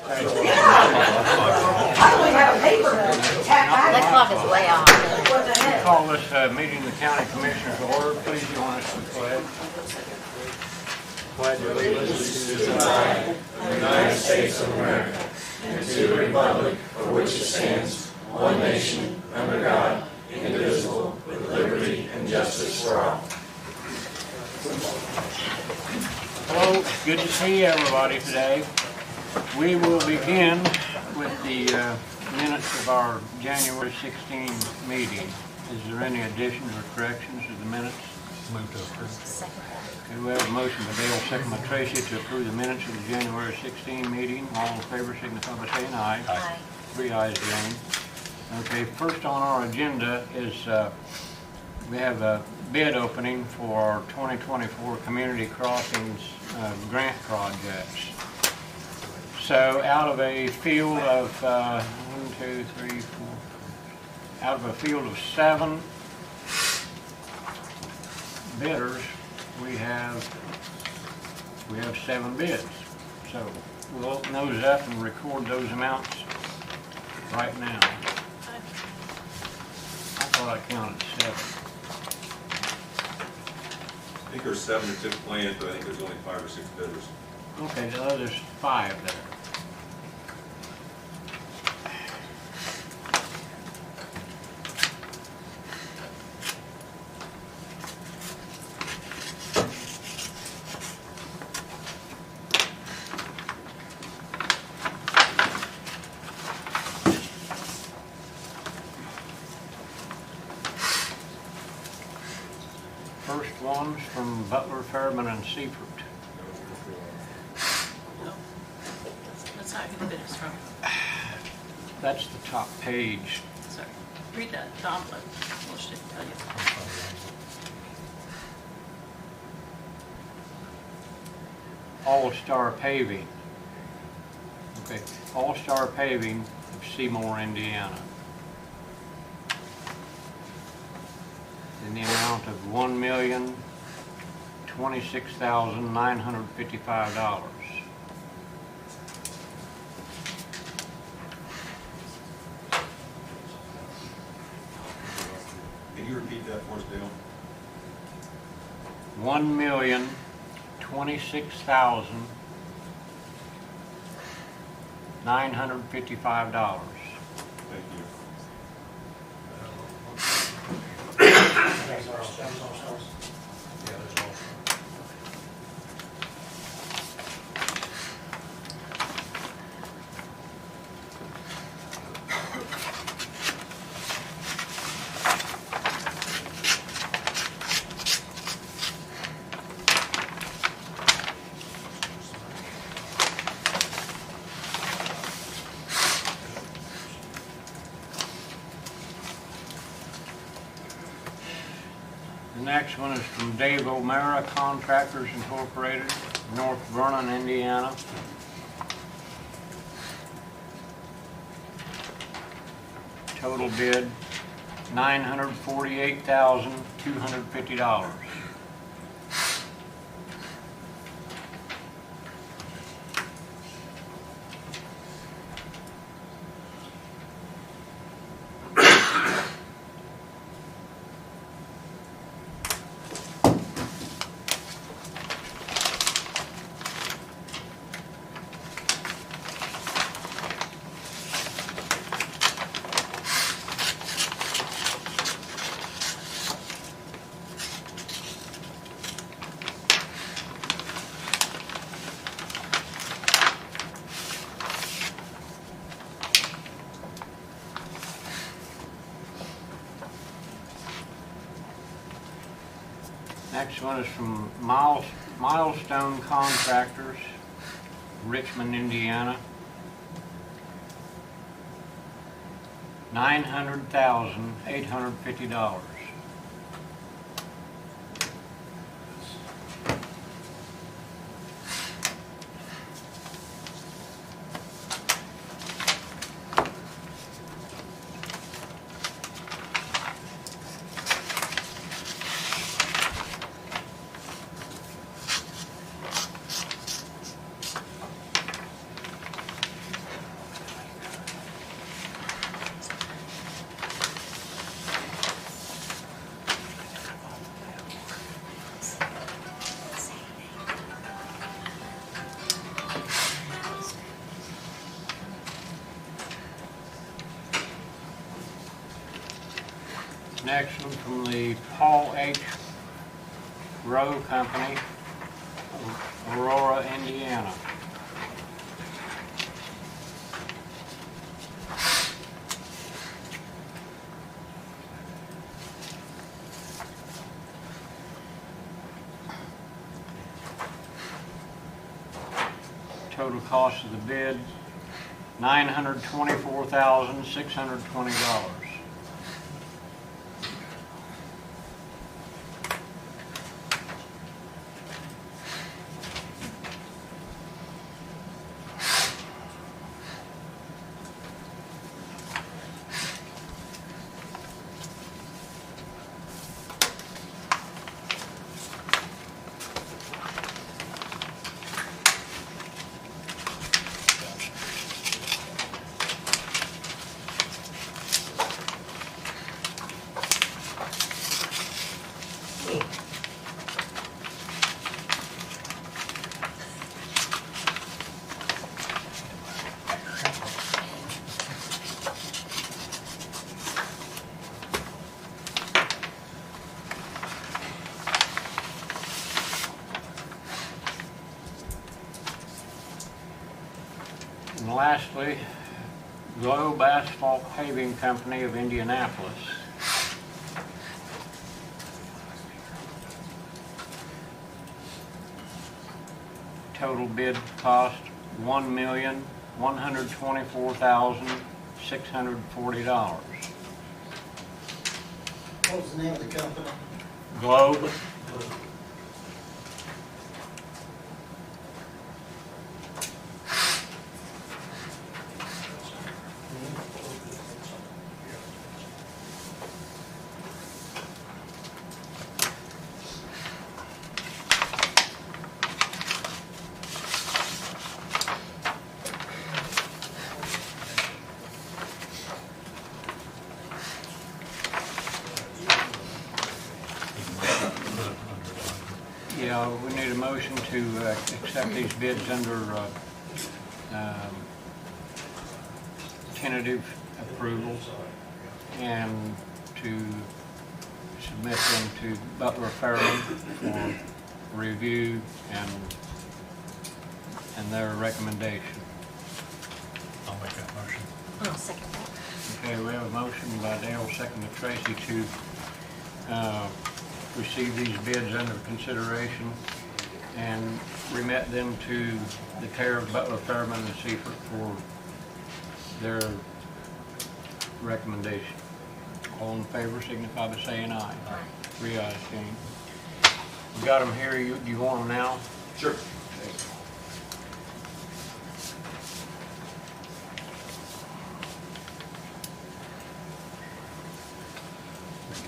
Why don't we have a paper to tap back? That clock is way off. What the heck? Call this meeting of the county commissioners to order. Please join us in the pledge. Pledge allegiance to the flag of the United States of America and to the republic for which it stands, one nation, under God, indivisible, with liberty and justice for all. Hello, good to see everybody today. We will begin with the minutes of our January 16 meeting. Is there any additions or corrections to the minutes? Move to approve. Second. Okay, we have a motion by Dale, second by Tracy to approve the minutes of the January 16 meeting. All in favor signify by saying aye. Aye. 3 ayes, Jane. Okay, first on our agenda is we have a bid opening for our 2024 Community Crossings grant projects. So out of a field of out of a field of 7 bidders, we have 7 bids. So we'll open those up and record those amounts right now. I thought I counted 7. I think there's 7 or 6 plans, but I think there's only 5 or 6 bidders. Okay, so there's 5 there. First one's from Butler, Fairman, and Seaford. No. That's not who the bid is from. That's the top page. Sorry. Read that, the envelope. Well, she didn't tell you. All-Star Paving. Okay, All-Star Paving of Seymour, Indiana. In the amount of $1,026,955. Can you repeat that for us, Dale? $1,026,955. Thank you. The next one is from Dave O'Mara Contractors Incorporated, North Vernon, Indiana. Total bid, $948,250. Next one is from Milestone Contractors, Richmond, Indiana. $900,850. Next one from the Paul H. Rowe Company, Aurora, Indiana. Total cost of the bid, $924,620. And lastly, Globe Asphalt Paving Company of Indianapolis. Total bid cost $1,124,640. What was the name of the company? Globe. Yeah, we need a motion to accept these bids under tentative approval and to submit them to Butler Fairman for review and their recommendation. I'll make that motion. I'll second that. Okay, we have a motion by Dale, second by Tracy to receive these bids under consideration and remit them to the care of Butler, Fairman, and Seifert for their recommendation. All in favor signify by saying aye. Aye. 3 ayes, Jane. We got them here. You want them now? Sure.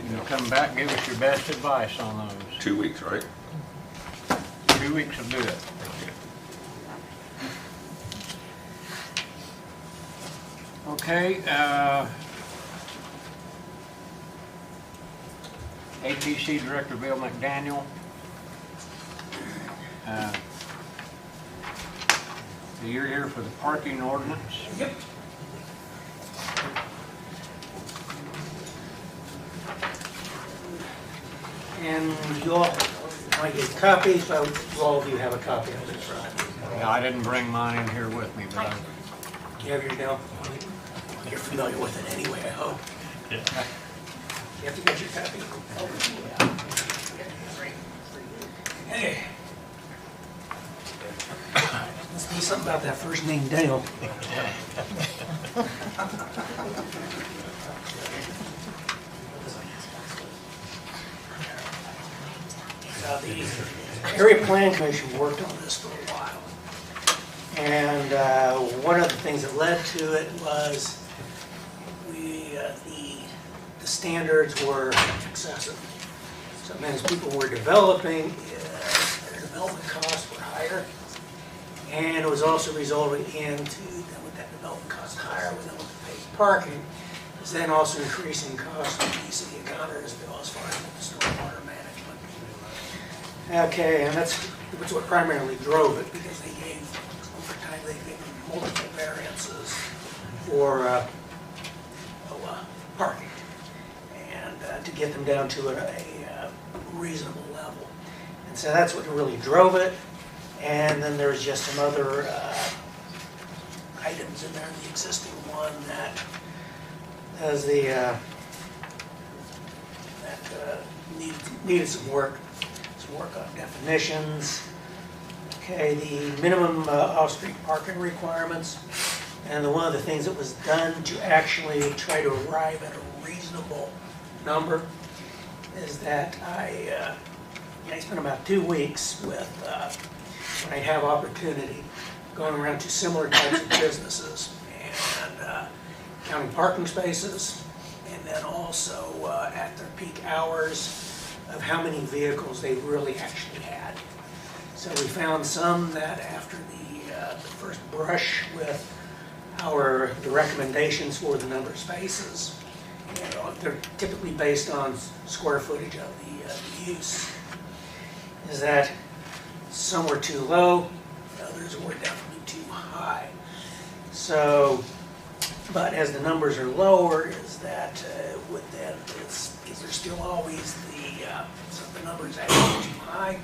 You'll come back, give us your best advice on those. 2 weeks, right? 2 weeks will do it. Okay, APC Director Bill MacDaniel. You're here for the parking ordinance. Yep. And you all, I get copies, so all of you have a copy of this, right? Yeah, I didn't bring mine in here with me, but You have yours now? You're familiar with it anyway, I hope. Yeah. You have to get your copy. Hey. Must be something about that first name, Dale. The Area Plan Commission worked on this for a while. And one of the things that led to it was the standards were excessive. So it meant as people were developing, their development costs were higher. And it was also resulting into, with that development cost higher, with them to pay parking, is then also increasing costs for the city encounters, but as far as the stormwater management. Okay, and that's what primarily drove it, because they gave, over time, they gave multiple variances for parking. And to get them down to a reasonable level. And so that's what really drove it. And then there's just some other items in there, the existing one that has needed some work on definitions. Okay, the minimum off-street parking requirements, and one of the things that was done to actually try to arrive at a reasonable number is that I spent about 2 weeks with, when I have opportunity, going around to similar types of businesses and counting parking spaces, and then also at their peak hours of how many vehicles they really actually had. So we found some that after the first brush with the recommendations for the number of spaces, they're typically based on square footage of the use, is that some were too low, others were definitely too high. So, but as the numbers are lower, is that with that, is there still always so the numbers actually too high?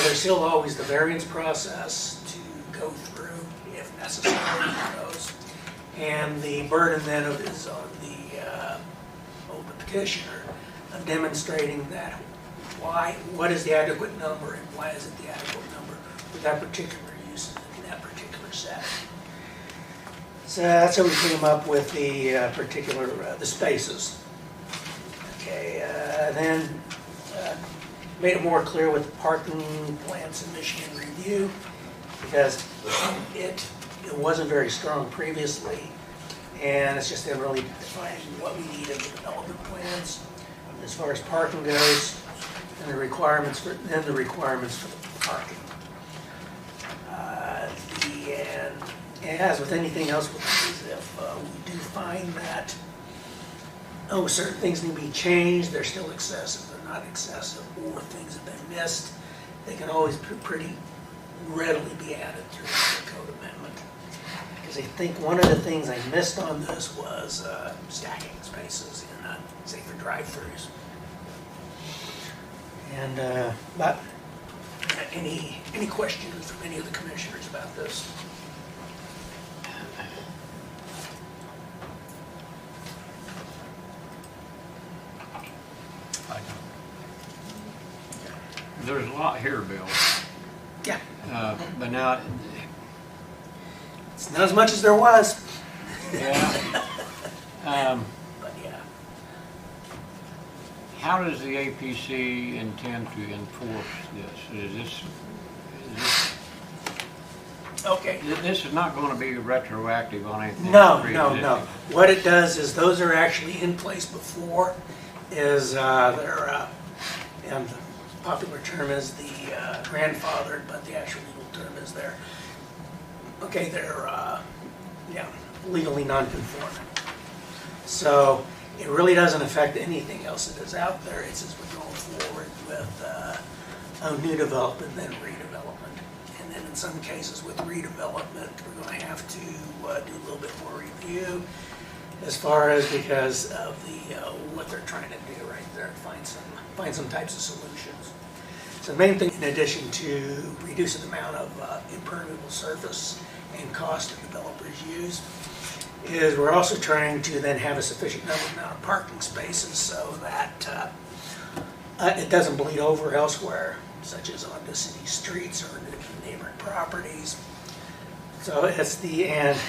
There's still always the variance process to go through if necessary for those. And the burden then is on the petitioner of demonstrating that what is the adequate number and why is it the adequate number for that particular use in that particular setting. So that's how we came up with the the spaces. Okay, then made it more clear with the parking plan submission and review, because it wasn't very strong previously, and it's just then really defining what we need in the development plans as far as parking goes, and the requirements for the parking. And as with anything else with these, if we do find that certain things need to be changed, they're still excessive, they're not excessive, or things have been missed, they can always pretty readily be added through the code amendment. Because I think one of the things I missed on this was stacking spaces in, say, for drive-throughs. And but any questions from any of the commissioners about this? There's a lot here, Bill. Yeah. But now, It's not as much as there was. yeah. But yeah. How does the APC intend to enforce this? Is this Okay. this is not going to be retroactive on anything? No. pre-existing? What it does is those are actually in place before, is they're, and the popular term is the grandfathered, but the actual legal term is they're legally non-conforming. So it really doesn't affect anything else that is out there. It's as we're going forward with new development, then redevelopment. And then in some cases with redevelopment, we're going to have to do a little bit more review as far as because of the what they're trying to do right there, find some types of solutions. So the main thing, in addition to reducing the amount of impermeable surface and cost that developers use, is we're also trying to then have a sufficient amount of parking spaces so that it doesn't bleed over elsewhere, such as onto city streets or into neighboring properties. So it's the end.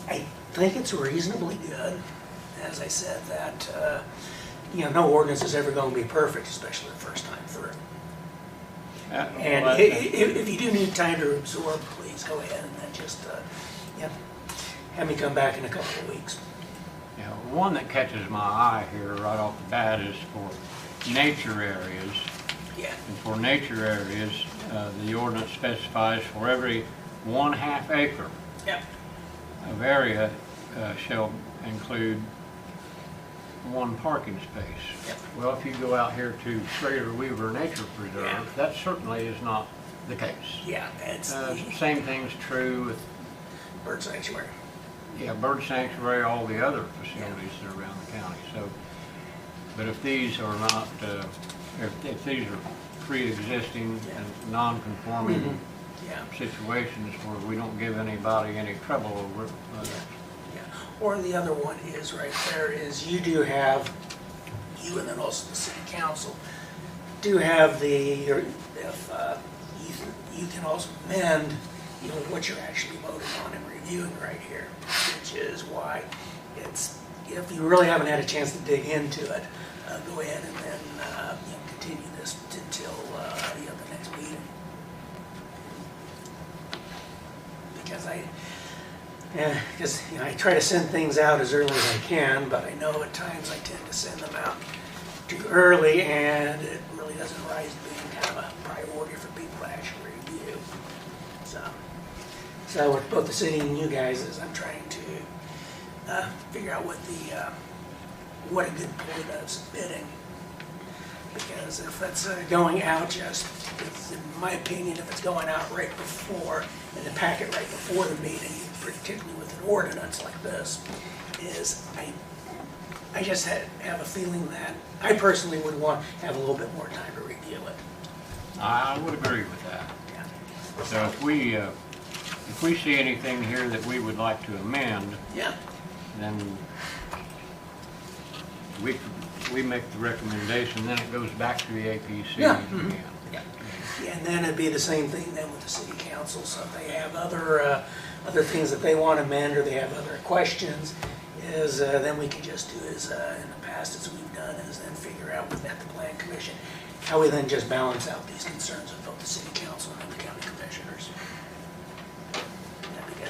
I think it's reasonably good. As I said, that no ordinance is ever going to be perfect, especially the first time through. And if you do need time to absorb, please go ahead and then just have me come back in a couple of weeks. Yeah, one that catches my eye here right off the bat is for nature areas. Yeah. And for nature areas, the ordinance specifies for every 1/2 acre Yep. of area shall include one parking space. Yep. Well, if you go out here to Schrader Weaver Nature Preserve, Yeah. that certainly is not the case. Yeah, it's Same thing's true with bird sanctuary. bird sanctuary, all the other facilities that are around the county. So But if these are not, if these are pre-existing and non-conforming Yeah. situations where we don't give anybody any trouble over it, Yeah. Or the other one is right there is you do have, you and then also the city council do have the, or if you can also amend, you know, what you're actually voting on and reviewing right here, which is why it's, if you really haven't had a chance to dig into it, go ahead and then you know, continue this until you know, the next meeting. Because you know, I try to send things out as early as I can, but I know at times I tend to send them out too early, and it really doesn't rise to being kind of a priority for people to actually review. So with both the city and you guys, is I'm trying to figure out what a good point of submitting. Because if it's going out just, in my opinion, if it's going out right before, in the packet right before the meeting, particularly with an ordinance like this, is I just have a feeling that I personally would want to have a little bit more time to review it. I would agree with that. Yeah. So if we see anything here that we would like to amend, Yeah. then we make the recommendation, then it goes back to the APC. Yeah. again. Yeah, and then it'd be the same thing then with the city council, so if they have other things that they want to amend, or they have other questions, is then we can just do as in the past as we've done, is then figure out with the plan commission, how we then just balance out these concerns of both the city council and the county commissioners. Yeah,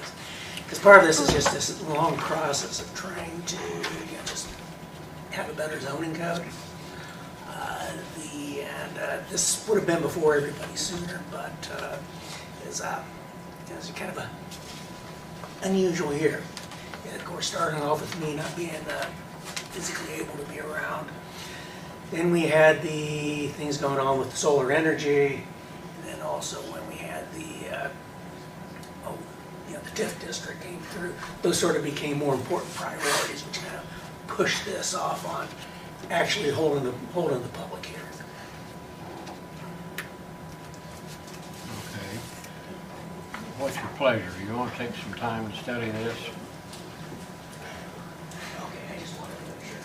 because part of this is just this long process of trying to, you know, just have a better zoning code. This would have been before everybody sooner, but it's kind of a unusual year. And of course, starting off with me not being physically able to be around. Then we had the things going on with the solar energy, and then also when we had the the TIF district came through. Those sort of became more important priorities, which kind of pushed this off on actually holding the public hearing. Okay. What's your pleasure? You want to take some time to study this? Okay, I just wanted to make sure.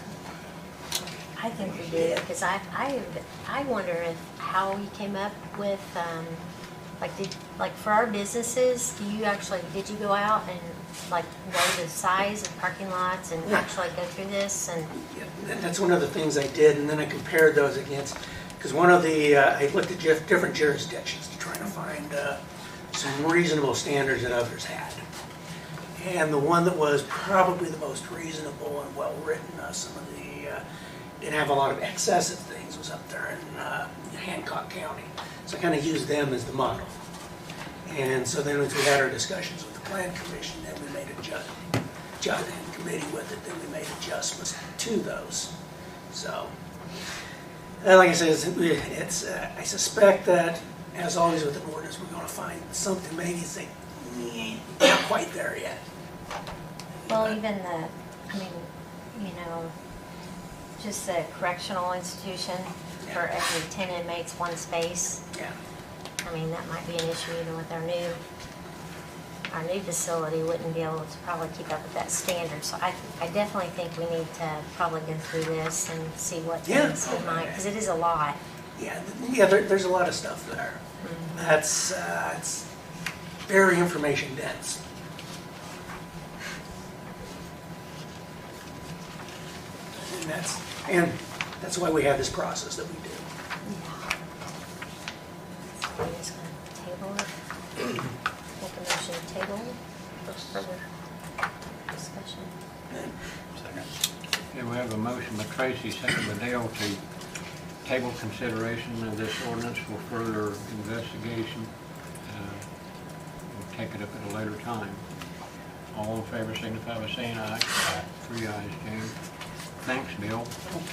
I think we did, because I wonder if how we came up with, like for our businesses, did you go out and like know the size of parking lots and Yeah. actually go through this and? Yeah, and that's one of the things I did, and then I compared those against, because one of the, I looked at different jurisdictions to try to find some reasonable standards that others had. And the one that was probably the most reasonable and well-written, some of the, didn't have a lot of excessive things, was up there in Hancock County. So I kind of used them as the model. And so then as we had our discussions with the Plan Commission, then we made in committee with it, then we made adjustments to those. So, like I said, it's I suspect that, as always with an ordinance, we're going to find something maybe think, not quite there yet. Well, even just the correctional institution for every 10 inmates, one space. Yeah. I mean, that might be an issue even with our new facility wouldn't be able to probably keep up with that standard. So I definitely think we need to probably go through this and see what things we might, because it is a lot. Yeah, there's a lot of stuff there. Mm-hmm. That's it's very information dense. And that's why we have this process that we do. Yeah. We're just gonna table it. Make a motion to table for further discussion. Okay, we have a motion by Tracy, second by Dale to table consideration of this ordinance for further investigation. We'll take it up at a later time. All in favor signify by saying aye. Aye. 3 ayes, James. Thanks, Bill. We'll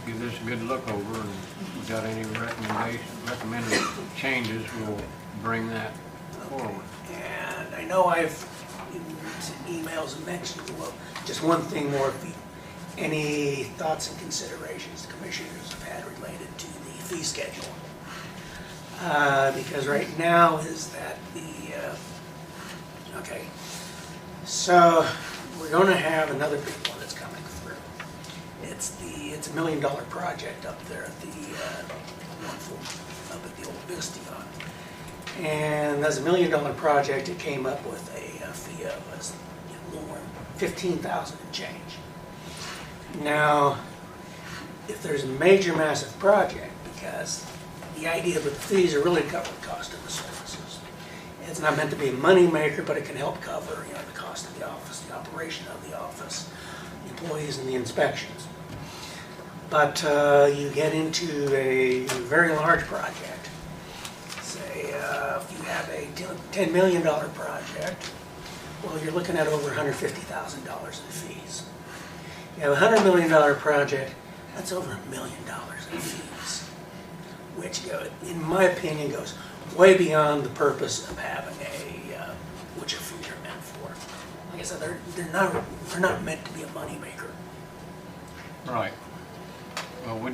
give this a good look over, and if we've got any recommended changes, we'll bring that forward. And I know I've in emails and mentioned, well, just one thing more, any thoughts and considerations the commissioners have had related to the fee schedule? Because right now is that okay, so we're going to have another big one that's coming through. It's a $1 million project up there at the up at the old Vistion. And as a $1 million project, it came up with a fee of a little more, $15,000 and change. Now, if there's a major, massive project, because the idea of the fees are really to cover the cost of the services. It's not meant to be a money maker, but it can help cover, the cost of the office, the operation of the office, the employees, and the inspections. But you get into a very large project. Say, if you have a $10 million project, well, you're looking at over $150,000 in fees. You have a $100 million project, that's over $1 million in fees, which, in my opinion, goes way beyond the purpose of having which a fees are meant for. Like I said, they're not meant to be a money maker. Right. Well, we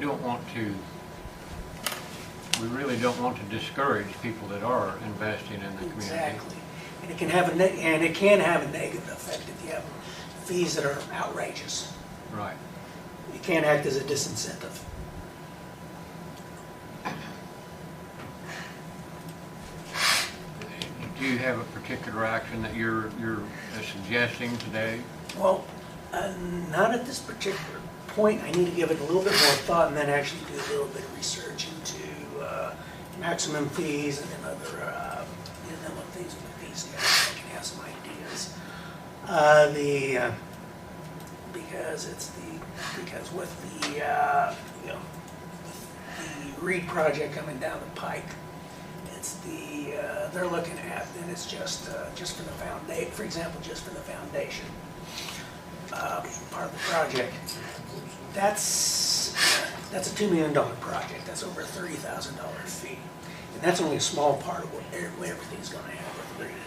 really don't want to discourage people that are investing in the community. Exactly. And it can have a negative effect if you have fees that are outrageous. Right. It can act as a disincentive. Do you have a particular action that you're suggesting today? Well, not at this particular point. I need to give it a little bit more thought and then actually do a little bit of research into maximum fees and then other things with the fees. I can have some ideas. Because with the Reed project coming down the pike, it's they're looking at, and it's just for the foundation. For example, just for the foundation part of the project. That's a $2 million project. That's over a $30,000 fee, and that's only a small part of what everything's going to have with Reed.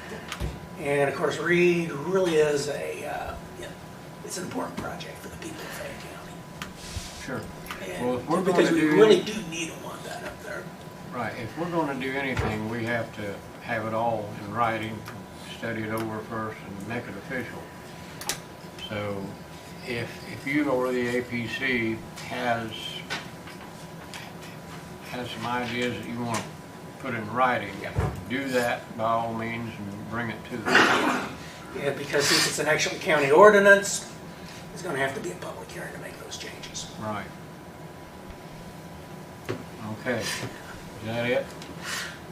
And of course, Reed really is it's an important project for the people of Fayette County. Sure. And Well, if we're because going to we do really do need and want that up there. Right. If we're going to do anything, we have to have it all in writing, study it over first, and make it official. So, if you or the APC has some ideas that you want to put in writing, do that by all means and bring it to them. Yeah, because since it's an actual county ordinance, it's going to have to be a public hearing to make those changes. Right. Okay. Is that it?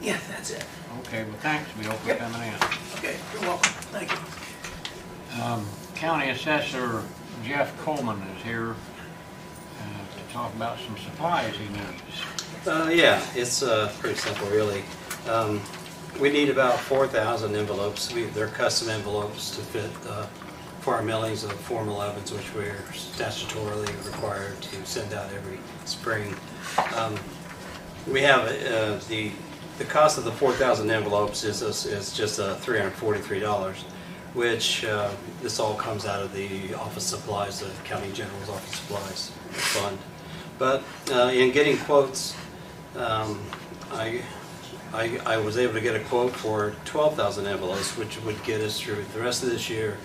Yeah, that's it. Okay. Well, thanks, Bill, for Yep. coming in. Okay, you're welcome. Thank you. County Assessor Jeff Coleman is here to talk about some supplies he needs. Yeah, it's pretty simple, really. We need about 4,000 envelopes. They're custom envelopes to fit for our mailings of Form 11s, which we're statutorily required to send out every spring. We have the cost of the 4,000 envelopes is just $343, which this all comes out of the office supplies, the county general's office supplies fund. But in getting quotes, I was able to get a quote for 12,000 envelopes, which would get us through the rest of this year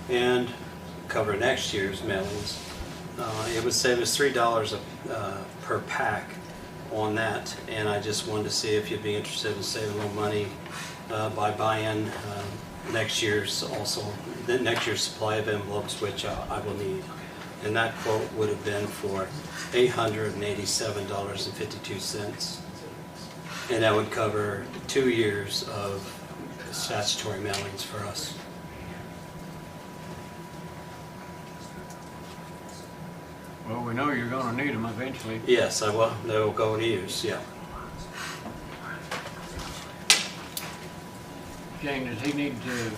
and cover next year's mailings. It would save us $3 per pack on that, and I just wanted to see if you'd be interested in saving a little money by buying next year's supply of envelopes, which I will need. And that quote would have been for $887.52. And that would cover 2 years of statutory mailings for us. Well, we know you're going to need them eventually. Yes, I will. They will go to use, yeah. Jane, does he need to,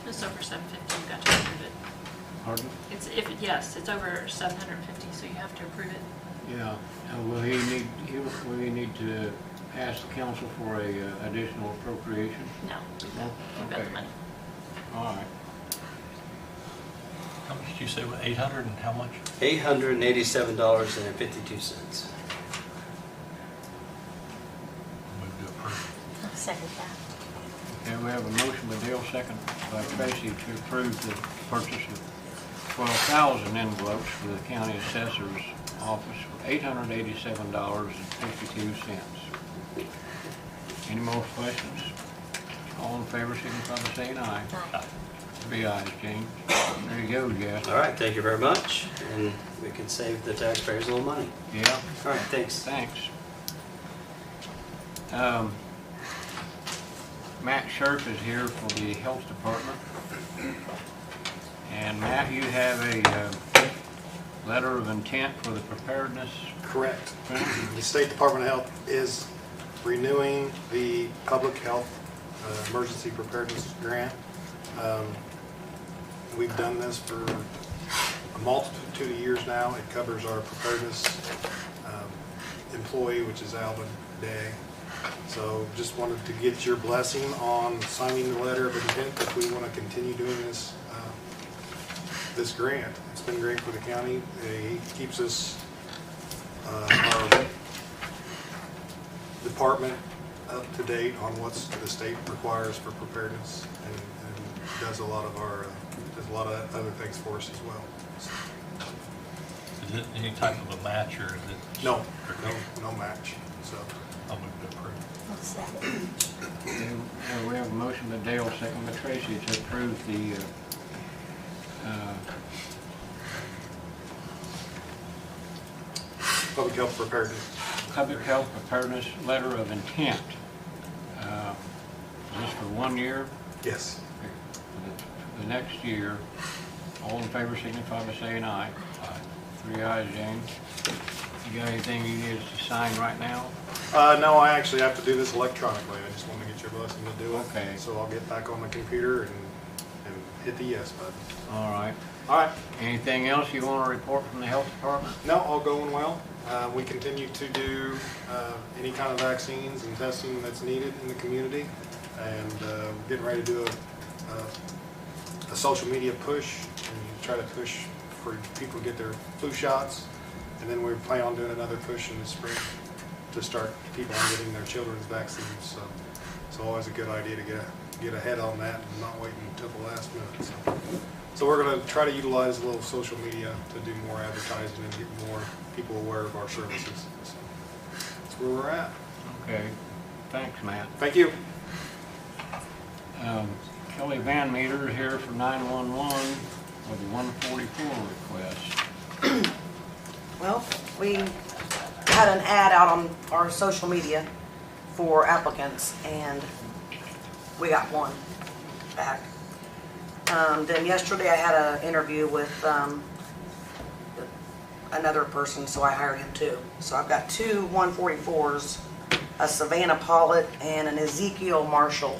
It's over 750, you got to approve it. pardon? Yes, it's over 750, so you have to approve it. Yeah. Will he need to ask the council for a additional appropriation? No, you've got Okay. the money. All right. How much do You say what, 800 and how much? $887.52. Move to approve. I'll second that. Okay, we have a motion by Dale, second by Tracy to approve the purchase of 12,000 envelopes for the county assessor's office for $887.52. Any more questions? All in favor, signify by saying aye. Aye. 3 ayes, James. There you go, Jeff. All right, thank you very much, and we can save the taxpayers a little money. Yeah, All right, thanks. thanks. Matt Sherck is here for the health department. And Matt, you have a letter of intent for the preparedness. Correct. grant? The State Department of Health is renewing the public health emergency preparedness grant. We've done this for a multitude of years now. It covers our preparedness employee, which is Alvin Day. So just wanted to get your blessing on signing the letter of intent if we want to continue doing this this grant. It's been great for the county. He keeps us our department up to date on what the state requires for preparedness, and does a lot of other things for us as well. Is it any type of a match or is it? No match. So I'll move to approve. I'll second. We have a motion by Dale, second by Tracy to approve the public health preparedness. public health preparedness letter of intent. Is this for 1 year? Yes. For the next year. All in favor signify by saying aye. Aye. 3 ayes, James. You got anything you need us to sign right now? No, I actually have to do this electronically. I just want to get your blessing to do it. Okay. So I'll get back on the computer and hit the yes button. All right. All right. Anything else you want to report from the health department? No, all going well. We continue to do any kind of vaccines and testing that's needed in the community, and we're getting ready to do a social media push and try to push for people to get their flu shots, and then we plan on doing another push in the spring to start people on getting their children's vaccines. So it's always a good idea to get ahead on that and not wait until the last minute. So we're going to try to utilize a little social media to do more advertising and get more people aware of our services. So that's where we're at. Okay. Thanks, Matt. Thank you. Kelly VanMeter is here for 911 with a 144 request. Well, we had an ad out on our social media for applicants, and we got one back. Then yesterday I had an interview with another person, so I hired him too. So I've got two 144s, a Savannah Pollitt and an Ezekiel Marshall.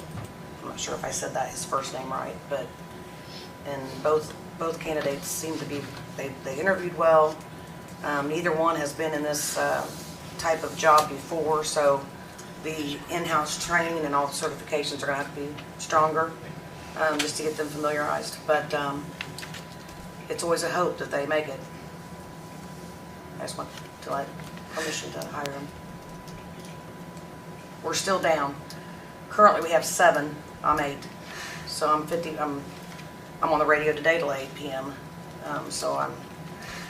I'm not sure if I said that his first name right, but and both candidates seem to be, they interviewed well. Neither one has been in this type of job before, so the in-house training and all the certifications are going to have to be stronger just to get them familiarized. But it's always a hope that they make it. I just want to let permission to hire them. We're still down. Currently we have 7. I'm 8. So I'm on the radio today till 8 p.m. So I'm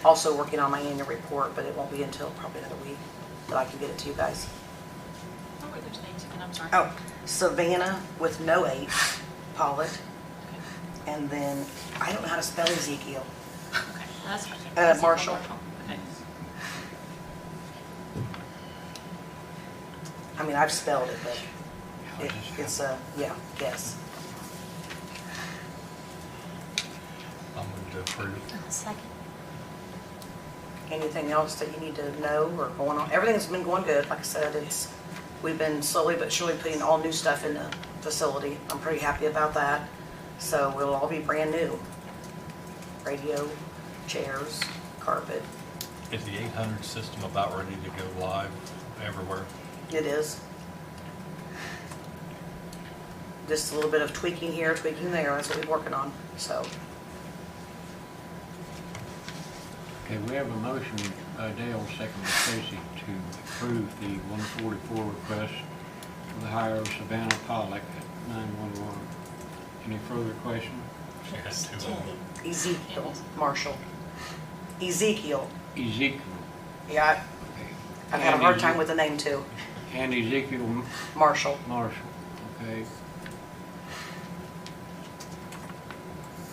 also working on my annual report, but it won't be until probably another week that I can get it to you guys. What were those names again? I'm sorry. Oh, Savannah with no H, Pollitt, and then I don't know how to spell Ezekiel. Okay, that's Marshall. Okay. I mean, I've spelled it, but it's yeah, yes. I'll move to approve. I'll second. Anything else that you need to know or going on? Everything's been going good. Like I said, we've been slowly but surely putting all new stuff in the facility. I'm pretty happy about that. So it'll all be brand new. Radio, chairs, carpet. Is the 800 system about ready to go live everywhere? It is. Just a little bit of tweaking here, tweaking there. That's what we're working on. So Okay, we have a motion by Dale, second by Tracy, to approve the 144 request for the hire of Savannah Pollock at 911. Any further question? She had two of them. Ezekiel Marshall. Ezekiel. Ezekiel. Yeah, Okay. I've had a And hard time Eze- with the name too. And Ezekiel Marshall. Marshall. Okay.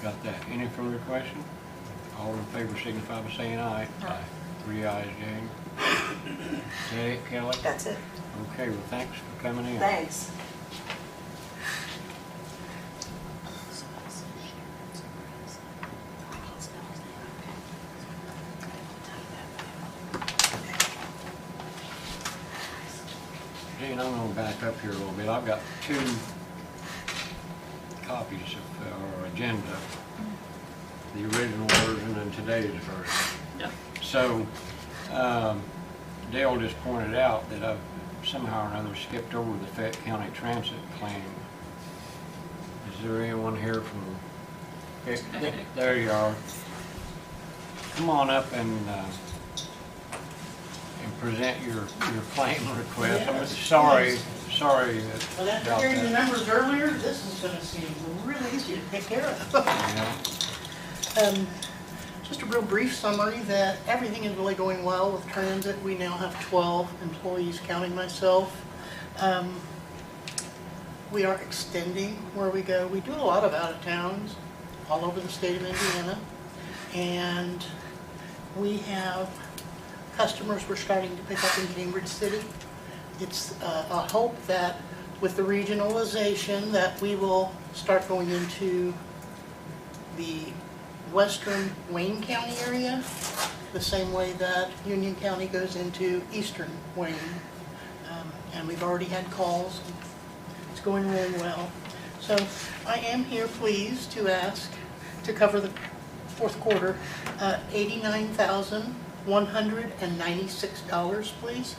Got that. Any further question? All in favor signify by saying aye. Aye. 3 ayes, Jane. Is that it, Kelly? That's it. Okay, well, thanks for coming in. Thanks. Jane, I'm gonna back up here a little bit. I've got 2 copies of our agenda, the original version and today's version. Yep. So, Dale just pointed out that I've somehow or another skipped over the Fayette County Transit claim. Is there anyone here from, there you are. Come on up and present your claim request. I'm sorry Well, after about hearing the that. numbers earlier, this is gonna seem really easy to take care of. Yeah. Just a real brief summary that everything is really going well with transit. We now have 12 employees, counting myself. We are extending where we go. We do a lot of out-of-towns all over the state of Indiana. And we have customers we're starting to pick up in Cambridge City. It's a hope that with the regionalization that we will start going into the western Wayne County area, the same way that Union County goes into eastern Wayne. And we've already had calls. It's going really well. So I am here pleased to ask to cover the fourth quarter, $89,196, please.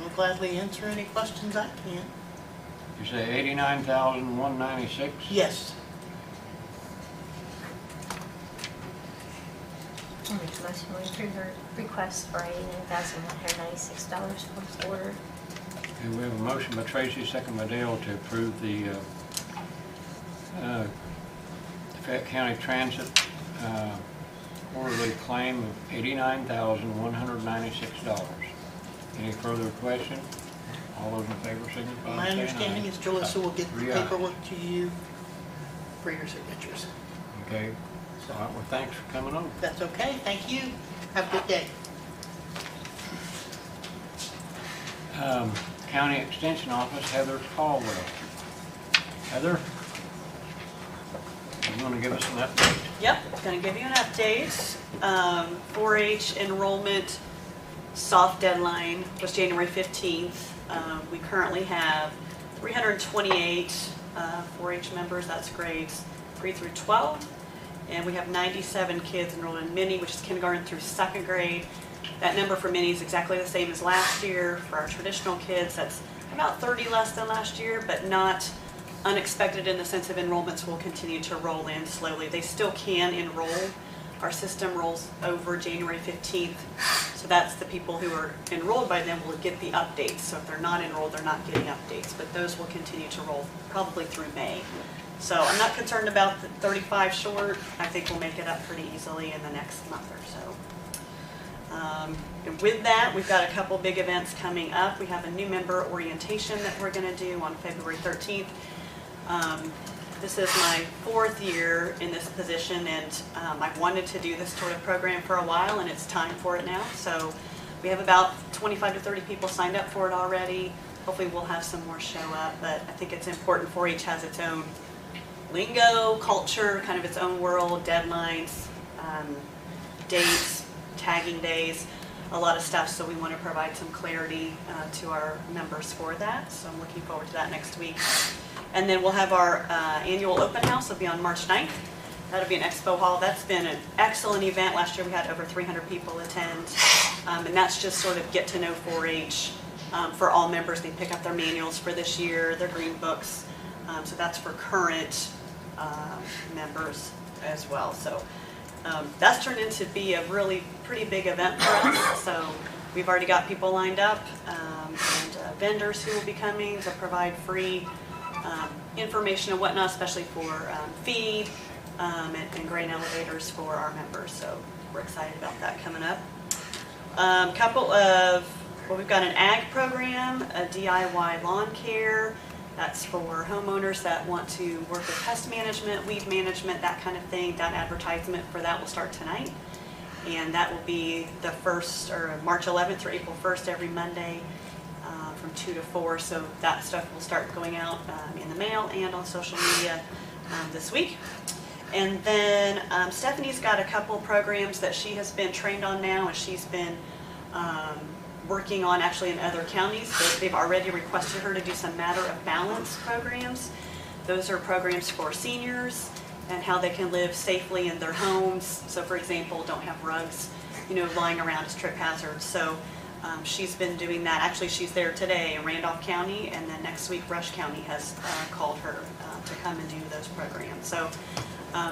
I'll gladly answer any questions I can. You say 89,196? Yes. I'll make a motion to approve the request for $89,196 fourth quarter. Okay, we have a motion by Tracy, second by Dale to approve the Fayette County Transit quarterly claim of $89,196. Any further question? All those in favor signify by My saying aye. understanding is Jalissa will get the Yeah. paperwork to you for your signatures. Okay, all right, well, thanks for coming over. That's okay, thank you. Have a good day. County Extension Office, Heather Caldwell. Heather? You want to give us an update? Yep, going to give you an update. 4-H enrollment soft deadline was January 15th. We currently have 328 4-H members, that's grades 3 through 12. And we have 97 kids enrolled in mini, which is kindergarten through 2nd grade. That number for mini is exactly the same as last year. For our traditional kids, that's about 30 less than last year, but not unexpected in the sense of enrollments will continue to roll in slowly. They still can enroll. Our system rolls over January 15th, so that's the people who are enrolled by then will get the updates. So if they're not enrolled, they're not getting updates, but those will continue to roll probably through May. So I'm not concerned about the 35 short. I think we'll make it up pretty easily in the next month or so. And with that, we've got a couple big events coming up. We have a new member orientation that we're going to do on February 13th. This is my 4th year in this position, and I've wanted to do this sort of program for a while, and it's time for it now. So we have about 25 to 30 people signed up for it already. Hopefully we'll have some more show up, but I think it's important. 4-H has its own lingo, culture, kind of its own world, deadlines, dates, tagging days, a lot of stuff. So we want to provide some clarity to our members for that. So I'm looking forward to that next week. And then we'll have our annual open house. It'll be on March 9th. That'll be in Expo Hall. That's been an excellent event. Last year we had over 300 people attend. And that's just sort of get to know 4-H for all members. They pick up their manuals for this year, their green books. So that's for current members. as well. So that's turned into be a really pretty big event for us. So we've already got people lined up and vendors who will be coming to provide free information and whatnot, especially for feed and grain elevators for our members. So we're excited about that coming up. We've got an ag program, a DIY lawn care. That's for homeowners that want to work with pest management, weed management, that kind of thing. That advertisement for that will start tonight. And that will be the March 11th through April 1st every Monday from 2 to 4. So that stuff will start going out in the mail and on social media this week. And then Stephanie's got a couple programs that she has been trained on now, and she's been working on actually in other counties. They've already requested her to do some matter of balance programs. Those are programs for seniors and how they can live safely in their homes. So for example, don't have rugs, lying around as trip hazards. So she's been doing that. Actually, she's there today in Randolph County, and then next week Rush County has called her to come and do those programs. So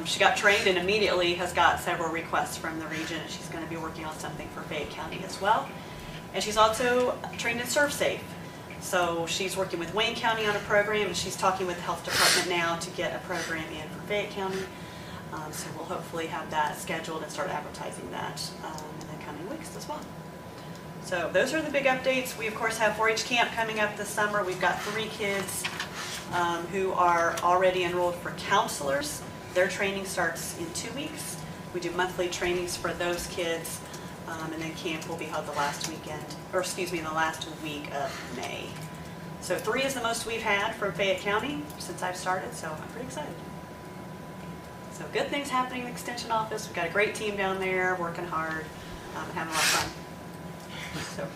she got trained and immediately has got several requests from the region, and she's going to be working on something for Fayette County as well. And she's also trained in ServSafe. So she's working with Wayne County on a program, and she's talking with the health department now to get a program in for Fayette County. So we'll hopefully have that scheduled and start advertising that in the coming weeks as well. So those are the big updates. We of course have 4-H camp coming up this summer. We've got 3 kids who are already enrolled for counselors. Their training starts in 2 weeks. We do monthly trainings for those kids. And then camp will be held the last week of May. So 3 is the most we've had from Fayette County since I've started, so I'm pretty excited. So good things happening in the Extension Office. We've got a great team down there working hard and having a lot of fun. So.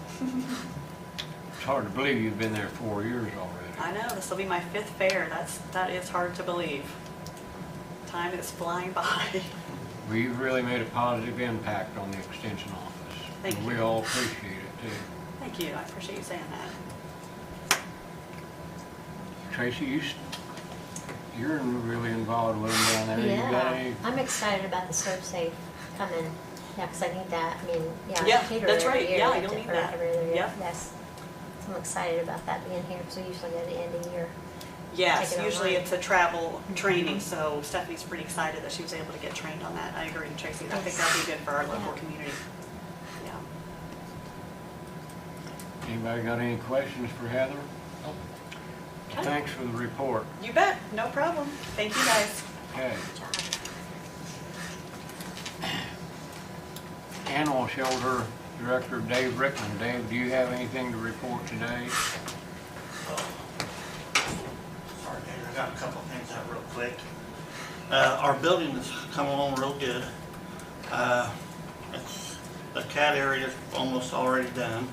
It's hard to believe you've been there 4 years already. I know, this will be my 5th fair. That is hard to believe. Time is flying by. Well, you've really made a positive impact on the Extension Office. Thank you. We all appreciate it too. Thank you. I appreciate you saying that. Tracy, you're really involved with them down there. You got any? Yeah, I'm excited about the ServSafe coming. Yeah, because I need that. I mean, Yeah, cater that's every right. year, Yeah, like you'll to- need for that. every other year. Yep. Yes. So I'm excited about that being here because we usually go to the end of the year. Yes, Take it usually online. it's a travel training, so Stephanie's pretty excited that she was able to get trained on that. I agree, Tracy. I think Yes. that'd be good for our local Yeah. community. Yeah. Anybody got any questions for Heather? Okay. Thanks for the report. You bet. No problem. Thank you, guys. Okay. Animal Shelter Director Dave Ryckman. Dave, do you have anything to report today? Sorry, Dave, I got a couple of things out real quick. Our building is coming along real good. The cat area is almost already done,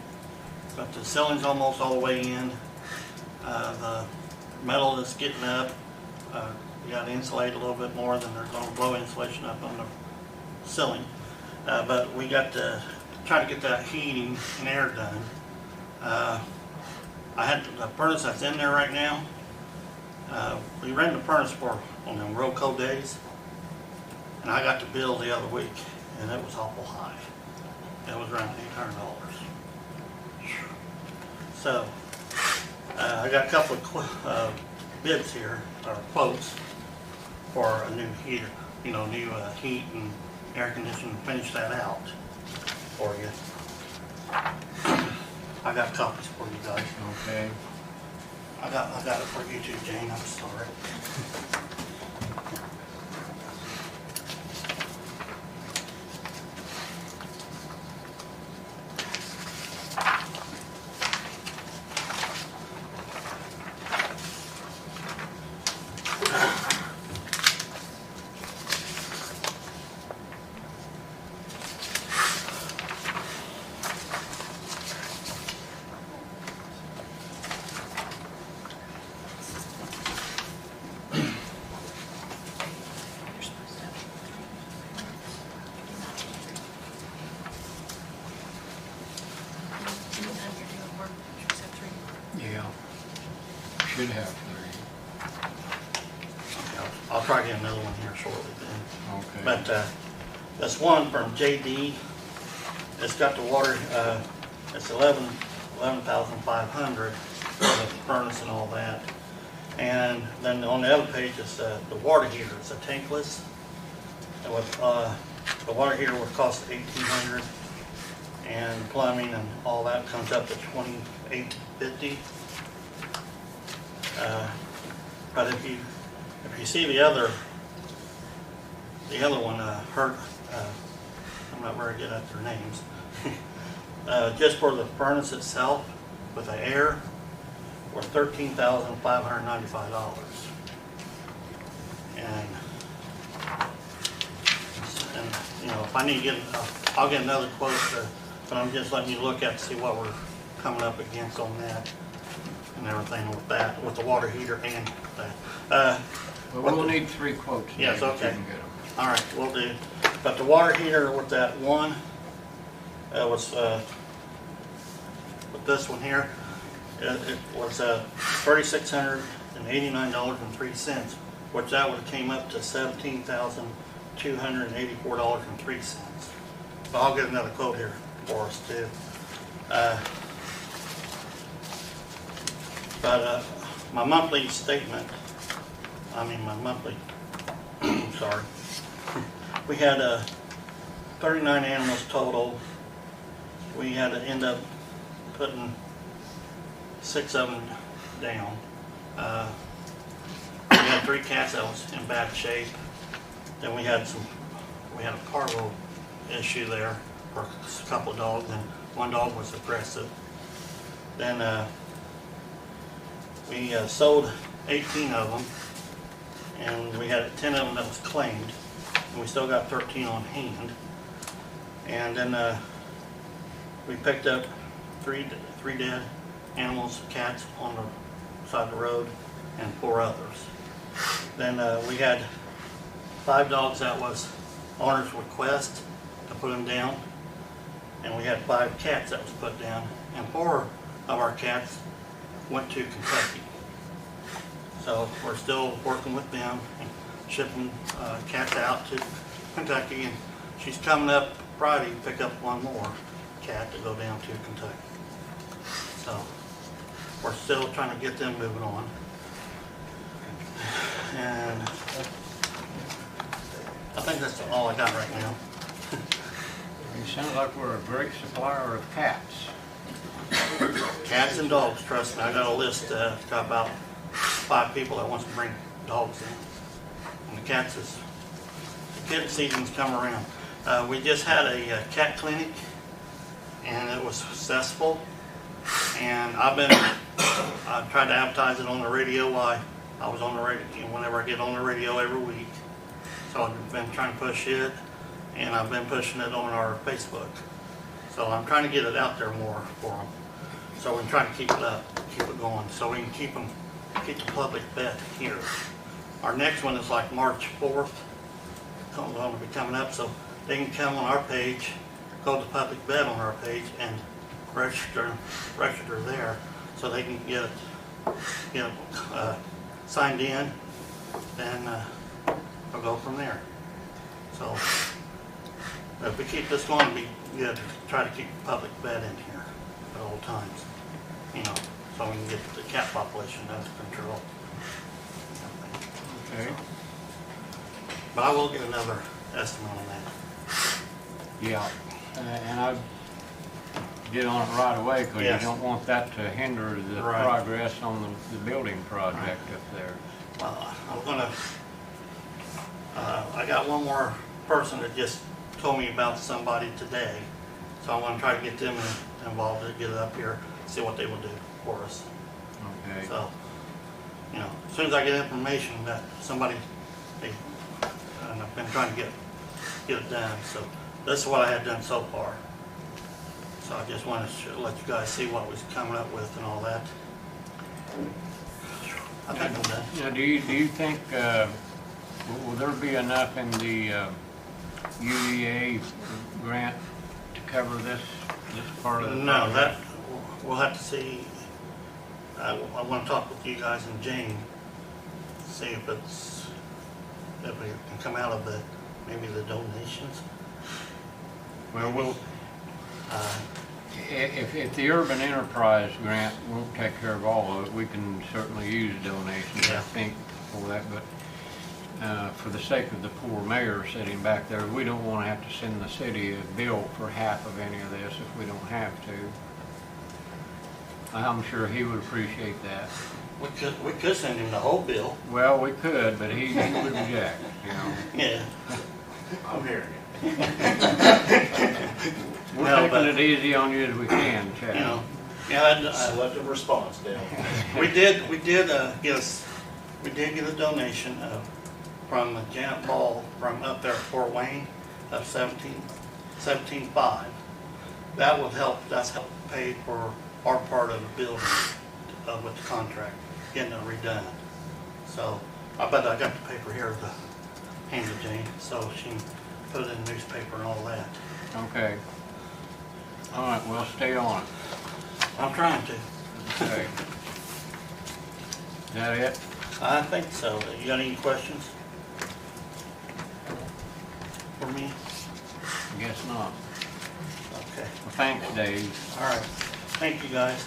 but the ceiling's almost all the way in. The metal is getting up. We got to insulate a little bit more than they're going to blow insulation up on the ceiling. But we got to try to get that heating and air done. I had the furnace that's in there right now. We ran the furnace for on them real cold days, and I got the bill the other week, and it was awful high. It was around $800. So I got a couple of bids here, or quotes, for a new heater, new heat and air conditioning, finish that out for you. I got copies for you guys. Okay. I got it for you too, Jane, I'm sorry. Yeah. Should have 3. I'll try to get another one here shortly then. Okay. But this one from JD, it's got the water, it's 11,500 for the furnace and all that. And then on the other page is the water heater. It's a tankless. And with, the water heater would cost $1,800, and plumbing and all that comes up to $2,850. But if you see the other one, I'm not very good at their names. Just for the furnace itself with the air, were $13,595. And you know, if I need to get, I'll get another quote, but I'm just letting you look at to see what we're coming up against on that and everything with that, with the water heater and that. Well, we'll need 3 quotes. Yes, Dave, if you okay. can get 'em. All right, we'll do. But the water heater with that one was with this one here, it was $3,689.03, which that would have came up to $17,284.03. But I'll get another quote here for us too. But my monthly statement, my monthly, sorry. We had 39 animals total. We had to end up putting 6 of them down. We had 3 cats that was in bad shape. Then we had a parvo issue there for a couple of dogs, and one dog was aggressive. Then we sold 18 of them, and we had 10 of them that was claimed, and we still got 13 on hand. And then we picked up three dead animals, cats on the side of the road, and 4 others. Then we had 5 dogs that was owner's request to put them down, and we had 5 cats that was put down, and 4 of our cats went to Kentucky. So we're still working with them and shipping cats out to Kentucky, and she's coming up Friday to pick up one more cat to go down to Kentucky. So we're still trying to get them moving on. And I think that's all I got right now. You sound like we're a great supplier of cats. Cats and dogs, trust me. I got a list, got about 5 people that wants to bring dogs in. And the cats is, the kid season's come around. We just had a cat clinic, and it was successful. And I tried to advertise it on the radio while I was on the radio, whenever I get on the radio every week. So I've been trying to push it, and I've been pushing it on our Facebook. So I'm trying to get it out there more for them. So we're trying to keep it up, keep it going, so we can keep the public vet here. Our next one is like March 4th, going to be coming up, so they can come on our page, go to public vet on our page, and register there, so they can get signed in, then we'll go from there. So if we keep this going, we got to try to keep the public vet in here at all times, so we can get the cat population under control. Okay. But I will get another estimate on that. Yeah, and I get on it right away, because Yes. you don't want that to hinder the Right. progress on the building project up there. Well, I'm gonna, I got one more person that just told me about somebody today, so I want to try to get them involved to get it up here, see what they will do for us. Okay. So, as soon as I get information that somebody, and I've been trying to get it done, so this is what I had done so far. So I just wanted to let you guys see what was coming up with and all that. I think I'm done. Now, do you think, will there be enough in the UEA grant to cover this part of the No, project? that, we'll have to see. I want to talk with you guys and Jane, see if it's if it can come out of the, maybe the donations. Well, we'll, Uh, if the urban enterprise grant won't take care of all of it, we can certainly use donations, I Yeah. think, for that, but for the sake of the poor mayor sitting back there, we don't want to have to send the city a bill for half of any of this if we don't have to. I'm sure he would appreciate that. we could send him the whole bill. Well, we could, but he would object, you know. Yeah. I'm hearing you. We're No, taking but- it easy on you as we can, Chad. You know, yeah, Selective response, Dale. we did get a donation from Janet Ball from up there at Fort Wayne of 17.5. That will help, that's helped pay for our part of the building with the contract, getting it redone. So, I bet I got the paper here to hand to Jane, so she can put it in the newspaper and all that. Okay. All right, well, stay on it. I'm trying to. Okay. Is that it? I think so. You got any questions for me? I guess not. Okay. Well, thanks, Dave. All right. Thank you, guys.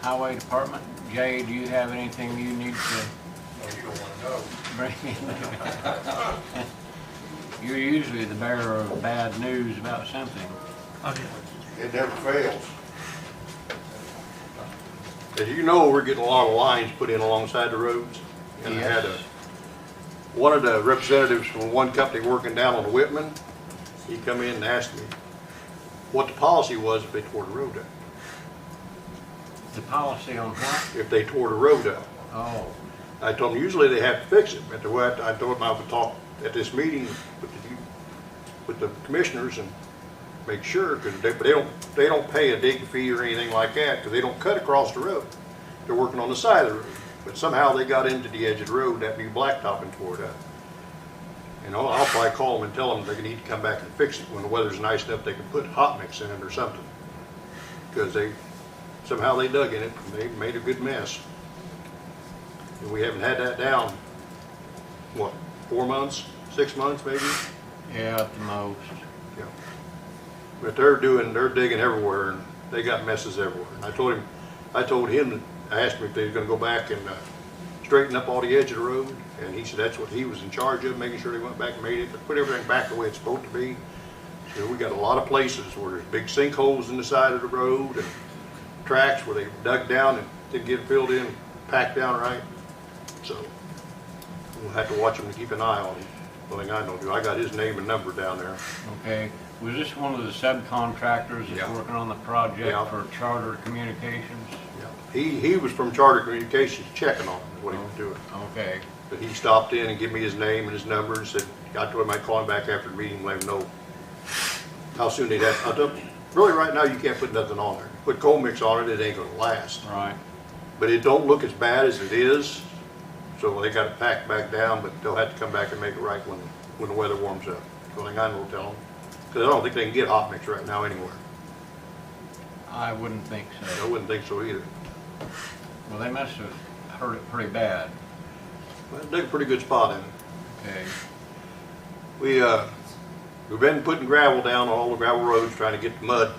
Highway Department, Jay, do you have anything you need to You don't want to know. bring in? You're usually the bearer of bad news about something. It never fails. As you know, we're getting a lot of lines put in alongside the roads. And I had one of the representatives from one company working down on the Whitman, he come in and asked me what the policy was if they tore the road up. The policy on what? If they tore the road up. Oh, I told them usually they have to fix it. But I told them I would talk at this meeting with the commissioners and make sure, because they don't pay a dig fee or anything like that, because they don't cut across the road. They're working on the side of the road. But somehow they got into the edge of the road, that big blacktop, and tore it up. And I'll probably call them and tell them they need to come back and fix it when the weather's nice enough. They can put hot mix in it or something, because somehow they dug in it and they made a good mess. And we haven't had that down, what, 4 months, 6 months maybe? yeah, at the most. Yeah. But they're digging everywhere, and they got messes everywhere. And I told him, I asked him if they was gonna go back and straighten up all the edge of the road, and he said that's what he was in charge of, making sure they went back and made it, put everything back the way it's supposed to be. So we got a lot of places where there's big sinkholes in the side of the road, and tracks where they dug down and didn't get it filled in, packed down right. So we'll have to watch them to keep an eye on him. One thing I know, I got his name and number down there. Okay, was this one of the subcontractors that's Yeah. working on the project Yeah. for Charter Communications? Yeah. He was from Charter Communications checking on him, is what he was doing. Okay, But he stopped in and gave me his name and his number and said, I told him I'd call him back after the meeting, let him know how soon they'd have. I told him, really right now you can't put nothing on there. Put coal mix on it, it ain't gonna last. right. But it don't look as bad as it is, so they got it packed back down, but they'll have to come back and make it right when the weather warms up. So I know, tell them, because I don't think they can get hot mix right now anywhere. I wouldn't think I so. wouldn't think so either. Well, they must have hurt it pretty bad. Well, they dug a pretty good spot in it. Okay, We've been putting gravel down on all the gravel roads, trying to get the mud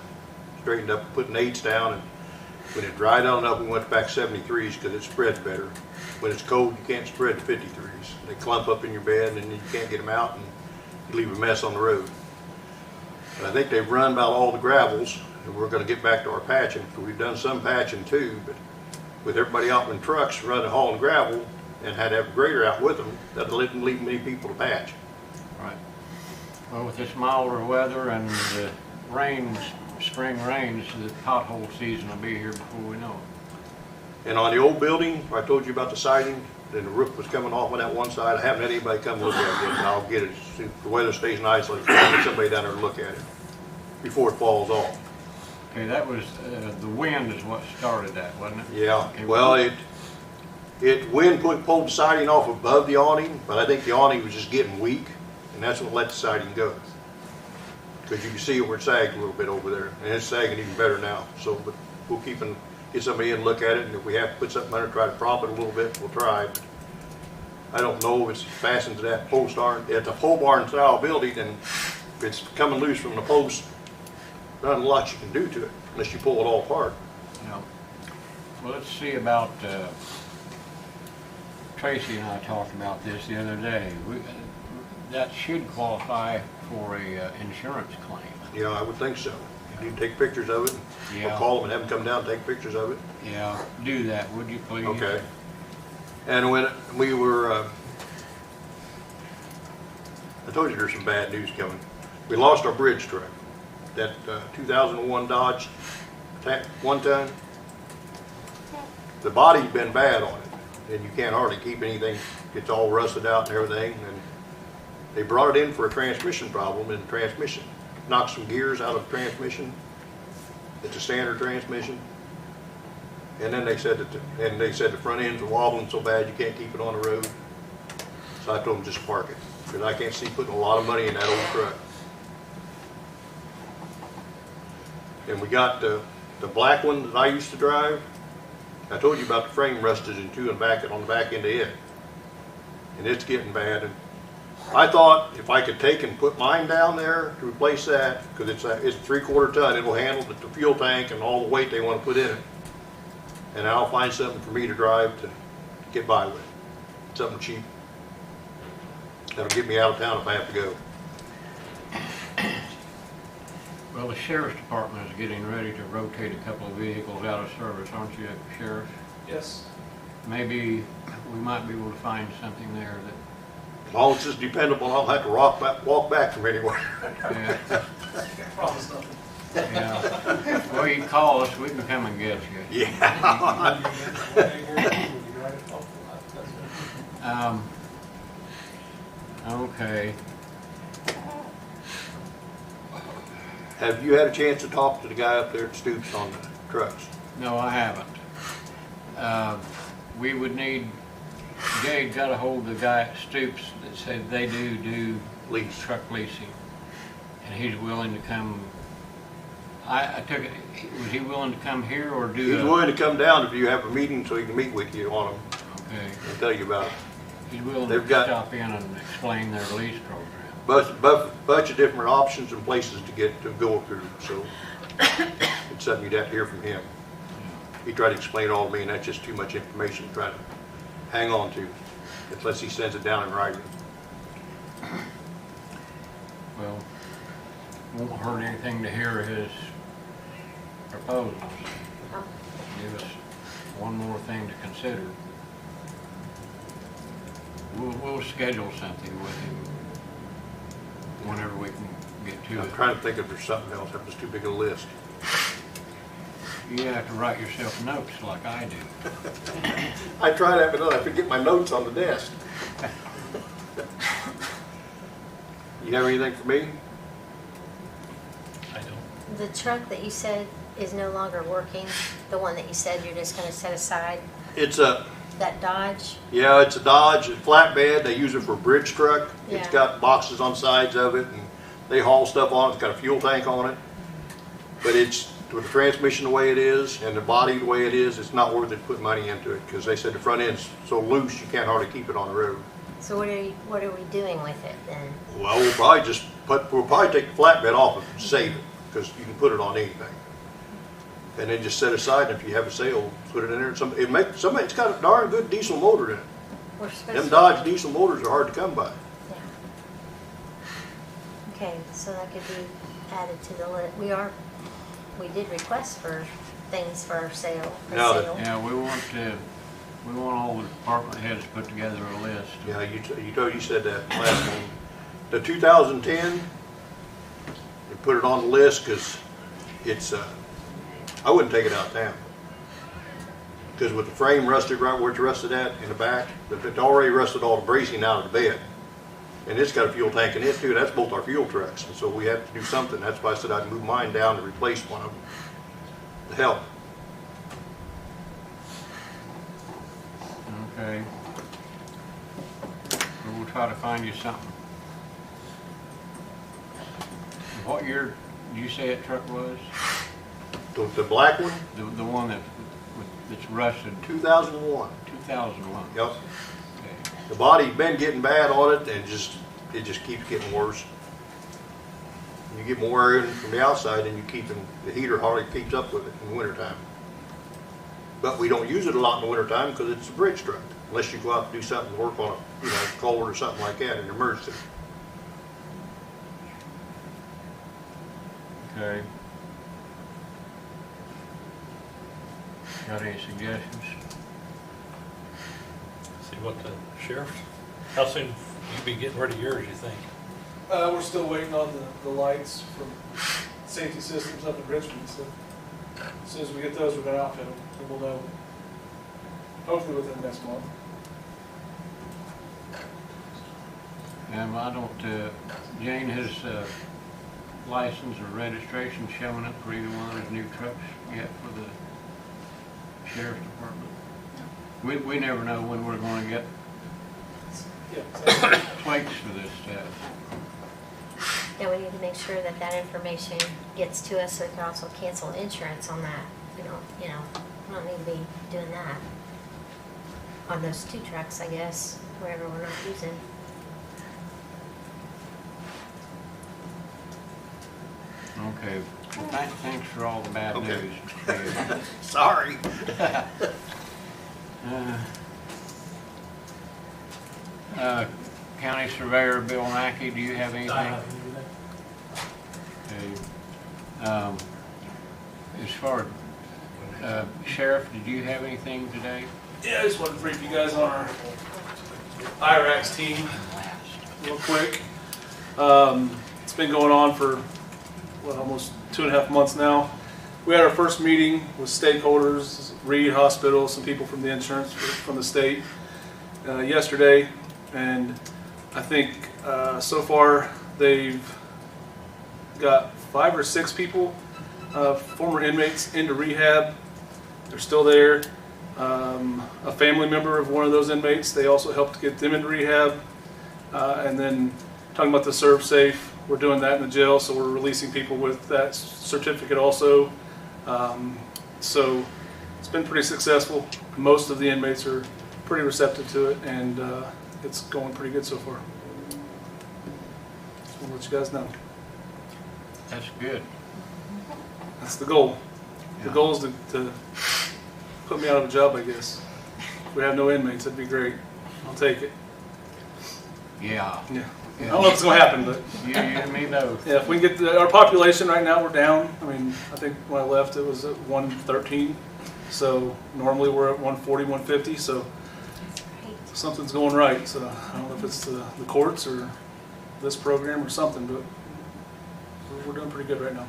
straightened up, putting 8s down, and when it dried on up, we went back 73s because it spreads better. When it's cold, you can't spread to 53s. They clump up in your bed, and you can't get them out, and you leave a mess on the road. But I think they've run about all the gravels, and we're going to get back to our patching. We've done some patching too, but with everybody out in trucks running, hauling gravel, and had to have a grader out with them, that didn't leave many people to patch. right. Well, with this milder weather and the rains, spring rains, the pothole season will be here before we know it. And on the old building, where I told you about the siding, then the roof was coming off on that one side. I haven't had anybody come look at it yet, and I'll get it. If the weather stays nice, I'll get somebody down there to look at it before it falls off. Okay, that was, the wind is what started that, wasn't it? Yeah, Okay, well, wind pulled the siding off above the awning, but I think the awning was just getting weak, and that's what let the siding go. Because you can see it where it sagged a little bit over there, and it's sagging even better now. So, but we'll keep get somebody in and look at it, and if we have to put something under, try to prop it a little bit, we'll try. I don't know if it's fastened to that post barn. It's a pole barn style building, and if it's coming loose from the post, not a lot you can do to it unless you pull it all apart. No. Well, let's see about, Tracy and I talked about this the other day. That should qualify for a insurance claim. Yeah, I would think so. You can take pictures of it. Yeah. I'll call them and have them come down and take pictures of it. Yeah, do that, would you please? Okay. And when we were, I told you there's some bad news coming. We lost our bridge truck. That 2001 Dodge 1-ton. The body's been bad on it, and you can't hardly keep anything. It's all rusted out and everything. And they brought it in for a transmission problem in the transmission. Knocked some gears out of the transmission. It's a standard transmission. And then they said that the front ends are wobbling so bad you can't keep it on the road. So I told them just park it, because I can't see putting a lot of money in that old truck. And we got the black one that I used to drive. I told you about the frame rusted in two and on the back end of it. And it's getting bad. And I thought if I could take and put mine down there to replace that, because it's a 3/4 ton, it'll handle the fuel tank and all the weight they want to put in it. And I'll find something for me to drive to get by with. Something cheap. That'll get me out of town if I have to go. Well, the sheriff's department is getting ready to rotate a couple of vehicles out of service, aren't you, Sheriff? Yes. Maybe we might be able to find something there that, As long as it's dependable, I'll have to walk back from anywhere. yeah, Can't promise nothing. yeah. Well, you call us, we can come and get you. Yeah. Okay. Have you had a chance to talk to the guy up there at Stoops on the trucks? No, I haven't. We would need, Jay got a hold of the guy at Stoops that said they do Lease. truck leasing. And he's willing to come, I took it, was he willing to come here or do He's willing to come down if you have a meeting so he can meet with you on them Okay. and tell you about it. He's willing They've to got- stop in and explain their lease program. Bunch of different options and places to go through, so it's something you'd have to hear from him. He tried to explain it all to me, and that's just too much information to try to hang on to, unless he sends it down in writing. Well, won't hurt anything to hear his proposals. Give us one more thing to consider. We'll schedule something with him whenever we can get to I'm it. trying to think if there's something else, that was too big a list. You have to write yourself notes like I do. I try that, but I forget my notes on the desk. You have anything for me? I don't. The truck that you said is no longer working, the one that you said you're just gonna set aside, It's a, that Dodge? yeah, it's a Dodge, a flatbed. They use it for a bridge truck. It's Yeah. got boxes on sides of it, and they haul stuff on it. It's got a fuel tank on it. But it's, with the transmission the way it is and the body the way it is, it's not worth it to put money into it, because they said the front end's so loose you can't hardly keep it on the road. So what are we doing with it then? Well, we'll probably take the flatbed off it and save it, because you can put it on anything. And then just set aside, and if you have a sale, put it in there. It's got a darn good diesel motor in it. We're supposed Them to- Dodge diesel motors are hard to come by. Yeah. Okay, so that could be added to the list. We did request for things for sale, for Now that- sale. Yeah, we want all the department heads to put together a list. Yeah, you said that last time. The 2010, you put it on the list because it's, I wouldn't take it out of town. Because with the frame rusted right where it's rusted at in the back, it already rusted all the bracing out of the bed. And it's got a fuel tank in it too. That's both our fuel trucks. And so we have to do something. That's why I said I'd move mine down to replace one of them to help. Okay. We'll try to find you something. What year did you say that truck was? The black one, The one that that's rusted? 2001. 2001. Yep. Okay. The body's been getting bad on it, and it just keeps getting worse. You get more air in from the outside, and the heater hardly keeps up with it in the wintertime. But we don't use it a lot in the wintertime because it's a bridge truck, unless you go out and do something, work on a culvert or something like that in an emergency. Okay. Got any suggestions? See what the sheriff, how soon you be getting rid of yours, you think? We're still waiting on the lights from safety systems up in Richmond, so as soon as we get those, we're gonna outfit them, and we'll know, hopefully within the next month. I don't, Jane, has license or registration showing up for either one of those new trucks yet for the sheriff's department? We never know when we're going to get Yeah, plates for this stuff. Yeah, we need to make sure that that information gets to us so we can also cancel insurance on that. We don't, we don't need to be doing that on those 2 trucks, I guess, wherever we're not using. Okay, well, thanks for all the bad Okay. news. Yeah. Sorry. County Surveyor Bill Mackey, do you have anything? Okay. As far as Sheriff, did you have anything today? Yeah, I just wanted to brief you guys on our IRAX team real quick. It's been going on for almost 2.5 months now. We had our first meeting with stakeholders, Reed Hospital, some people from the insurance from the state yesterday, and I think so far they've got 5 or 6 people, former inmates, into rehab. They're still there. A family member of one of those inmates, they also helped get them into rehab. And then talking about the Serve Safe, we're doing that in the jail, so we're releasing people with that certificate also. So it's been pretty successful. Most of the inmates are pretty receptive to it, and it's going pretty good so far. Just want to let you guys know. That's good. That's the goal. The Yeah. goal is to put me out of a job, I guess. If we have no inmates, that'd be great. I'll take it. Yeah. Yeah. I don't know if it's going to happen, but You and me both. yeah, if we get our population right now, we're down. I mean, I think when I left, it was at 113. So normally we're at 140, 150. So something's going right. So I don't know if it's the courts or this program or something, but we're doing pretty good right now.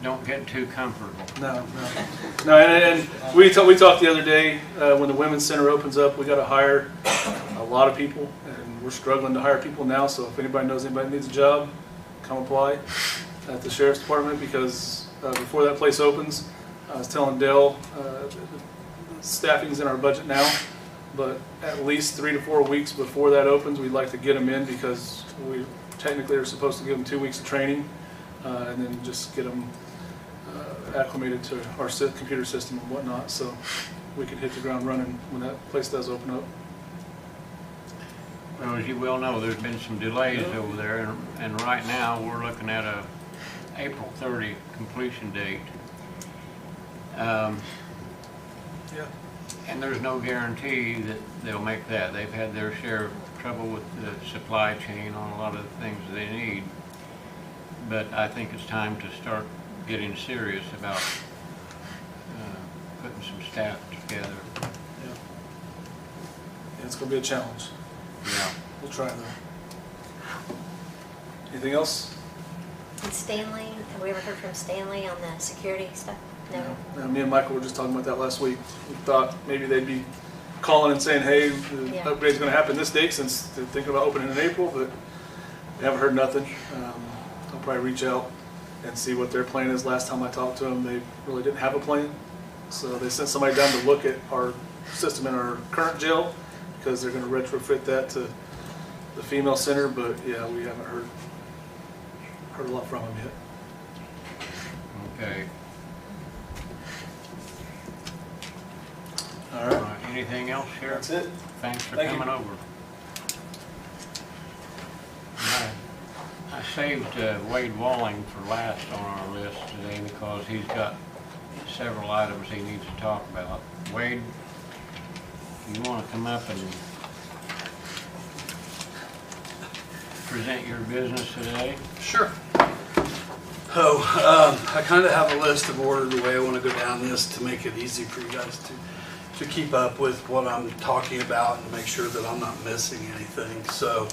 Don't get too comfortable. No, and we talked the other day, when the Women's Center opens up, we got to hire a lot of people, and we're struggling to hire people now, so if anybody knows anybody needs a job, come apply at the Sheriff's Department, because before that place opens, I was telling Dale, staffing's in our budget now, but at least 3 to 4 weeks before that opens, we'd like to get them in, because we technically are supposed to give them 2 weeks of training, and then just get them acclimated to our computer system and whatnot, so we can hit the ground running when that place does open up. Well, as you well know, there's been some delays over there, and right now we're looking at a April 30 completion date. Yeah. And there's no guarantee that they'll make that. They've had their share of trouble with the supply chain on a lot of the things they need. But I think it's time to start getting serious about putting some staff together. Yeah, it's going to be a challenge. Yeah. We'll try though. Anything else? And Stanley, have we ever heard from Stanley on the security stuff? No. Me and Michael were just talking about that last week. We thought maybe they'd be calling and saying, hey, the Yeah. upgrade's going to happen this date, since they're thinking about opening in April, but we haven't heard nothing. I'll probably reach out and see what their plan is. Last time I talked to them, they really didn't have a plan. So they sent somebody down to look at our system in our current jail, because they're going to retrofit that to the female center, but yeah, we haven't heard a lot from them yet. Okay. All right, Anything else, Sheriff? that's it. Thanks for Thank you. coming over. I saved Wade Walling for last on our list today because he's got several items he needs to talk about. Wade, you want to come up and present your business today? Sure. So, I kind of have a list of order the way I want to go down this to make it easy for you guys to keep up with what I'm talking about and make sure that I'm not missing anything. So,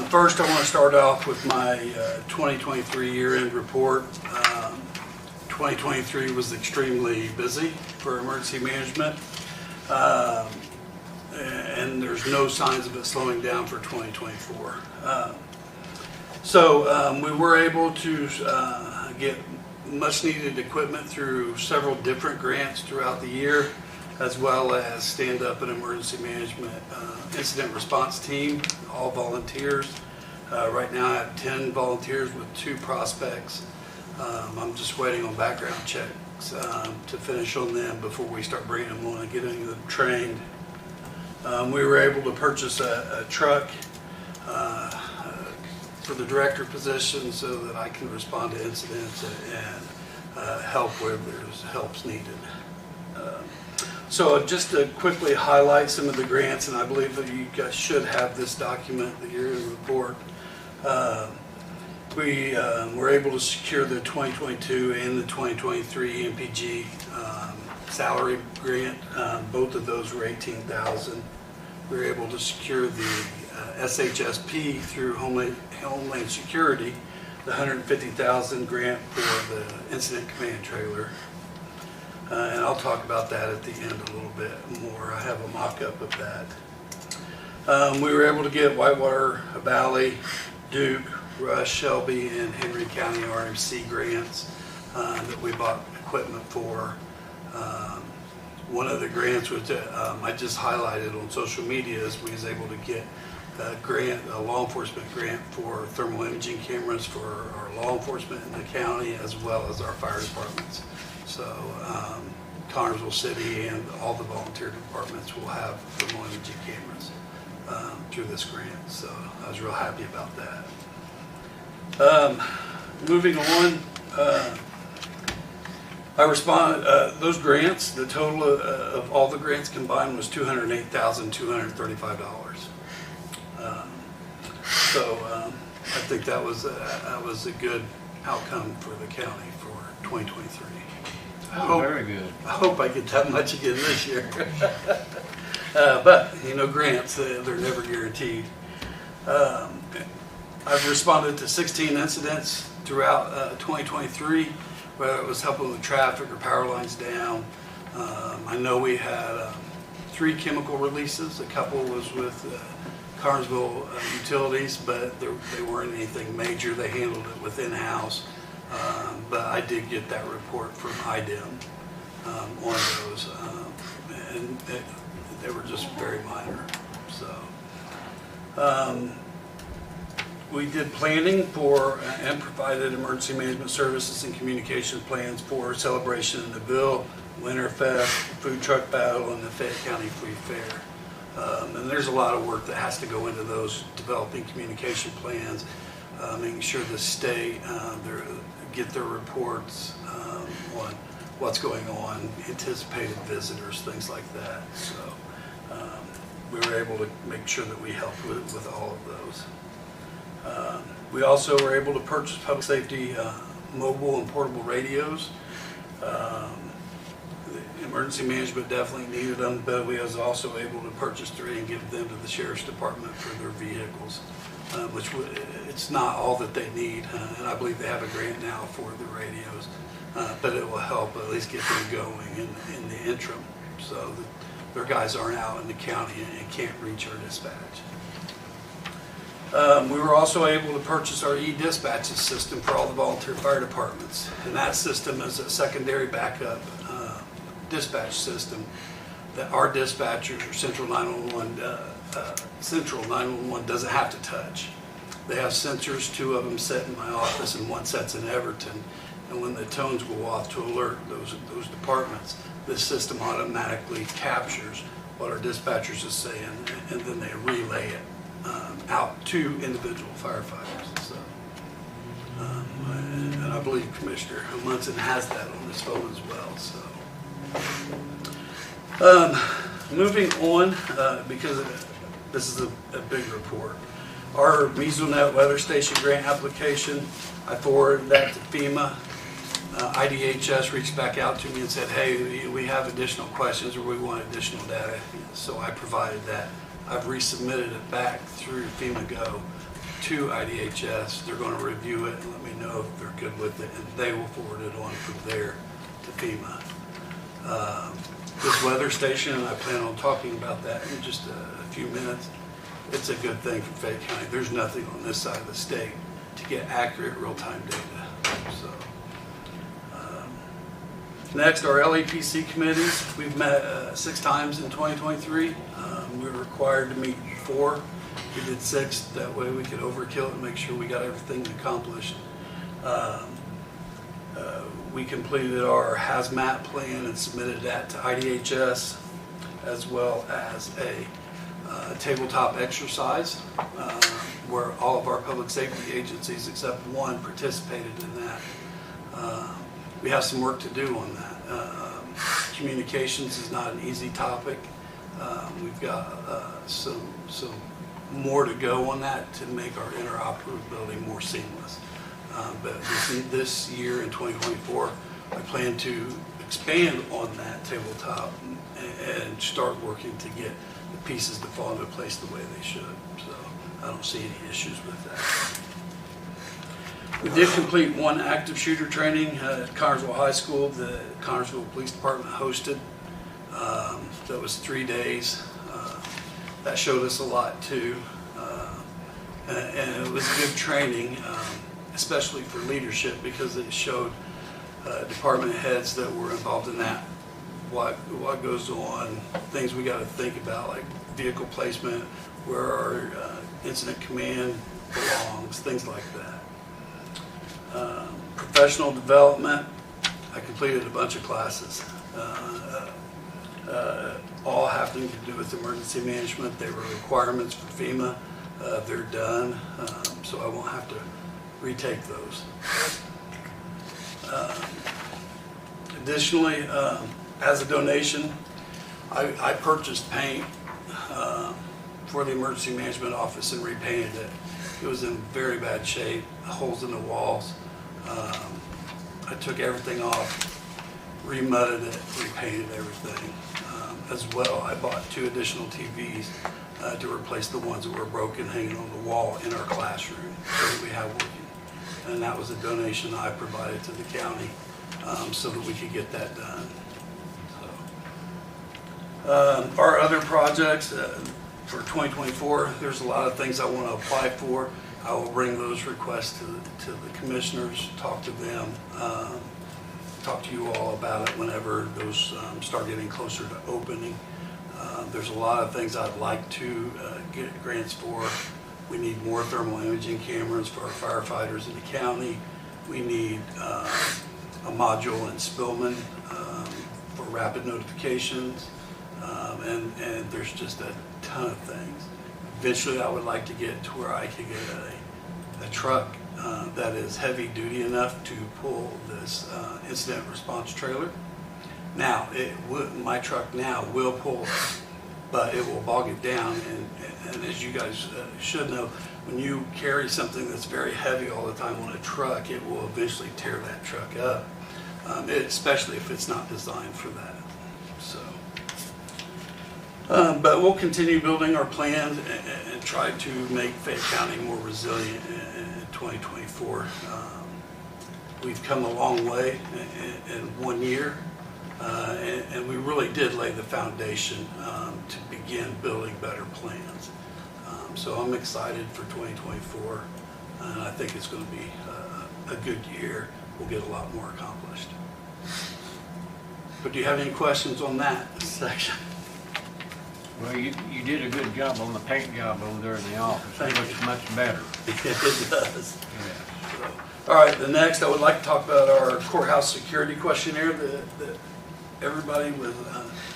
first I want to start off with my 2023 year-end report. 2023 was extremely busy for emergency management, and there's no signs of it slowing down for 2024. So we were able to get much needed equipment through several different grants throughout the year, as well as stand up an emergency management incident response team, all volunteers. Right now I have 10 volunteers with 2 prospects. I'm just waiting on background checks to finish on them before we start bringing them on and getting them trained. We were able to purchase a truck for the director position so that I can respond to incidents and help where there's help's needed. So just to quickly highlight some of the grants, and I believe that you guys should have this document, the yearly report. We were able to secure the 2022 and the 2023 MPG salary grant. Both of those were $18,000. We were able to secure the SHSP through Homeland Security, the $150,000 grant for the incident command trailer. And I'll talk about that at the end a little bit more. I have a mock-up of that. We were able to get Whitewater Valley, Duke, Rush, Shelby, and Henry County RMC grants that we bought equipment for. One of the grants was I just highlighted on social media is we was able to get a law enforcement grant for thermal imaging cameras for our law enforcement in the county as well as our fire departments. So Connersville City and all the volunteer departments will have thermal imaging cameras through this grant. So I was real happy about that. Moving on, I responded, those grants, the total of all the grants combined was $208,235. So I think that was a good outcome for the county for 2023. Very good. I hope I get that much again this year. But, grants, they're never guaranteed. I've responded to 16 incidents throughout 2023, whether it was helping with traffic or power lines down. I know we had 3 chemical releases. A couple was with Connersville Utilities, but they weren't anything major. They handled it with in-house. But I did get that report from IDEM on those, and they were just very minor. So we did planning for and provided emergency management services and communication plans for Celebration in the Ville, Winterfest, Food Truck Battle, and the Fayette County Free Fair. And there's a lot of work that has to go into those, developing communication plans, making sure the state get their reports on what's going on, anticipated visitors, things like that. So we were able to make sure that we helped with all of those. We also were able to purchase public safety mobile and portable radios. Emergency management definitely needed them, but we was also able to purchase 3 and give them to the sheriff's department for their vehicles, which it's not all that they need, and I believe they have a grant now for the radios, but it will help at least get them going in the interim, so that their guys aren't out in the county and can't reach our dispatch. We were also able to purchase our e-dispatches system for all the volunteer fire departments, and that system is a secondary backup dispatch system that our dispatchers or Central 911 doesn't have to touch. They have sensors, 2 of them set in my office and 1 set's in Everton. And when the tones go off to alert those departments, this system automatically captures what our dispatchers is saying, and then they relay it out to individual firefighters. So, and I believe Commissioner Munson has that on his phone as well. So, moving on, because this is a big report. Our MesoNet weather station grant application, I forwarded that to FEMA. IDHS reached back out to me and said, hey, we have additional questions or we want additional data. So I provided that. I've resubmitted it back through FEMA Go to IDHS. They're going to review it and let me know if they're good with it, and they will forward it on from there to FEMA. This weather station, and I plan on talking about that in just a few minutes, it's a good thing for Fayette County. There's nothing on this side of the state to get accurate real-time data. So, next, our LAPC committees. We've met 6 times in 2023. We were required to meet 4. We did 6. That way we could overkill it and make sure we got everything accomplished. We completed our hazmat plan and submitted that to IDHS, as well as a tabletop exercise where all of our public safety agencies except one participated in that. We have some work to do on that. Communications is not an easy topic. We've got some more to go on that to make our interoperability more seamless. But this year in 2024, I plan to expand on that tabletop and start working to get the pieces to fall into place the way they should. So I don't see any issues with that. We did complete 1 active shooter training at Connersville High School. The Connersville Police Department hosted. That was 3 days. That showed us a lot too. And it was good training, especially for leadership, because it showed department heads that were involved in that what goes on, things we got to think about, like vehicle placement, where our incident command belongs, things like that. Professional development, I completed a bunch of classes, all having to do with emergency management. They were requirements for FEMA. They're done, so I won't have to retake those. Additionally, as a donation, I purchased paint for the emergency management office and repainted it. It was in very bad shape, holes in the walls. I took everything off, remudded it, repainted everything. As well, I bought 2 additional TVs to replace the ones that were broken hanging on the wall in our classroom so that we have working. And that was a donation I provided to the county so that we could get that done. So, our other projects for 2024, there's a lot of things I want to apply for. I will bring those requests to the commissioners, talk to them, talk to you all about it whenever those start getting closer to opening. There's a lot of things I'd like to get grants for. We need more thermal imaging cameras for our firefighters in the county. We need a module in Spillman for rapid notifications. And there's just a ton of things. Eventually, I would like to get to where I could get a truck that is heavy duty enough to pull this incident response trailer. Now, my truck now will pull it, but it will bog it down. And as you guys should know, when you carry something that's very heavy all the time on a truck, it will eventually tear that truck up, especially if it's not designed for that. So. But we'll continue building our plan and try to make Fayette County more resilient in 2024. We've come a long way in 1 year, and we really did lay the foundation to begin building better plans. So I'm excited for 2024, and I think it's going to be a good year. We'll get a lot more accomplished. But do you have any questions on that section? Well, you did a good job on the paint job over there in the office. It looks much better. It does. Yeah. All right, the next, I would like to talk about our courthouse security questionnaire that everybody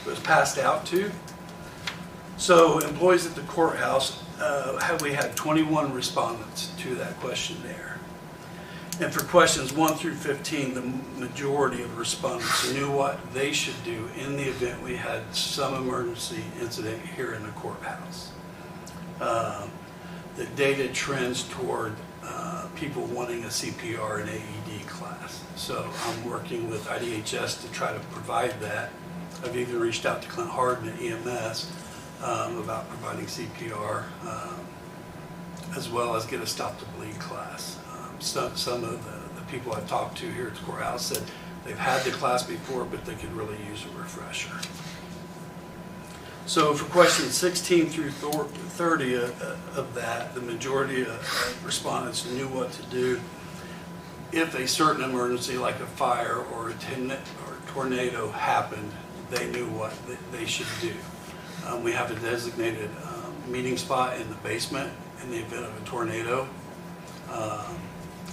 was passed out to. So employees at the courthouse, we had 21 respondents to that questionnaire. And for questions 1 through 15, the majority of respondents knew what they should do in the event we had some emergency incident here in the courthouse. The data trends toward people wanting a CPR and AED class. So I'm working with IDHS to try to provide that. I've even reached out to Clint Harden at EMS about providing CPR, as well as get a Stop the Bleed class. Some of the people I've talked to here at the courthouse said they've had the class before, but they could really use a refresher. So for questions 16 through 30 of that, the majority of respondents knew what to do if a certain emergency like a fire or a tornado happened. They knew what they should do. We have a designated meeting spot in the basement in the event of a tornado.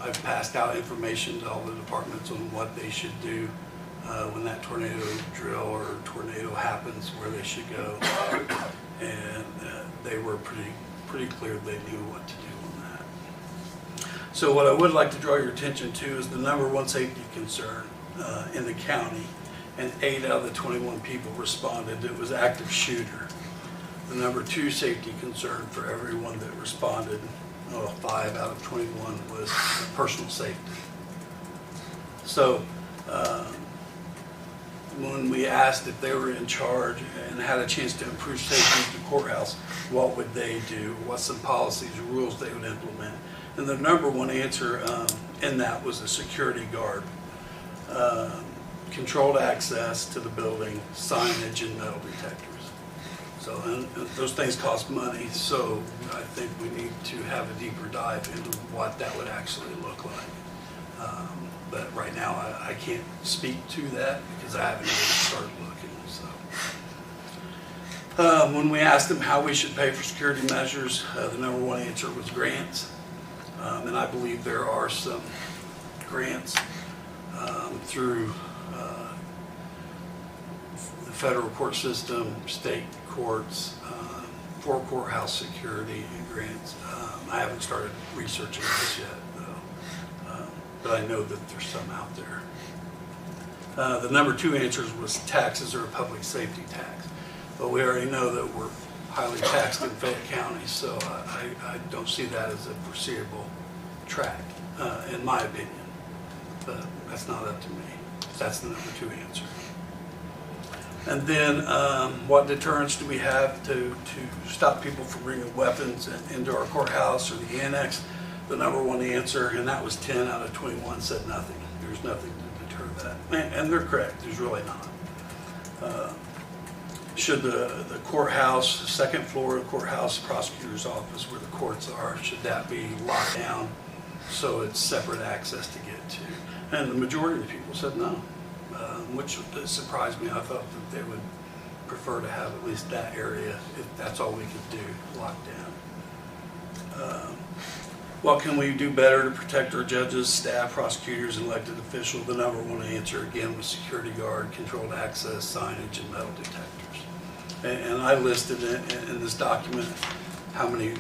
I've passed out information to all the departments on what they should do when that tornado drill or tornado happens, where they should go. And they were pretty clear they knew what to do on that. So what I would like to draw your attention to is the number one safety concern in the county, and 8 out of the 21 people responded. It was active shooter. The number 2 safety concern for everyone that responded, 5 out of 21, was personal safety. So when we asked if they were in charge and had a chance to improve safety at the courthouse, what would they do? What's some policies or rules they would implement? And the number one answer in that was a security guard. Controlled access to the building, signage, and metal detectors. So, and those things cost money, so I think we need to have a deeper dive into what that would actually look like. But right now, I can't speak to that because I haven't even started looking. So, when we asked them how we should pay for security measures, the number one answer was grants. And I believe there are some grants through the federal court system, state courts, for courthouse security and grants. I haven't started researching this yet, though, but I know that there's some out there. The number 2 answers was taxes or a public safety tax. But we already know that we're highly taxed in Fayette County, so I don't see that as a foreseeable track, in my opinion. But that's not up to me. That's the number 2 answer. And then what deterrence do we have to stop people from bringing weapons into our courthouse or the annex? The number 1 answer, and that was 10 out of 21, said nothing. There's nothing to deter that. And they're correct, there's really not. Should the courthouse, the second floor of the courthouse prosecutor's office where the courts are, should that be locked down so it's separate access to get to? And the majority of the people said no. Which surprised me. I thought that they would prefer to have at least that area, if that's all we could do, locked down. What can we do better to protect our judges, staff, prosecutors, and elected officials? The number 1 answer, again, was security guard, controlled access, signage, and metal detectors. And I listed in this document how many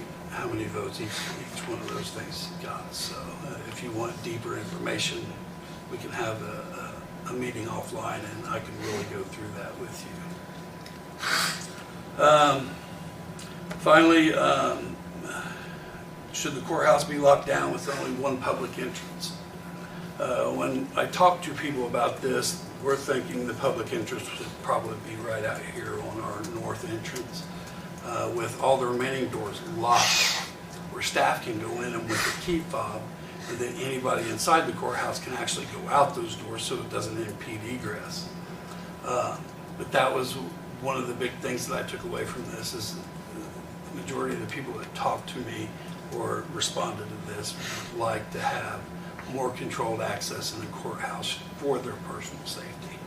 votes each one of those things got. So if you want deeper information, we can have a meeting offline and I can really go through that with you. Finally, should the courthouse be locked down with only 1 public entrance? When I talk to people about this, we're thinking the public entrance would probably be right out here on our north entrance, with all the remaining doors locked, where staff can go in and with a key fob, and then anybody inside the courthouse can actually go out those doors so it doesn't impede egress. But that was one of the big things that I took away from this, is the majority of the people that talked to me or responded to this would like to have more controlled access in the courthouse for their personal safety.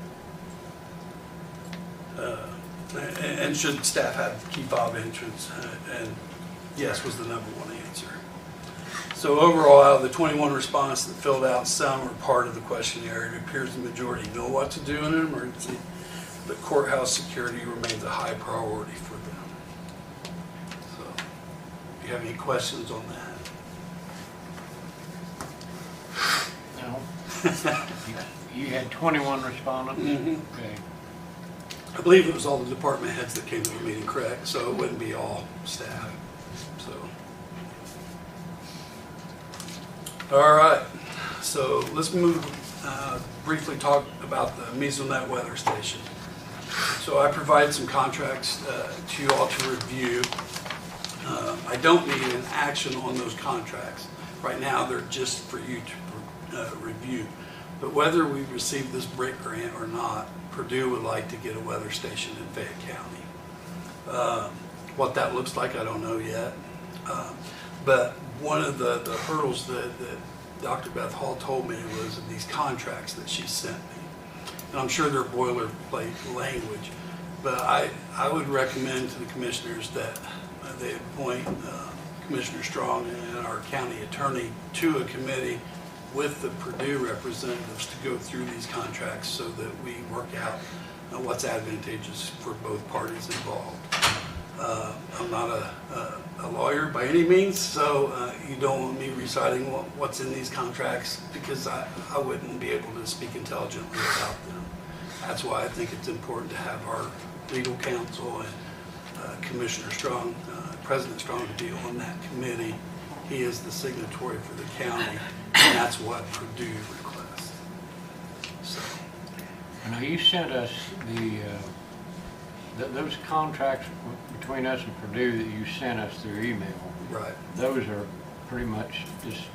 And should staff have key fob entrance? And yes was the number one answer. So overall, out of the 21 respondents that filled out, some were part of the questionnaire. It appears the majority know what to do in an emergency, but courthouse security remains a high priority for them. So, do you have any questions on that? No. You had 21 respondents? Okay. I believe it was all the department heads that came to the meeting, correct? So it wouldn't be all staff. So, all right. So let's move, briefly talk about the MesoNet weather station. So I provided some contracts to you all to review. I don't need an action on those contracts. Right now, they're just for you to review. But whether we receive this BRIC grant or not, Purdue would like to get a weather station in Fayette County. What that looks like, I don't know yet. But one of the hurdles that Dr. Beth Hall told me was of these contracts that she sent me. And I'm sure they're boilerplate language, but I would recommend to the commissioners that they appoint Commissioner Strong and our county attorney to a committee with the Purdue representatives to go through these contracts so that we work out what's advantageous for both parties involved. I'm not a lawyer by any means, so you don't want me reciting what's in these contracts because I wouldn't be able to speak intelligently about them. That's why I think it's important to have our legal counsel and Commissioner Strong, President Strong to be on that committee. He is the signatory for the county, and that's what Purdue requests. So. Now, you sent us those contracts between us and Purdue that you sent us through email. Right. Those are pretty much just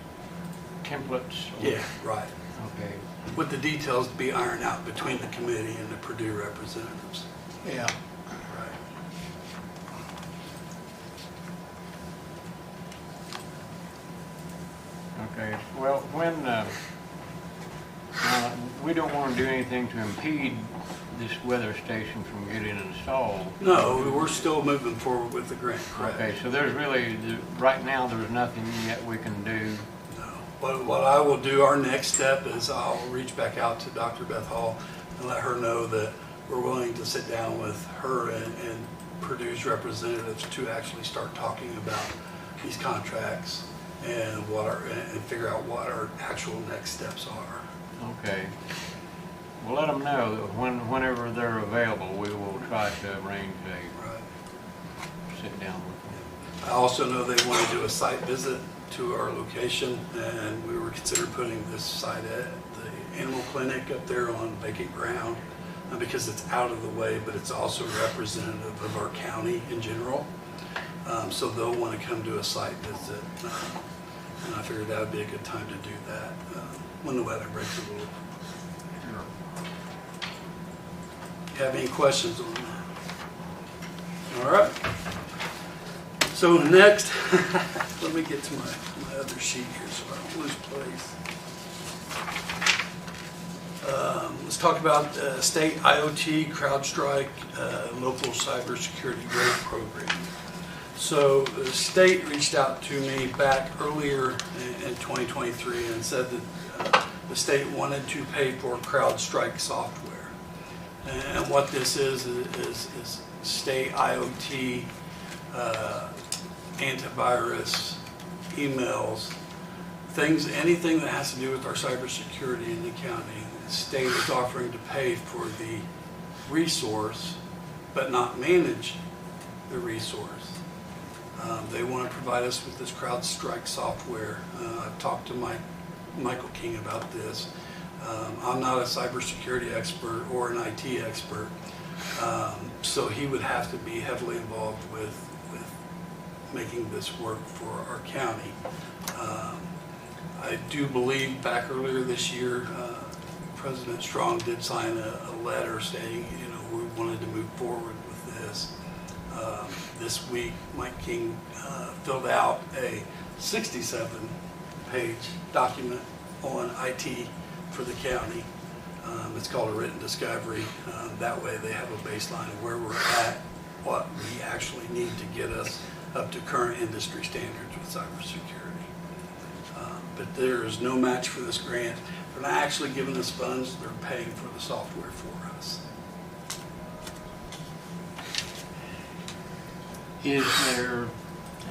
templates? Yeah, right. Okay. With the details to be ironed out between the committee and the Purdue representatives. Yeah. Right. Okay, well, when, we don't want to do anything to impede this weather station from getting installed. No, we're still moving forward with the grant, correct? Okay, so there's really, right now, there's nothing yet we can do. No. What I will do, our next step is I'll reach back out to Dr. Beth Hall and let her know that we're willing to sit down with her and Purdue's representatives to actually start talking about these contracts and figure out what our actual next steps are. Okay. Well, let them know that whenever they're available, we will try to arrange a sit down with them. I also know they want to do a site visit to our location, and we were considering putting this site at the animal clinic up there on vacant ground because it's out of the way, but it's also representative of our county in general. So they'll want to come do a site visit, and I figured that would be a good time to do that when the weather breaks a little. Have any questions on that? All right. So next, let me get to my other sheet here so I don't lose place. Let's talk about state IoT, CrowdStrike, local cybersecurity grant program. So the state reached out to me back earlier in 2023 and said that the state wanted to pay for CrowdStrike software. And what this is state IoT, antivirus, emails, anything that has to do with our cybersecurity in the county. The state is offering to pay for the resource, but not manage the resource. They want to provide us with this CrowdStrike software. I've talked to Michael King about this. I'm not a cybersecurity expert or an IT expert, so he would have to be heavily involved with making this work for our county. I do believe back earlier this year, President Strong did sign a letter saying, we wanted to move forward with this. This week, Mike King filled out a 67-page document on IT for the county. It's called a written discovery. That way they have a baseline of where we're at, what we actually need to get us up to current industry standards with cybersecurity. But there is no match for this grant. They're not actually giving us funds, they're paying for the software for us. Is there,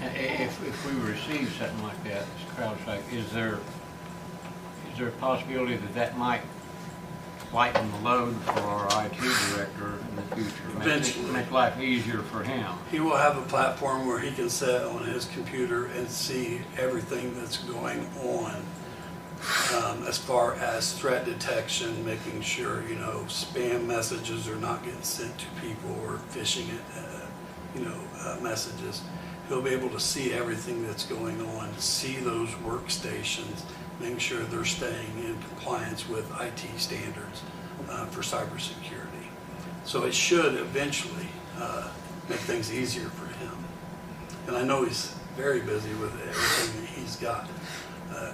if we receive something like that, this CrowdStrike, is there a possibility that that might lighten the load for our IT director in the future? Eventually. Make life easier for him? He will have a platform where he can sit on his computer and see everything that's going on as far as threat detection, making sure, spam messages are not getting sent to people or phishing messages. He'll be able to see everything that's going on, see those workstations, making sure they're staying in compliance with IT standards for cybersecurity. So it should eventually make things easier for him. And I know he's very busy with everything that he's got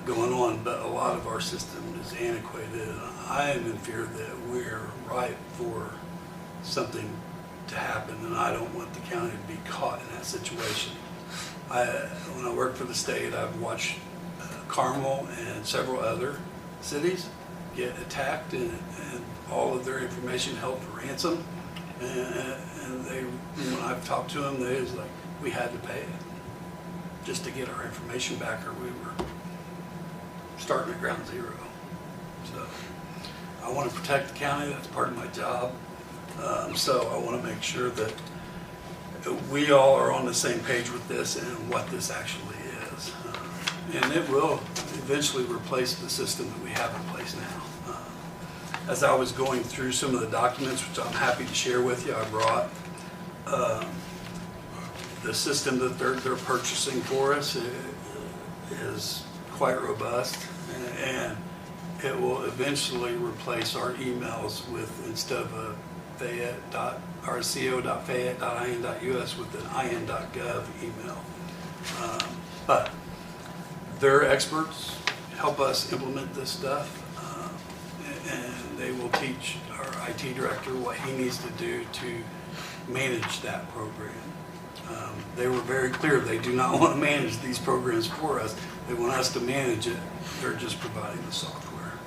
going on, but a lot of our system is antiquated. I am in fear that we're ripe for something to happen, and I don't want the county to be caught in that situation. When I worked for the state, I've watched Carmel and several other cities get attacked and all of their information held for ransom. And they, when I've talked to them, they was like, we had to pay it just to get our information back, or we were starting at ground zero. So I want to protect the county. That's part of my job. So I want to make sure that we all are on the same page with this and what this actually is. And it will eventually replace the system that we have in place now. As I was going through some of the documents, which I'm happy to share with you, I brought the system that they're purchasing for us is quite robust, and it will eventually replace our emails with, instead of a fayette.rco.fayette.in.us, with an in.gov email. But their experts help us implement this stuff, and they will teach our IT director what he needs to do to manage that program. They were very clear, they do not want to manage these programs for us. They want us to manage it. They're just providing the software.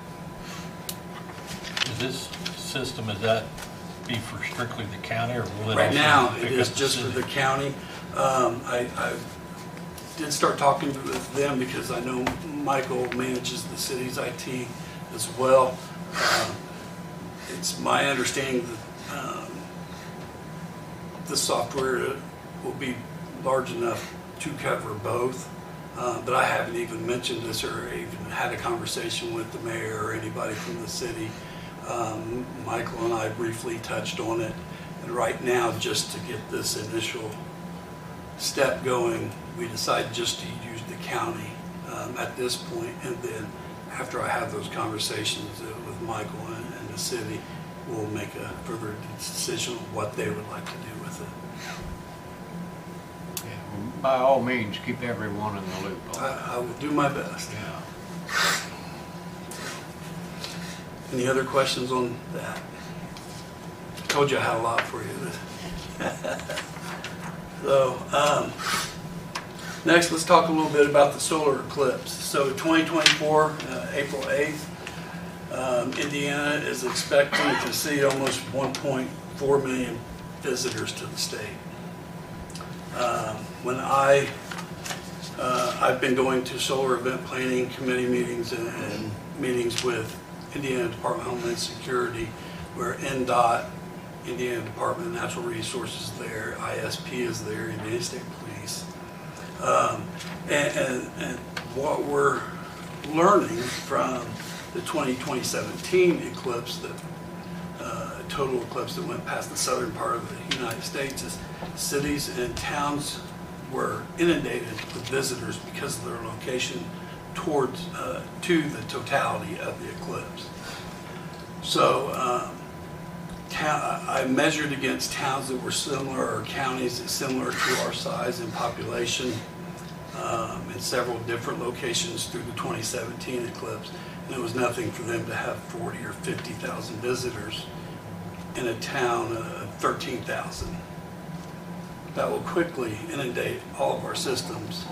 Is this system, is that be for strictly the county, or will it Right also now, pick it up is the just for city? the county. I did start talking with them because I know Michael manages the city's IT as well. It's my understanding that the software will be large enough to cover both, but I haven't even mentioned this or even had a conversation with the mayor or anybody from the city. Michael and I briefly touched on it, and right now, just to get this initial step going, we decided just to use the county at this point, and then after I have those conversations with Michael and the city, we'll make a further decision on what they would like to do with it. Yeah, well, by all means, keep everyone in the loop. I will do my best. Yeah. Any other questions on that? I told you I had a lot for you. So, next, let's talk a little bit about the solar eclipse. So 2024, April 8th, Indiana is expecting to see almost 1.4 million visitors to the state. When I've been going to solar event planning committee meetings and meetings with Indiana Department of Homeland Security, where NDOT, Indiana Department of Natural Resources there, ISP is there, Indiana State Police. And what we're learning from the 2017 eclipse, the total eclipse that went past the southern part of the United States, is cities and towns were inundated with visitors because of their location towards to the totality of the eclipse. So I measured against towns that were similar, or counties similar to our size and population in several different locations through the 2017 eclipse. And it was nothing for them to have 40 or 50,000 visitors in a town of 13,000. That will quickly inundate all of our systems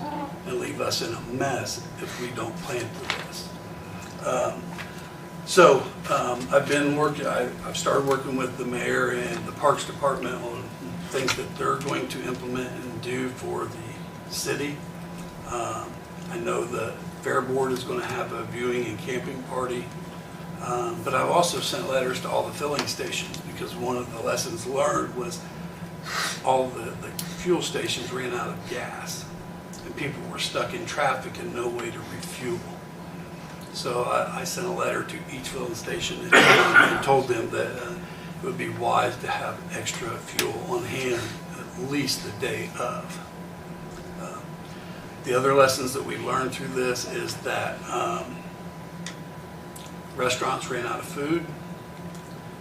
and leave us in a mess if we don't plan for this. I've started working with the mayor and the Parks Department on things that they're going to implement and do for the city. I know the Fair Board is going to have a viewing and camping party. But I've also sent letters to all the filling stations because one of the lessons learned was all the fuel stations ran out of gas and people were stuck in traffic and no way to refuel. So I sent a letter to each filling station and told them that it would be wise to have extra fuel on hand at least the day of. The other lessons that we learned through this is that restaurants ran out of food.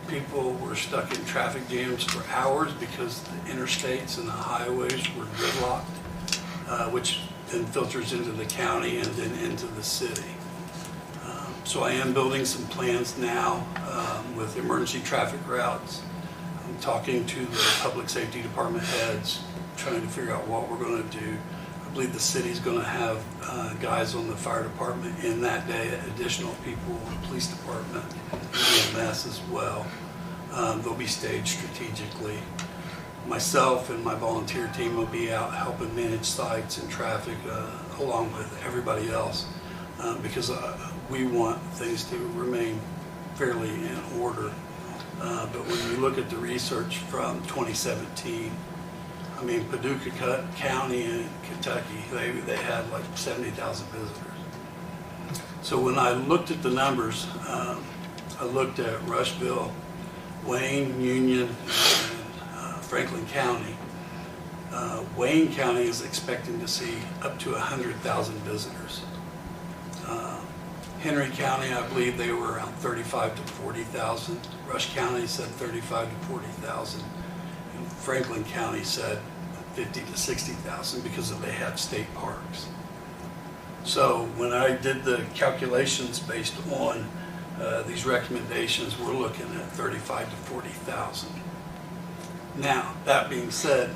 People were stuck in traffic jams for hours because the interstates and the highways were gridlocked, which then filters into the county and then into the city. So I am building some plans now with emergency traffic routes. I'm talking to the public safety department heads, trying to figure out what we're going to do. I believe the city's going to have guys on the fire department in that day, additional people on the police department, EMS as well. They'll be staged strategically. Myself and my volunteer team will be out helping manage sites and traffic along with everybody else because we want things to remain fairly in order. But when you look at the research from 2017, I mean, Paducah County in Kentucky, they had like 70,000 visitors. So when I looked at the numbers, I looked at Rushville, Wayne, Union, and Franklin County. Wayne County is expecting to see up to 100,000 visitors. Henry County, I believe they were around 35 to 40,000. Rush County said 35 to 40,000. And Franklin County said 50 to 60,000 because they have state parks. So when I did the calculations based on these recommendations, we're looking at 35 to 40,000. Now, that being said,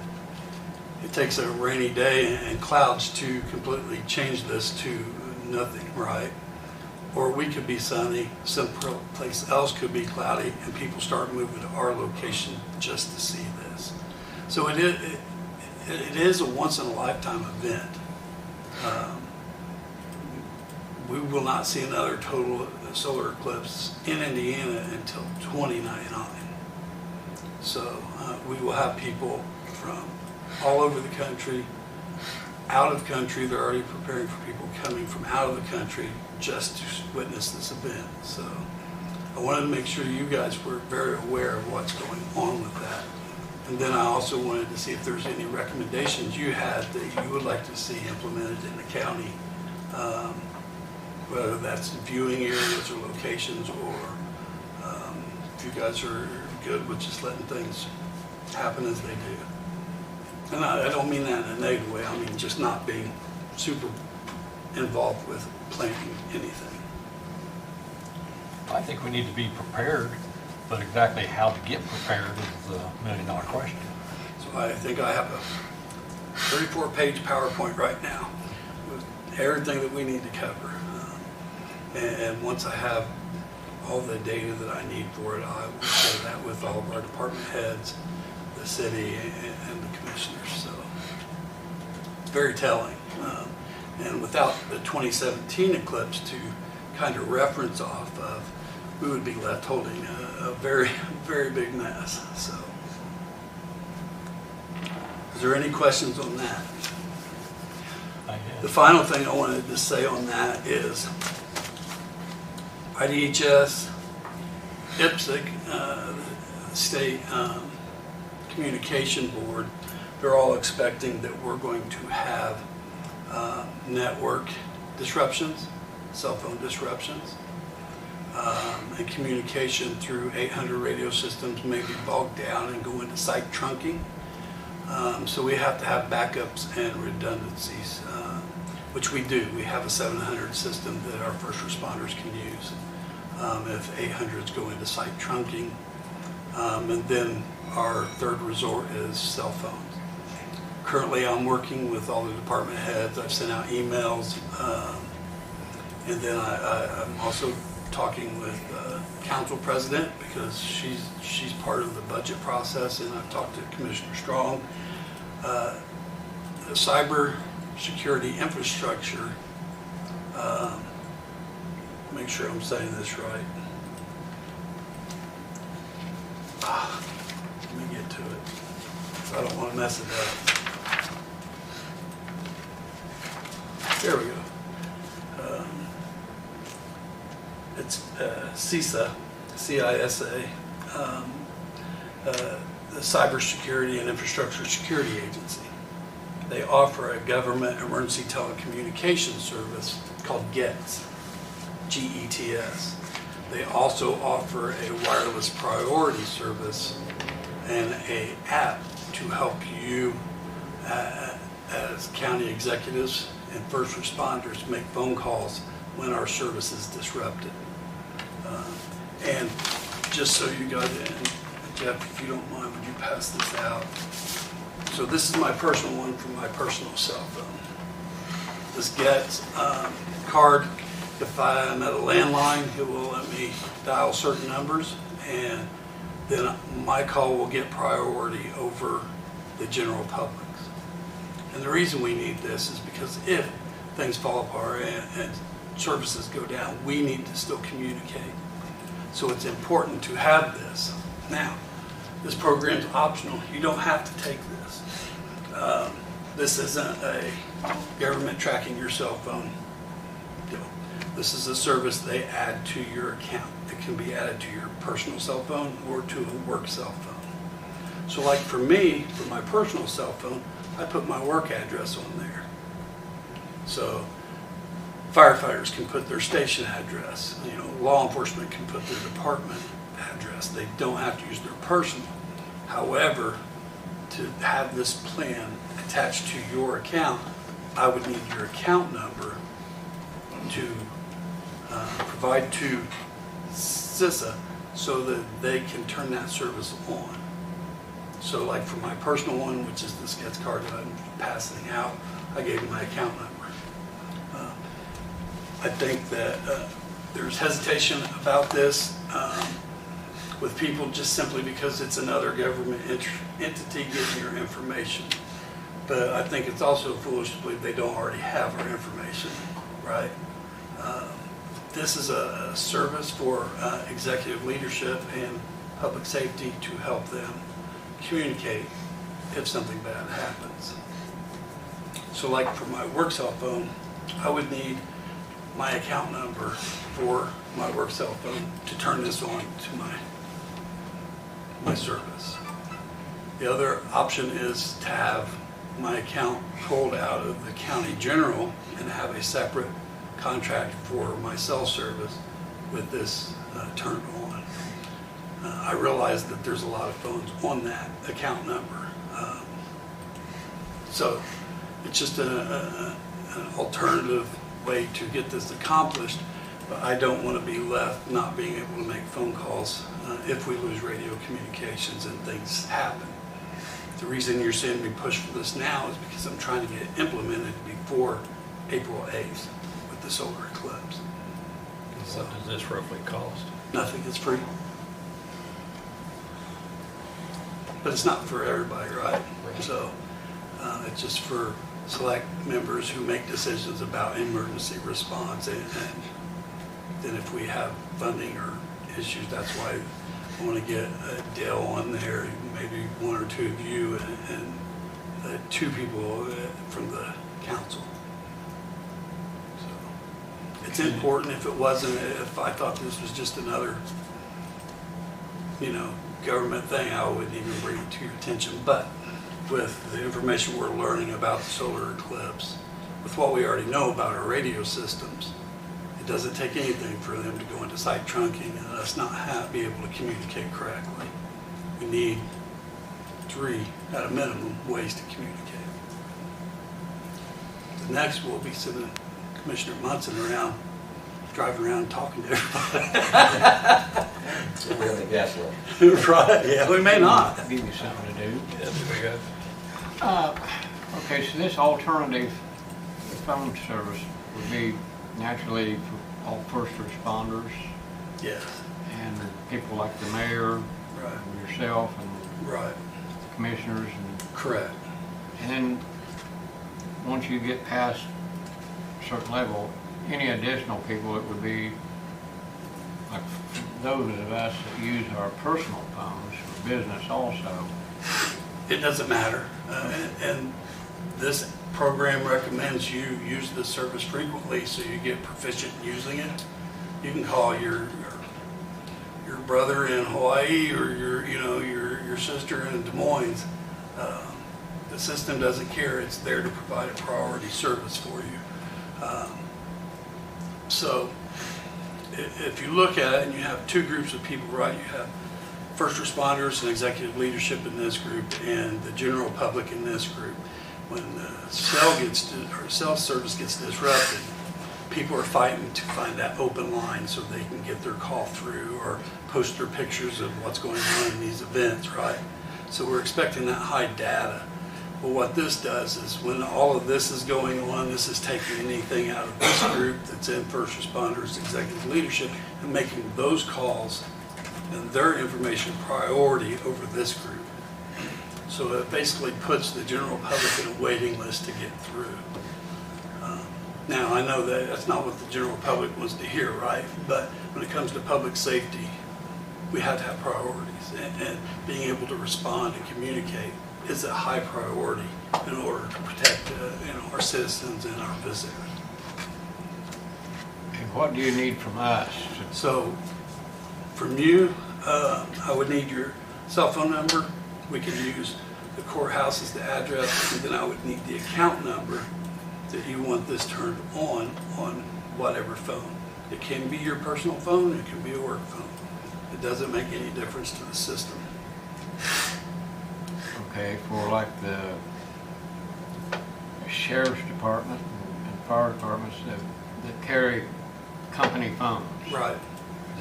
it takes a rainy day and clouds to completely change this to nothing, right? Or we could be sunny, someplace else could be cloudy, and people start moving to our location just to see this. So it is a once-in-a-lifetime event. We will not see another total solar eclipse in Indiana until 2099. So we will have people from all over the country, out of country. They're already preparing for people coming from out of the country just to witness this event. So I wanted to make sure you guys were very aware of what's going on with that. And then I also wanted to see if there's any recommendations you had that you would like to see implemented in the county, whether that's viewing areas or locations, or if you guys are good with just letting things happen as they do. And I don't mean that in a negative way. I mean just not being super involved with planning anything. I think we need to be prepared, but exactly how to get prepared is the million-dollar question. So I think I have a 34-page PowerPoint right now with everything that we need to cover. And once I have all the data that I need for it, I will share that with all of our department heads, the city, and the commissioners. So it's very telling. And without the 2017 eclipse to kind of reference off of, we would be left holding a very, very big mess. So, is there any questions on that? The final thing I wanted to say on that is IDHS, IPSC, the State Communication Board, they're all expecting that we're going to have network disruptions, cell phone disruptions, and communication through 800 radio systems may be bogged down and go into site trunking. So we have to have backups and redundancies which we do. We have a 700 system that our first responders can use if 800s go into site trunking. And then our third resort is cell phones. Currently, I'm working with all the department heads. I've sent out emails. And then I'm also talking with council president because she's part of the budget process, and I've talked to Commissioner Strong. The cyber security infrastructure, make sure I'm saying this right. Let me get to it. I don't want to mess it up. There we go. It's CISA, CISA, the Cybersecurity and Infrastructure Security Agency. They offer a government emergency telecommunications service called GETS, G-E-T-S. They also offer a wireless priority service and an app to help you as county executives and first responders make phone calls when our service is disrupted. And just so you got in, Jeff, if you don't mind, would you pass this out? So this is my personal one from my personal cell phone. This GETS card, if I'm at a landline, it will let me dial certain numbers, and then my call will get priority over the general public's. And the reason we need this is because if things fall apart and services go down, we need to still communicate. So it's important to have this. Now, this program's optional. You don't have to take this. This isn't a government tracking your cell phone deal. This is a service they add to your account. It can be added to your personal cell phone or to a work cell phone. So like for me, for my personal cell phone, I put my work address on there. So firefighters can put their station address. You know, law enforcement can put their department address. They don't have to use their personal. However, to have this plan attached to your account, I would need your account number to provide to CISA so that they can turn that service on. So like for my personal one, which is this GETS card that I'm passing out, I gave them my account number. I think that there's hesitation about this with people just simply because it's another government entity getting your information. But I think it's also foolish to believe they don't already have our information, right? This is a service for executive leadership and public safety to help them communicate if something bad happens. So like for my work cell phone, I would need my account number for my work cell phone to turn this on to my service. The other option is to have my account pulled out of the county general and have a separate contract for my cell service with this turned on. I realize that there's a lot of phones on that account number. So it's just an alternative way to get this accomplished, but I don't want to be left not being able to make phone calls if we lose radio communications and things happen. The reason you're seeing me push for this now is because I'm trying to get it implemented before April 8th with the solar eclipse. What does this roughly cost? Nothing, it's free. But it's not for everybody, right? So it's just for select members who make decisions about emergency response, and then if we have funding or issues, that's why I want to get Dale on there, maybe one or two of you, and two people from the council. So it's important. If it wasn't, if I thought this was just another, government thing, I wouldn't even bring it to your attention. But with the information we're learning about the solar eclipse, with what we already know about our radio systems, it doesn't take anything for them to go into site trunking and us not be able to communicate correctly. We need 3, at a minimum, ways to communicate. next we'll be sending Commissioner Munson around, driving around talking to everybody. We have the gas left. Right, yeah, we may not. Give you something to do. Yeah, we got Okay, so this alternative phone service would be naturally for all first responders Yes, and people like the mayor, right, and yourself, and right, commissioners, and correct. then once you get past a certain level, any additional people, it would be like those of us that use our personal phones for business also. It doesn't matter. And this program recommends you use this service frequently so you get proficient in using it. You can call your brother in Hawaii or your sister in Des Moines. The system doesn't care. It's there to provide a priority service for you. So if you look at it and you have two groups of people, right? You have first responders and executive leadership in this group and the general public in this group. When the cell service gets disrupted, people are fighting to find that open line so they can get their call through or post their pictures of what's going on in these events, right? So we're expecting that high data. Well, what this does is when all of this is going on, this is taking anything out of this group that's in first responders, executive leadership, and making those calls and their information priority over this group. So it basically puts the general public in a waiting list to get through. Now, I know that that's not what the general public wants to hear, right? But when it comes to public safety, we have to have priorities, and being able to respond and communicate is a high priority in order to protect our citizens and our visitors. And what do you need from us? So from you, I would need your cell phone number. We could use the courthouse as the address, and then I would need the account number that you want this turned on whatever phone. It can be your personal phone, it can be a work phone. It doesn't make any difference to the system. Okay, for like the sheriff's department and fire departments that carry company phones. Right.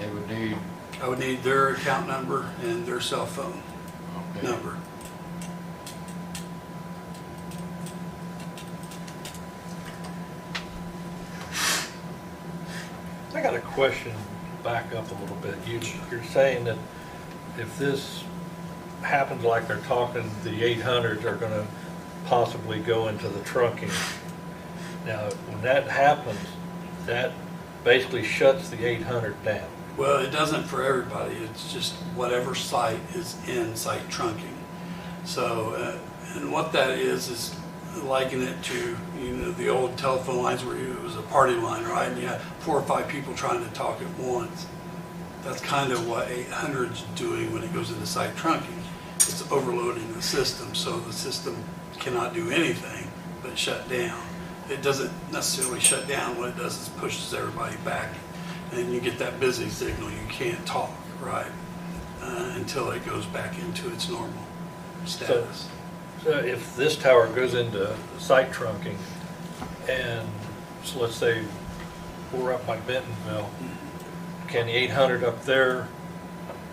They would need. I would need their account number and their cell phone number. I got a question, back up a little bit. You're saying that if this happens like they're talking, the 800s are going to possibly go into the trunking. Now, when that happens, that basically shuts the 800 down. Well, it doesn't for everybody. It's just whatever site is in site trunking. So, and what that is liken it to, the old telephone lines where it was a party line, right? And you had 4 or 5 people trying to talk at once. That's kind of what 800's doing when it goes into site trunking. It's overloading the system, so the system cannot do anything but shut down. It doesn't necessarily shut down. What it does is pushes everybody back, and you get that busy signal. You can't talk, right? Until it goes back into its normal status. So if this tower goes into site trunking, and so let's say we're up by Bentonville, can the 800 up there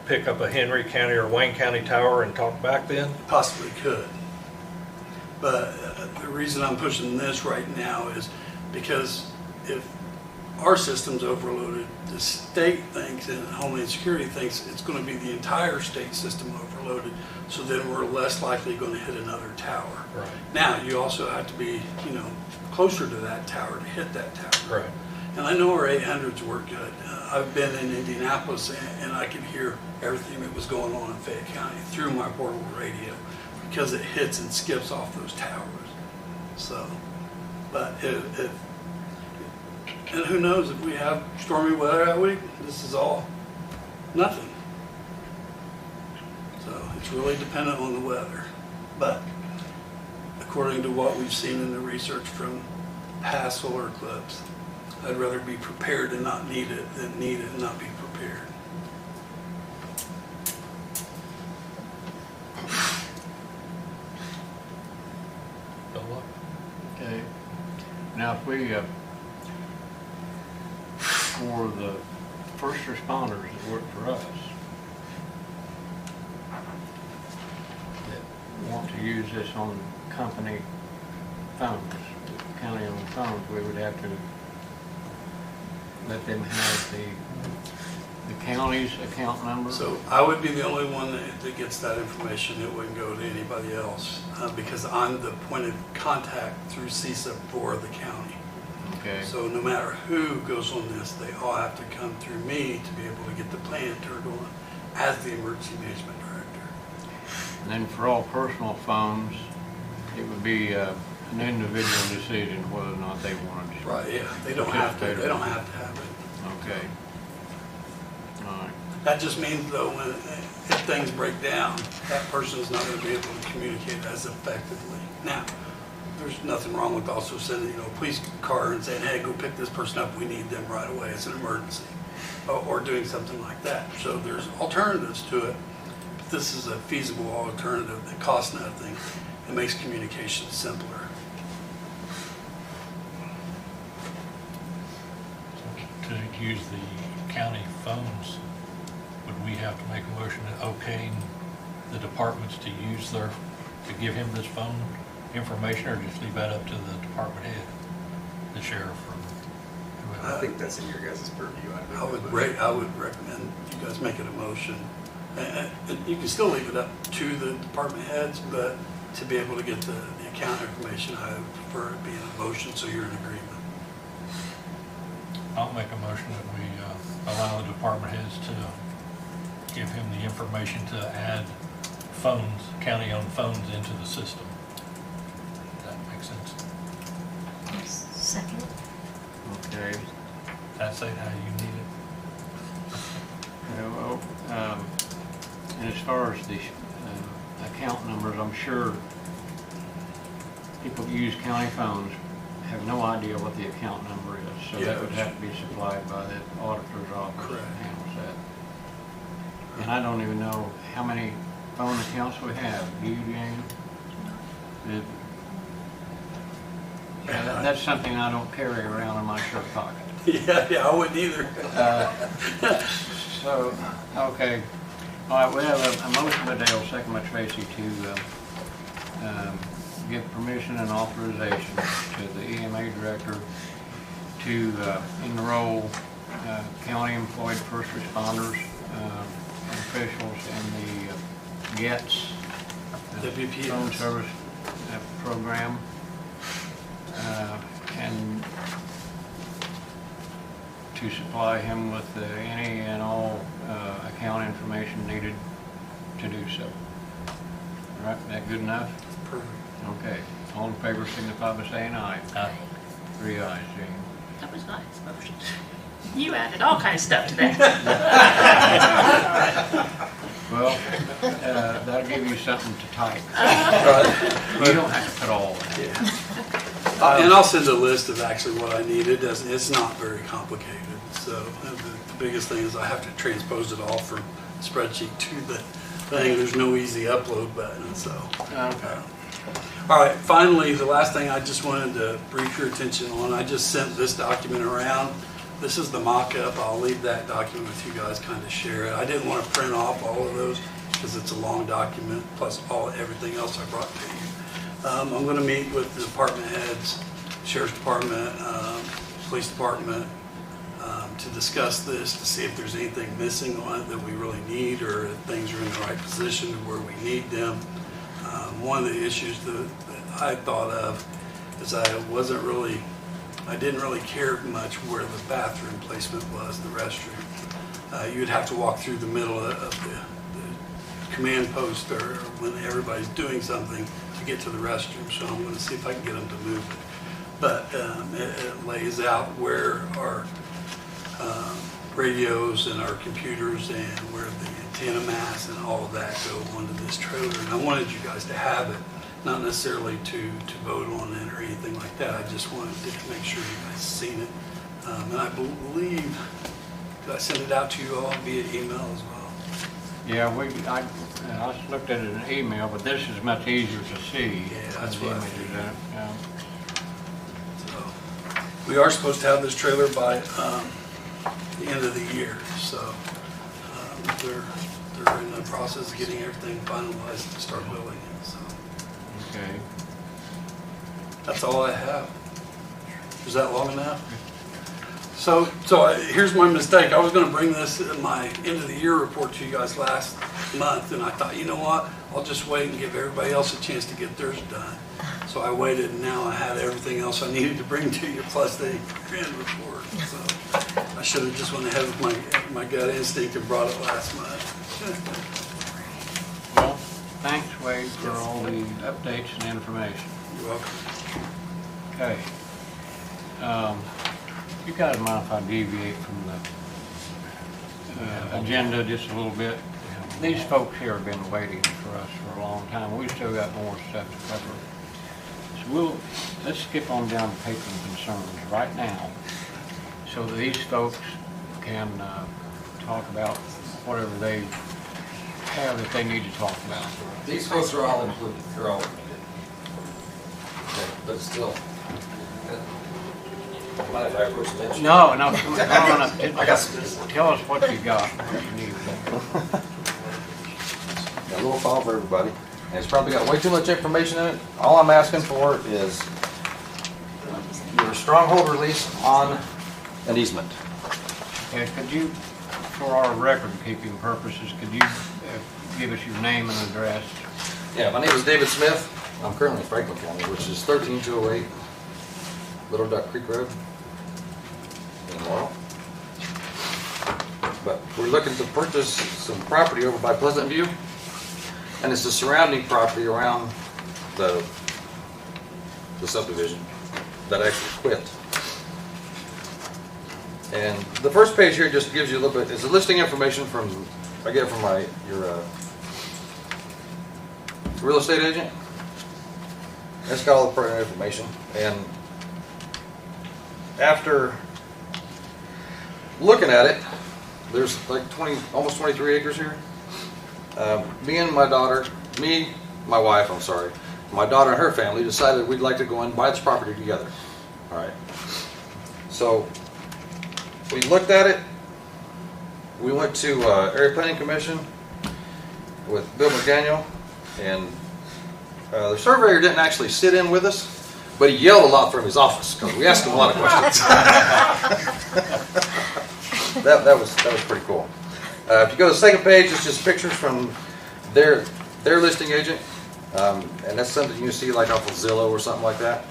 pick up a Henry County or Wayne County tower and talk back then? Possibly could. But the reason I'm pushing this right now is because if our system's overloaded, the state thinks, and Homeland Security thinks, it's going to be the entire state system overloaded, so then we're less likely going to hit another tower. Right. Now, you also have to be, closer to that tower to hit that tower. Right. And I know our 800s work good. I've been in Indianapolis, and I could hear everything that was going on in Fayette County through my portable radio because it hits and skips off those towers. So, but and who knows, if we have stormy weather that week, this is all nothing. So it's really dependent on the weather. But according to what we've seen in the research from past solar eclipse, I'd rather be prepared and not need it than need it and not be prepared. Okay. Now, if we, for the first responders that work for us, that want to use this on company phones, county-owned phones, we would have to let them have the county's account number. So I would be the only one that gets that information. It wouldn't go to anybody else because I'm the point of contact through CASA for the county. Okay. So no matter who goes on this, they all have to come through me to be able to get the plan turned on as the emergency management director. And then for all personal phones, it would be an individual decision whether or not they wanted to. Right, yeah. They don't have to. They don't have to have it. Okay. All right. That just means though, if things break down, that person's not going to be able to communicate as effectively. Now, there's nothing wrong with also sending, a police car and saying, hey, go pick this person up. We need them right away. It's an emergency. Or doing something like that. So there's alternatives to it. But this is a feasible alternative that costs nothing. It makes communication simpler. To use the county phones, would we have to make a motion to okay the departments to use to give him this phone information, or just leave that up to the department head, the sheriff, or whoever? I think that's in your guys' purview. I would recommend you guys make it a motion. And you can still leave it up to the department heads, but to be able to get the account information, I would prefer it being a motion so you're in agreement. I'll make a motion that we allow the department heads to give him the information to add phones, county-owned phones into the system. Does that make sense? Second. Okay. That's it, how you need it? Well, and as far as the account numbers, I'm sure people who use county phones have no idea what the account number is, so that would have to be supplied by the auditor's office that handles that. And I don't even know how many phone accounts we have. Do you, Jane? That's something I don't carry around in my shirt pocket. Yeah, I wouldn't either. So, okay. All right, we have a motion by Dale, second by Tracy to give permission and authorization to the EMA director to enroll county employed first responders and officials in the GETS phone service program, and to supply him with any and all account information needed to do so. All right, that good enough? Perfect. Okay, all in favor signify by saying aye. Aye. 3 ayes, Jane. That was nice motion. You added all kinds of stuff to that. Well, that'll give you something to type. You don't have to put all in it. And I'll send a list of actually what I need. It's not very complicated. So the biggest thing is I have to transpose it all from spreadsheet to the thing. There's no easy upload button. So. Okay. All right, finally, the last thing I just wanted to brief your attention on, I just sent this document around. This is the mock-up. I'll leave that document with you guys, kind of share it. I didn't want to print off all of those because it's a long document, plus everything else I brought to you. I'm going to meet with the department heads, Sheriff's Department, Police Department, to discuss this, to see if there's anything missing on it that we really need, or if things are in the right position to where we need them. One of the issues that I thought of is I didn't really care much where the bathroom placement was, the restroom. You'd have to walk through the middle of the command post or when everybody's doing something to get to the restroom, so I'm going to see if I can get them to move it. But it lays out where our radios and our computers and where the antenna masts and all of that go onto this trailer. And I wanted you guys to have it, not necessarily to vote on it or anything like that. I just wanted to make sure you guys seen it. And I believe, did I send it out to you all via email as well? Yeah, I looked at it in an email, but this is much easier to see. Yeah, that's what I figured. Yeah. We are supposed to have this trailer by the end of the year, so they're in the process of getting everything finalized to start building it, so. Okay. That's all I have. Is that long enough? So here's my mistake. I was gonna bring this in my end of the year report to you guys last month, and I thought, you know what? I'll just wait and give everybody else a chance to get theirs done. So I waited, and now I had everything else I needed to bring to you, plus the grand report. So I should have just went ahead with my gut instinct and brought it last month. Well, thanks, Wade, for all the updates and information. You're welcome. Okay. You guys mind if I deviate from the agenda just a little bit? These folks here have been waiting for us for a long time. We've still got more stuff to cover. So let's skip on down to patron concerns right now so that these folks can talk about whatever they have that they need to talk about. These folks are all included, they're all included. Okay, but still. Mind if I approach the bench? No, come on up. I got some. Tell us what you got, what you need. Got a little file for everybody, and it's probably got way too much information in it. All I'm asking for is your stronghold release on an easement. Okay, could you, for our record-keeping purposes, could you give us your name and address? Yeah, my name is David Smith. I'm currently in Franklin County, which is 13208 Little Duck Creek Road in Laurel. But we're looking to purchase some property over by Pleasant View, and it's the surrounding property around the subdivision that actually quit. And the first page here just gives you a little bit, is the listing information from, I get from your real estate agent. It's got all the pertinent information, and after looking at it, there's like almost 23 acres here. My wife, my daughter and her family decided we'd like to go and buy this property together. All right. So we looked at it. We went to Area Planning Commission with Bill MacDaniel, and the surveyor didn't actually sit in with us, but he yelled a lot from his office because we asked him a lot of questions. that was pretty cool. If you go to the second page, it's just pictures from their listing agent, and that's something you see like off of Zillow or something like that.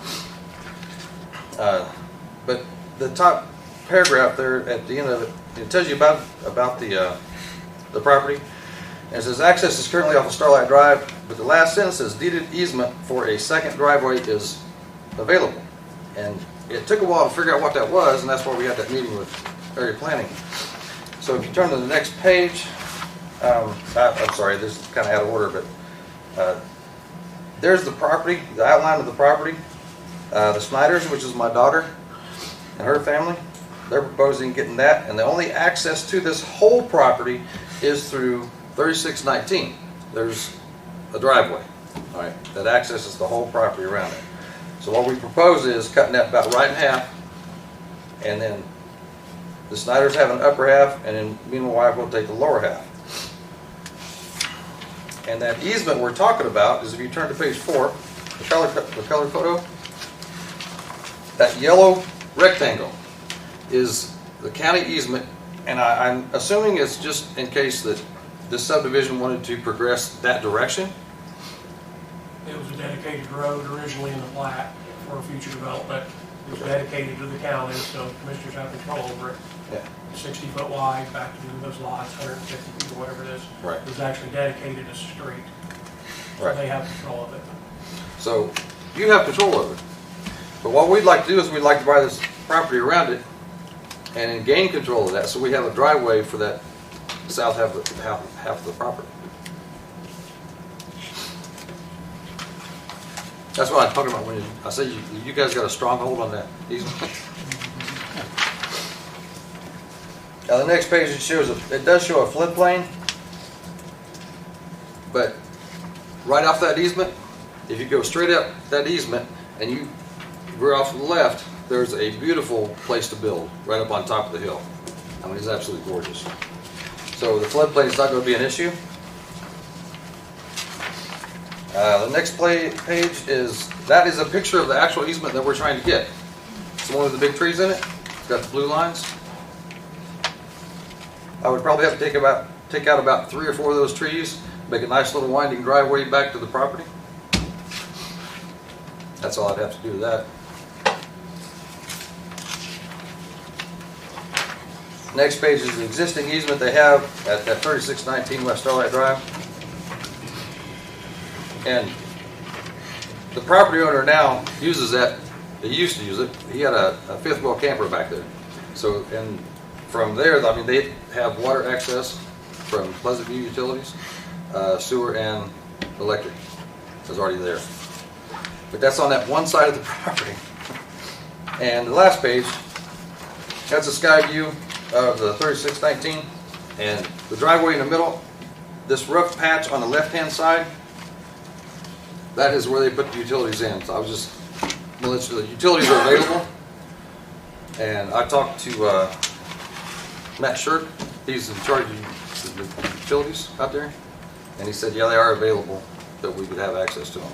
But the top paragraph there at the end of it, it tells you about the property. And it says access is currently off of Starlight Drive, but the last sentence says deeded easement for a second driveway is available. And it took a while to figure out what that was, and that's why we had that meeting with area planning. So if you turn to the next page, I'm sorry, this is kind of out of order, but there's the property, the outline of the property. The Snyders, which is my daughter and her family, they're proposing getting that, and the only access to this whole property is through 3619. There's a driveway, all right, that accesses the whole property around it. So what we propose is cutting that about right in half, and then the Snyders have an upper half, and then me and my wife will take the lower half. And that easement we're talking about is, if you turn to page 4, the color photo, that yellow rectangle is the county easement, and I'm assuming it's just in case that this subdivision wanted to progress that direction. It was a dedicated road originally in the plat for future development. It was dedicated to the county, so commissioners have control over it. Yeah. 60 foot wide, back to those lots, 150 feet or whatever it is. Right. It was actually dedicated as a street. So Right. they have control of it. So you have control of it. But what we'd like to do is we'd like to buy this property around it and then gain control of that, so we have a driveway for that south half of the property. That's what I'm talking about when I say you guys got a stronghold on that easement. Now the next page, it does show a floodplain, but right off that easement, if you go straight up that easement and you veer off to the left, there's a beautiful place to build, right up on top of the hill. I mean, it's absolutely gorgeous. So the floodplain is not going to be an issue. The next page is a picture of the actual easement that we're trying to get. It's the one with the big trees in it. It's got the blue lines. I would probably have to take out about 3 or 4 of those trees, make a nice little winding driveway back to the property. That's all I'd have to do with that. Next page is the existing easement they have at 3619 West Starlight Drive. And the property owner now uses that. He used to use it. He had a fifth wheel camper back there. So, and from there, I mean, they have water access from Pleasant View Utilities, sewer and electric is already there. But that's on that one side of the property. And the last page, that's a sky view of the 3619, and the driveway in the middle, this rough patch on the left-hand side, that is where they put the utilities in. So I was just, well, the utilities are available, and I talked to Matt Sherck. He's in charge of the utilities out there, and he said, yeah, they are available, that we could have access to them.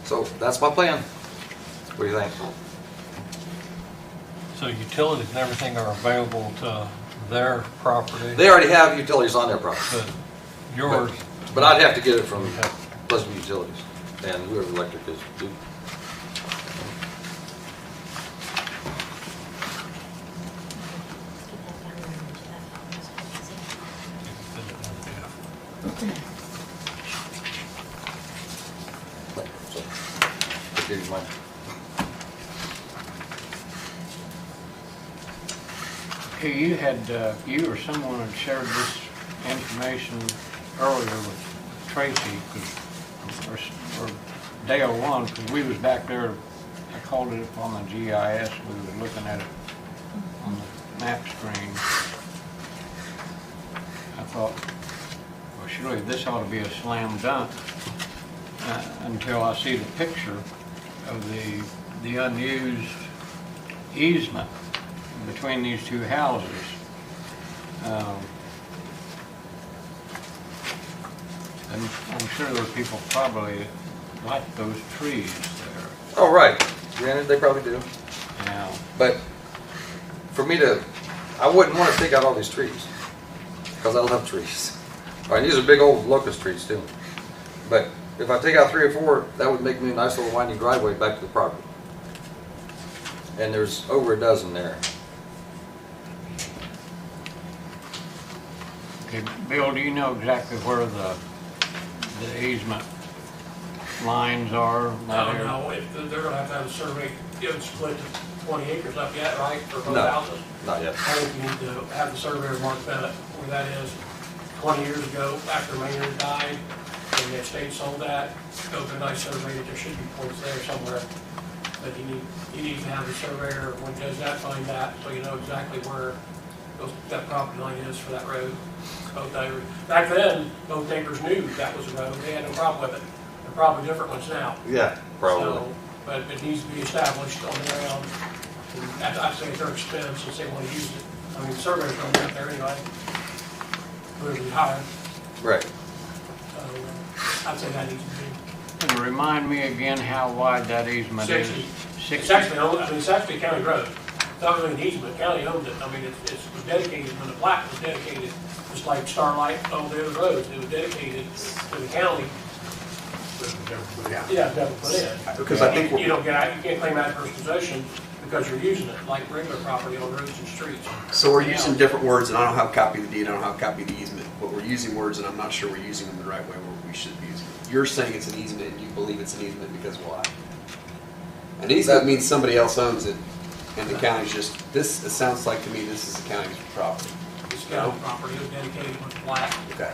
So that's my plan. What do you think? So utilities and everything are available to their property? They already have utilities on their property. But yours? But I'd have to get it from Pleasant View Utilities and whoever electric is. Here's mine. Hey, you or someone had shared this information earlier with Tracy, or Dale one, because we was back there, I called it up on the GIS, we were looking at it on the map screen. I thought, well, surely this ought to be a slam dunk, until I see the picture of the unused easement between these two houses. And I'm sure there are people probably like those trees there. Oh, right. Granted, they probably do. Yeah. But for me I wouldn't want to take out all these trees, because I love trees. All right, these are big old locust trees too. But if I take out 3 or 4, that would make me a nice little winding driveway back to the property. And there's over a dozen there. Okay, Bill, do you know exactly where the easement lines are? No, if they're gonna have a survey, give it split to 20 acres up yet, right, for both No, houses? not yet. I think you need to have the surveyor mark that where that is. 20 years ago, after Maynard died, and the estate sold that, go to a nice survey, there should be points there somewhere. But you need to have the surveyor, when he does that, find that, so you know exactly where that property line is for that road. Both neighbors. Back then, both neighbors knew that was a road, they had no problem with it. They're probably different ones now. Yeah, probably. So, but it needs to be established on the ground. And I'd say at their expense, since they want to use it. I mean, surveyors don't get there anyway. Whoever we hire. Right. So, I'd say that needs to be. And remind me again how wide that easement is. 60. 60. It's actually a county road. It's not really an easement, county owns it. I mean, it was dedicated, when the plat was dedicated, just like Starlight owned the other roads, it was dedicated to the county. Yeah, never put in. Because I think you can't claim adverse possession because you're using it like regular property on roads and streets. so. We're using different words, and I don't have a copy of the deed. I don't have a copy of the easement, but we're using words, and I'm not sure we're using them the right way where we should be using them. You're saying it's an easement, and you believe it's an easement because why? An easement means somebody else owns it, and the county's just. This. It sounds like to me this is the county's property. It's county property, it was dedicated with plat. Okay.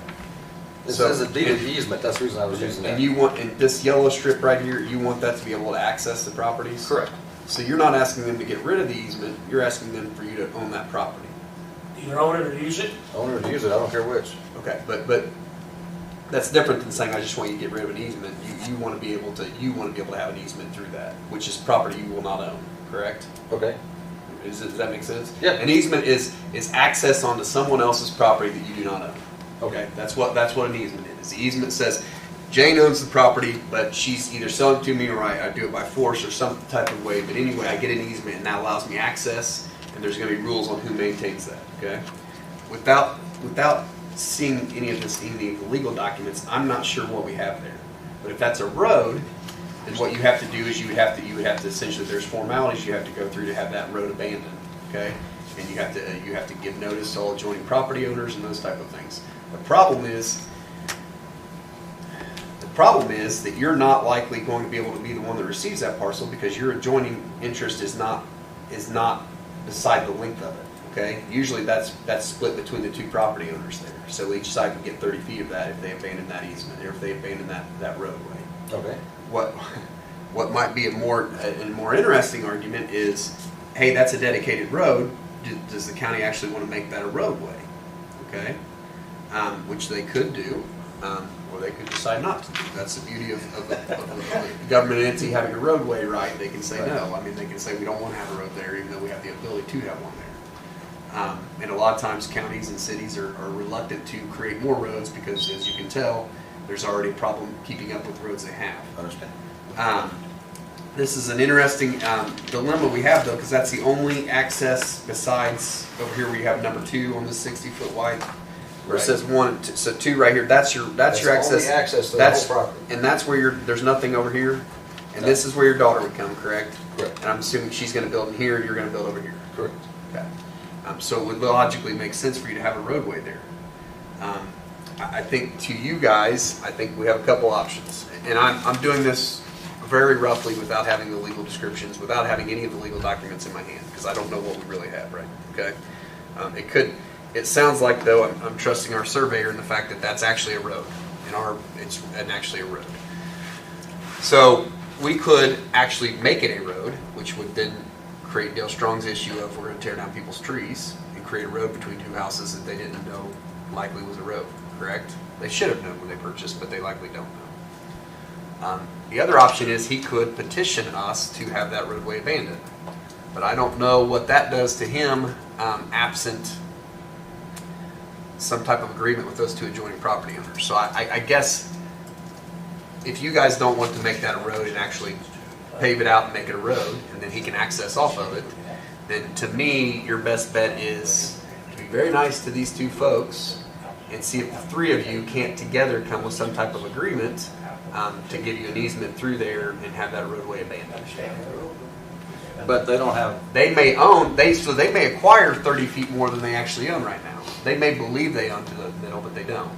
It says a deed of easement, that's the reason I was using that. And you want, in this yellow strip right here, you want that to be able to access the properties? Correct. So you're not asking them to get rid of the easement, you're asking them for you to own that property? Either own it or use it. Own it or use it, I don't care which. Okay, but That's different than saying, I just want you to get rid of an easement. You want to be able to have an easement through that, which is property you will not own, correct? Okay. Does that make sense? Yeah. An easement is access onto someone else's property that you do not own. Okay, that's what an easement is. The easement says, Jane owns the property, but she's either selling it to me or I do it by force or some type of way. But anyway, I get an easement and that allows me access, and there's going to be rules on who maintains that. Okay, without seeing any of this in the legal documents, I'm not sure what we have there. But if that's a road, then what you have to do is you would have to essentially, there's formalities you have to go through to have that road abandoned. Okay, and you have to give notice to all adjoining property owners and those type of things. The problem is that you're not likely going to be able to be the one that receives that parcel because your adjoining interest is not beside the length of it. Okay, usually that's split between the two property owners there. So each side can get 30 feet of that if they abandon that easement or if they abandon that roadway. Okay. What might be a more interesting argument is, hey, that's a dedicated road. Does the county actually want to make that a roadway? Okay, which they could do, or they could decide not to do. That's the beauty of a government entity having a roadway right. They can say no. I mean, they can say we don't want to have a road there, even though we have the ability to have one there. And a lot of times counties and cities are reluctant to create more roads because, as you can tell, there's already a problem keeping up with the roads they have. Understand. This is an interesting dilemma we have, though, because that's the only access besides over here where you have number 2 on the 60-foot wide. Where it says 1, so 2 right here. That's your access. Only access to the whole property. And that's where there's nothing over here. And this is where your daughter would come, correct? Correct. And I'm assuming she's going to build in here, and you're going to build over here. Correct. Okay. So it would logically make sense for you to have a roadway there. I think to you guys, I think we have a couple options. And I'm doing this very roughly without having the legal descriptions, without having any of the legal documents in my hand, because I don't know what we really have, right? Okay. It sounds like, though, I'm trusting our surveyor in the fact that that's actually a road. It's actually a road. So we could actually make it a road, which would then create Dale Strong's issue of we're going to tear down people's trees and create a road between 2 houses that they didn't know likely was a road, correct? They should have known when they purchased, but they likely don't know. The other option is he could petition us to have that roadway abandoned. But I don't know what that does to him absent some type of agreement with those 2 adjoining property owners. So I guess if you guys don't want to make that a road and actually pave it out and make it a road, and then he can access off of it, then to me, your best bet is to be very nice to these 2 folks and see if the 3 of you can't together come with some type of agreement to give you an easement through there and have that roadway abandoned. But they don't have. They may acquire 30 feet more than they actually own right now. They may believe they own to the middle, but they don't.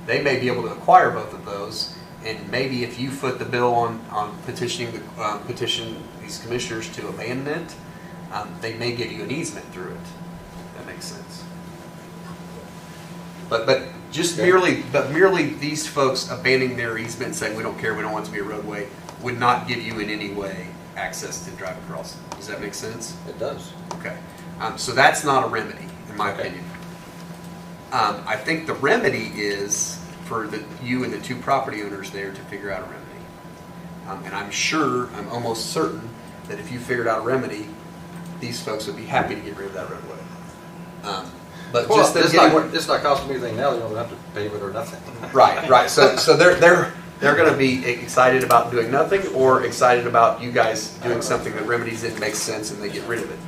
They may be able to acquire both of those. And maybe if you foot the bill on petition these commissioners to abandon it, they may give you an easement through it. That makes sense. But merely these folks abandoning their easement and saying we don't care, we don't want it to be a roadway, would not give you in any way access to drive across it. Does that make sense? It does. Okay. So that's not a remedy, in my opinion. I think the remedy is for you and the 2 property owners there to figure out a remedy. And I'm almost certain that if you figured out a remedy, these folks would be happy to get rid of that roadway. But Well, just it's not costing me anything now. They don't have to pave it or nothing. Right. So they're going to be excited about doing nothing, or excited about you guys doing something that remedies it and makes sense, and they get rid of it.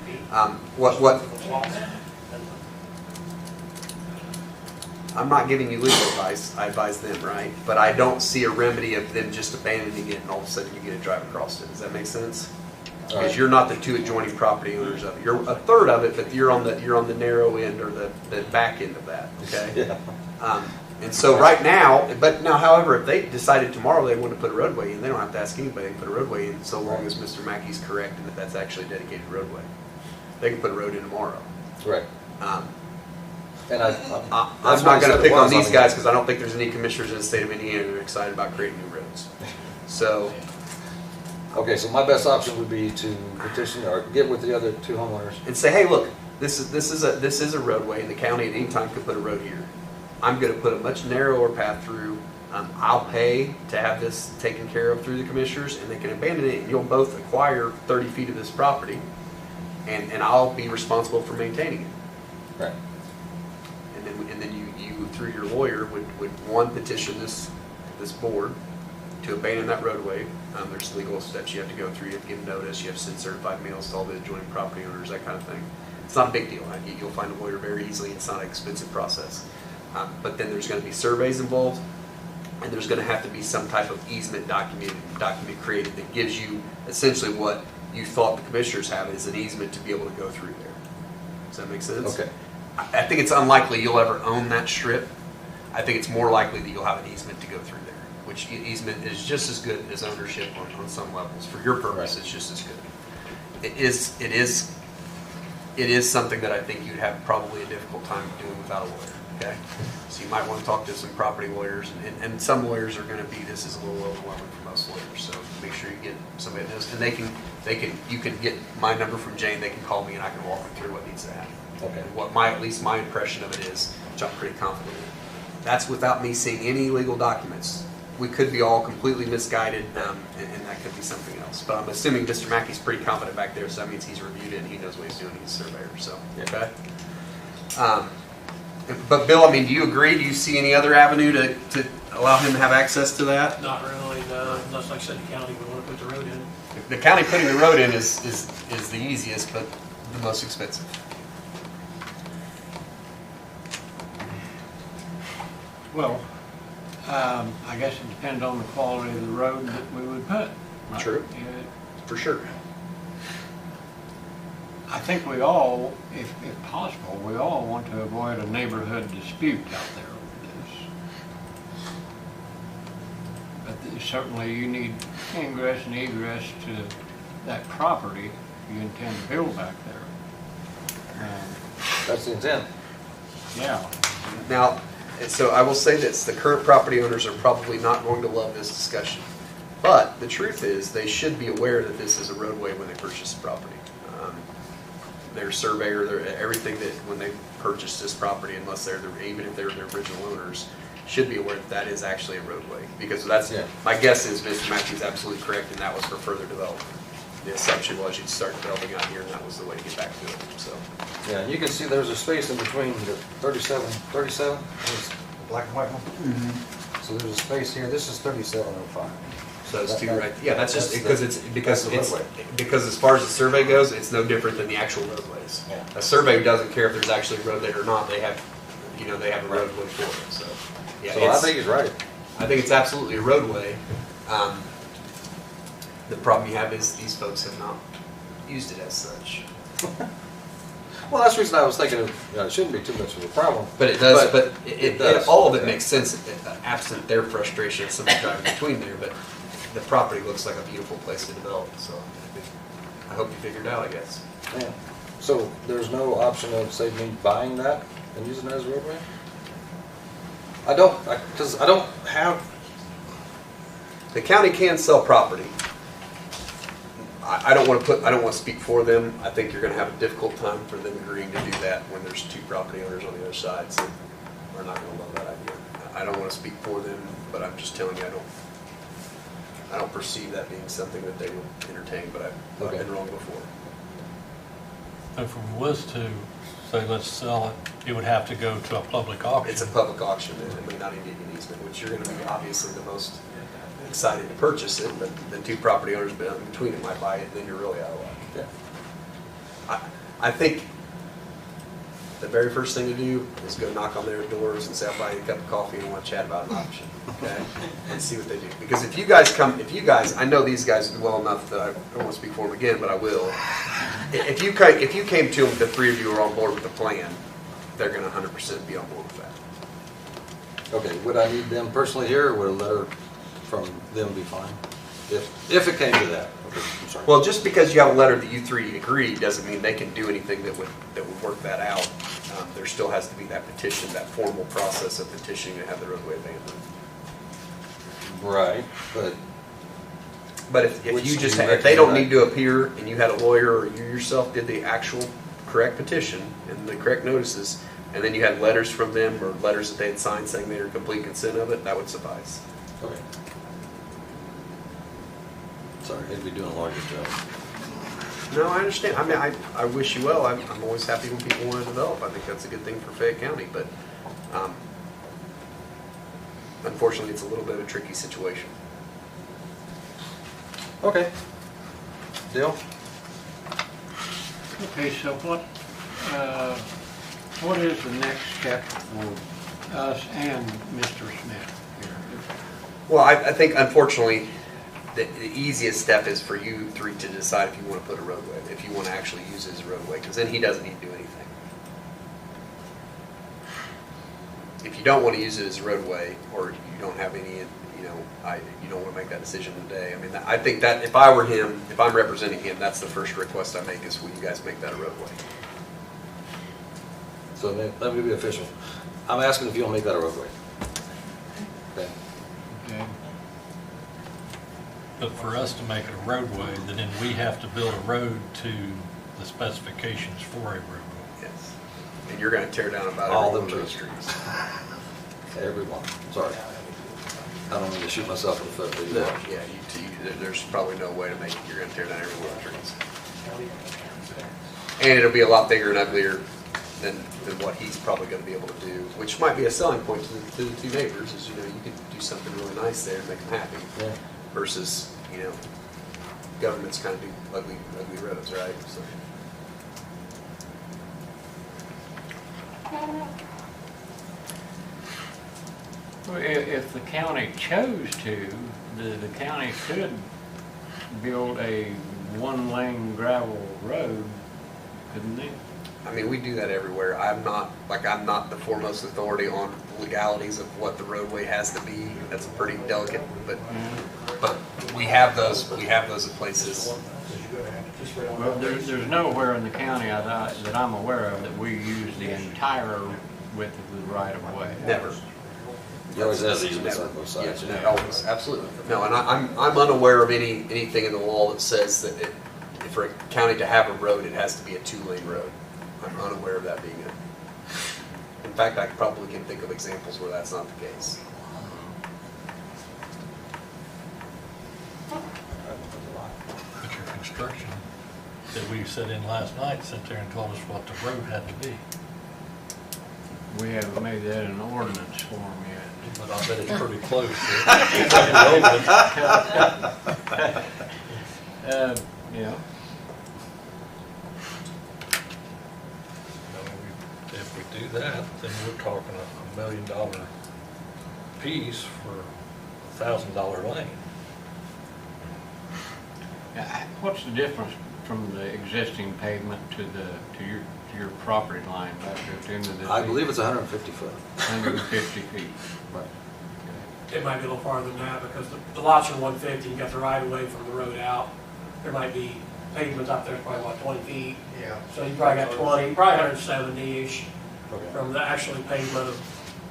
I'm not giving you legal advice. I advise them, right? But I don't see a remedy of them just abandoning it and all of a sudden you get to drive across it. Does that make sense? Because you're not the 2 adjoining property owners of it. You're a third of it, but you're on the narrow end or the back end of that. Okay. Yeah. And so right now, however, if they decided tomorrow they want to put a roadway in, they don't have to ask anybody to put a roadway in, so long as Mr. Mackey's correct and that that's actually a dedicated roadway. They can put a road in tomorrow. Right. And I'm not going to pick on these guys because I don't think there's any commissioners in the state of Indiana who are excited about creating new roads. So. Okay, so my best option would be to petition or get with the other 2 homeowners and say, hey, look, this is a roadway, and the county at any time could put a road here. I'm going to put a much narrower path through I'll pay to have this taken care of through the commissioners, and they can abandon it, and you'll both acquire 30 feet of this property, and I'll be responsible for maintaining it. Right. And then you through your lawyer, would one, petition this board to abandon that roadway. There's legal steps you have to go through. You have to give notice. You have to send certified mails to all the adjoining property owners, that kind of thing. It's not a big deal. You'll find a lawyer very easily. It's not an expensive process. But then there's going to be surveys involved, and there's going to have to be some type of easement document created that gives you essentially what you thought the commissioners have is an easement to be able to go through there. Does that make sense? Okay. I think it's unlikely you'll ever own that strip. I think it's more likely that you'll have an easement to go through there, which easement is just as good as ownership on some levels. For your purpose, it's just as good. It is something that I think you'd have probably a difficult time doing without a lawyer. Okay, so you might want to talk to some property lawyers, and some lawyers are going to be. This is a little overwhelming for most lawyers, so make sure you get somebody that knows. And you can get my number from Jane. They can call me, and I can walk them through what needs to happen. Okay. What at least my impression of it is, which I'm pretty confident in. That's without me seeing any legal documents. We could be all completely misguided, and that could be something else. But I'm assuming Mr. Mackey's pretty confident back there, so that means he's reviewed it and he knows what he's doing. He's a surveyor, so okay. But Bill, I mean, do you agree? Do you see any other avenue to allow him to have access to that? Not really, no, unless, like I said, the county would want to put the road in. The county putting the road in is the easiest, but the most expensive. Well, I guess it depends on the quality of the road that we would put. Right? True. For sure. I think we all, if possible, we all want to avoid a neighborhood dispute out there over this. But certainly you need ingress and egress to that property if you intend to build back there. That's the intent. Yeah. Now, so I will say this, the current property owners are probably not going to love this discussion. But the truth is, they should be aware that this is a roadway when they purchase the property. Their surveyor, everything that when they purchase this property, unless even if they're the original owners, should be aware that that is actually a roadway. Because that's, my guess is Mr. Mackey's absolutely correct, and that was for further development. The assumption was you'd start developing out here, and that was the way to get back to it. So. Yeah, you can see there's a space in between the 37, there's the black and white one. Mm-hmm. So there's a space here. This is 3705. So it's two right. Yeah, that's just because as far as the survey goes, it's no different than the actual roadways. Yeah. A surveyor doesn't care if there's actually a road there or not. They have, they have a roadway for it. So yeah, so I think he's right. I think it's absolutely a roadway. The problem you have is these folks have not used it as such. Well, that's the reason I was thinking it shouldn't be too much of a problem. But it does. But it does. All of it makes sense, absent their frustration and somebody driving between there. But the property looks like a beautiful place to develop. So I hope you figured it out, I guess. Yeah. So there's no option of, say, me buying that and using it as a roadway? Because I don't have. The county can sell property. I don't want to speak for them. I think you're going to have a difficult time for them agreeing to do that when there's two property owners on the other side. So we're not going to love that idea. I don't want to speak for them, but I'm just telling you I don't perceive that being something that they would entertain. But I've been wrong before. If we was to say let's sell it, it would have to go to a public auction. It's a public auction, and it may not even get an easement, which you're going to be obviously the most excited to purchase it, but the two property owners between it might buy it, then you're really out of luck. Yeah. I think the very first thing to do is go knock on their doors and say, I'll buy you a cup of coffee and want to chat about an option, okay? And see what they do. Because if you guys, I know these guys well enough that I don't want to speak for them again, but I will. If you came to them, the three of you are on board with the plan, they're going to 100% be on board with that. Okay, would I need them personally here, or would a letter from them be fine? If it came to that. Okay, I'm sorry. Well, just because you have a letter that you three agree doesn't mean they can do anything that would work that out. There still has to be that petition, that formal process of petitioning to have the roadway abandoned. Right, but if they don't need to appear and you had a lawyer or you yourself did the actual correct petition and the correct notices, and then you had letters from them or letters that they had signed saying they were complete consent of it, that would suffice. Okay. Sorry, they'd be doing a larger job. No, I understand. I mean, I wish you well. I'm always happy when people want to develop. I think that's a good thing for Fayette County, but unfortunately, it's a little bit of a tricky situation. Okay. Dale? Okay, so what is the next step for us and Mr. Smith here? Well, I think unfortunately, the easiest step is for you three to decide if you want to put a roadway, if you want to actually use it as a roadway, because then he doesn't need to do anything. If you don't want to use it as a roadway, or you don't have any, you don't want to make that decision today. I mean, I think that if I were him, if I'm representing him, that's the first request I make is will you guys make that a roadway? So let me be official. I'm asking if you'll make that a roadway. Okay. Okay. But for us to make it a roadway, then we have to build a road to the specifications for a roadway. Yes. And you're going to tear down about All every them one of those trees. trees. Everyone. Sorry. I don't mean to shoot myself in the foot, but you No, are. yeah, there's probably no way to make it. You're going to tear down every one of the trees. And it'll be a lot bigger and uglier than what he's probably going to be able to do, which might be a selling point to the two neighbors, is, you could do something really nice there and make them happy. Yeah. Versus, government's kind of do ugly roads, right? So. Well, if the county chose to, the county could build a one-lane gravel road, couldn't they? I mean, we do that everywhere. I'm not the foremost authority on legalities of what the roadway has to be. That's pretty delicate, but we have those at places. Well, there's nowhere in the county that I'm aware of that we use the entire width of the right-of-way. Never. You always have easements on both sides. Yeah, always, absolutely. No, and I'm unaware of anything in the law that says that for a county to have a road, it has to be a two-lane road. I'm unaware of that being it. In fact, I probably can think of examples where that's not the case. But your construction that we set in last night sat there and told us what the road had to be. We haven't made that an ordinance form yet. But I bet it's pretty close. Yeah. If we do that, then we're talking $1 million piece for $1,000 lane. What's the difference from the existing pavement to your property line back there at the end of the? I believe it's 150 foot. 150 feet. Right. It might be a little farther than that because the lots are 150, you got the right of way from the road out. There might be pavements up there, probably about 20 feet. Yeah. So you probably got 20, probably 170-ish Okay. from the actually pavement of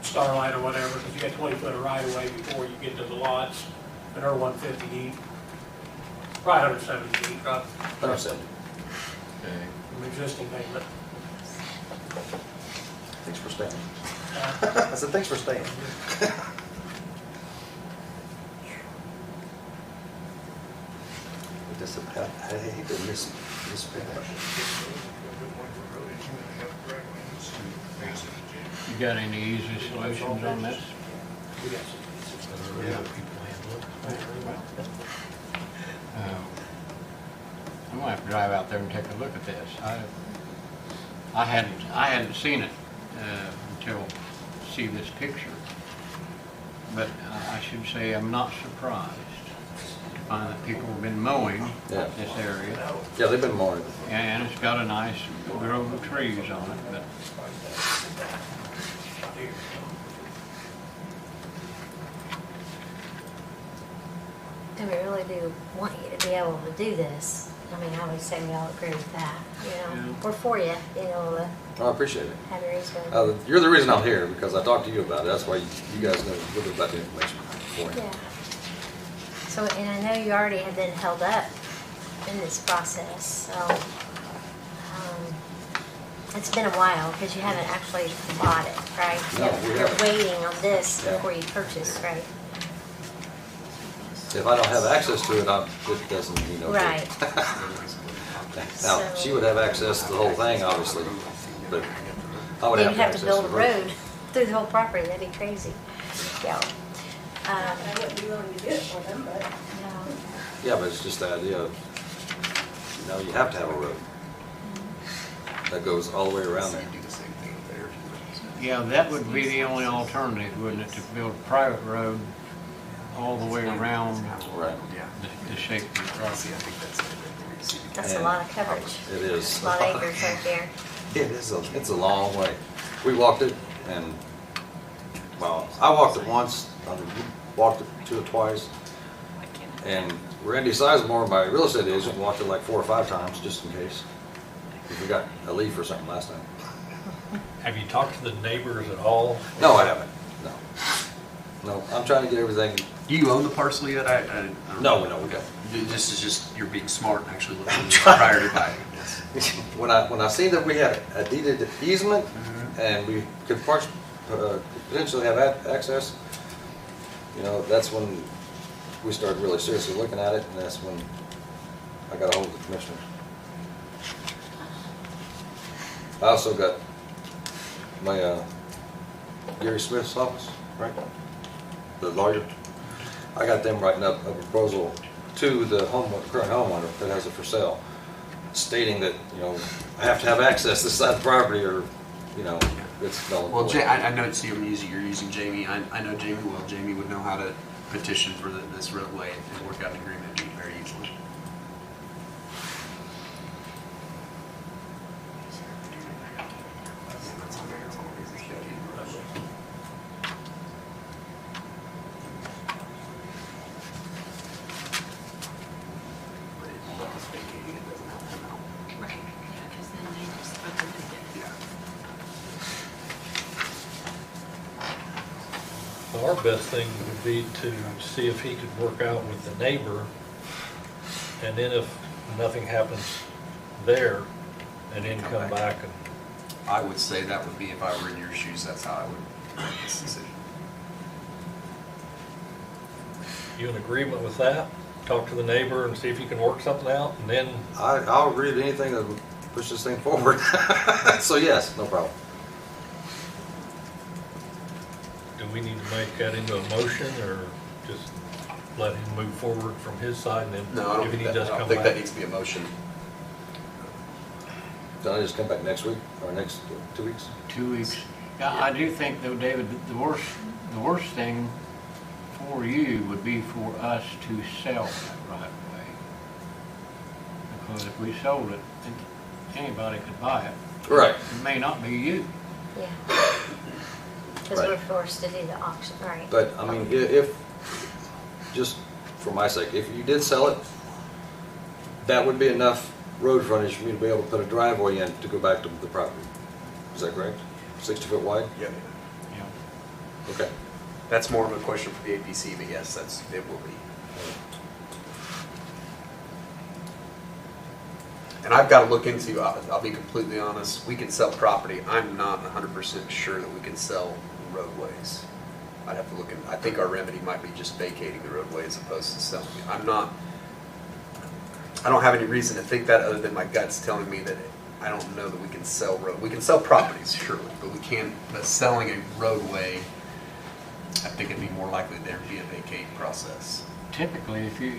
Starlight or whatever, because you got 20 foot of right of way before you get to the lots that are 150 deep. Probably 170 deep, right? 170. Okay. From existing pavement. Thanks for staying. I said, thanks for staying. I hate to miss You got any easy solutions on this? I'm gonna have to drive out there and take a look at this. I hadn't seen it until see this picture, but I should say I'm not surprised to find that people have been mowing this area. Yeah, they've been mowing. And it's got a nice grove of trees on it, but And we really do want you to be able to do this. I mean, I would say we all agree with that, Yeah. We're for you, being able to I appreciate it. have your easement. You're the reason I'm here, because I talked to you about it. That's why you guys know a little bit about the information for you. Yeah. So, and I know you already have been held up in this process, so, It's been a while, because you haven't actually bought it, right? No, we You're haven't. waiting on this Yeah. before you purchase, right? If I don't have access to it, it doesn't, you know. Right. Now, she would have access to the whole thing, obviously, but I would You'd have have access to build a the road. road through the whole property, that'd be crazy. Yeah. I wouldn't be willing to do it for them, but. Yeah, but it's just the idea of, you have to have a road that goes all the way around there. Yeah, that would be the only alternative, wouldn't it, to build a private road all the way around the shape of the property. That's a lot of coverage. It is. A lot of acres right there. It is, it's a long way. We walked it and, well, I walked it once, you walked it 2 or twice. And Randy Sizemore, my real estate agent, walked it like 4 or 5 times, just in case. If we got a leaf or something last time. Have you talked to the neighbors at all? No, I haven't, no. No, I'm trying to get everything. Do you own the parcel yet? No, we don't. This is just, you're being smart and actually looking prior to buying. When I seen that we had a deeded easement and we could potentially have access, that's when we started really seriously looking at it, and that's when I got a hold of the commissioners. I also got my Gary Smith's office, right? The lawyer. I got them writing up a proposal to the current homeowner that has it for sale, stating that, I have to have access to this side of the property or, it's null and Well, void. I know you're using Jamie. I know Jamie well. Jamie would know how to petition for this roadway and work out an agreement very easily. Our best thing would be to see if he could work out with the neighbor, and then if nothing happens there, and then come back and. I would say that would be, if I were in your shoes, that's how I would make this decision. You in agreement with that? Talk to the neighbor and see if you can work something out, and then. I'll agree to anything that would push this thing forward. So yes, no problem. Do we need to make that into a motion, or just let him move forward from his side, and then No, I don't if he think does that, I come don't think that back? needs to be a motion. Can I just come back next week or next 2 weeks? 2 weeks. Yeah, I do think though, David, the worst thing for you would be for us to sell that right away. Because if we sold it, then anybody could buy it. Right. It may not be you. Yeah. Because Right. we're forced to do the auction, right? But, I mean, if, just for my sake, if you did sell it, that would be enough road frontage for me to be able to put a driveway in to go back to the property. Is that correct? 60 foot wide? Yep. Yeah. Okay. That's more of a question for the APC, but yes, it will be. And I've got to look into, I'll be completely honest, we can sell property. I'm not 100% sure that we can sell roadways. I'd have to look in, I think our remedy might be just vacating the roadway as opposed to selling it. I don't have any reason to think that other than my gut's telling me that I don't know that we can sell we can sell properties, surely, but selling a roadway, I think it'd be more likely there to be a vacate process. Typically, if you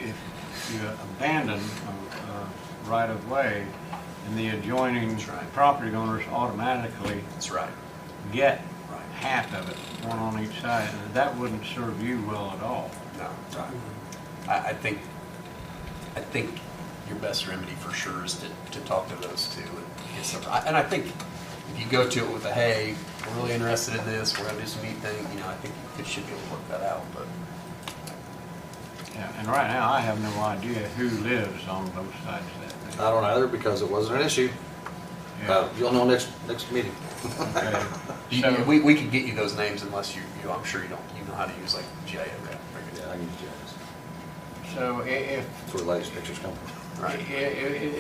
abandon a right of way, and the adjoining property owners automatically get half of it, one on each side, and that wouldn't serve you well at all. No, right. I think your best remedy for sure is to talk to those two and get some. And I think if you go to it with a, hey, we're really interested in this, we're going to do some neat thing, I think you should be able to work that out. But yeah, and right now I have no idea who lives on both sides of that thing. I don't either because it wasn't an issue. Yeah. You'll know next meeting. Okay. we could get you those names unless you I'm sure you know how to use like GIS. Yeah, I can use GIS. So if That's where the latest pictures come from.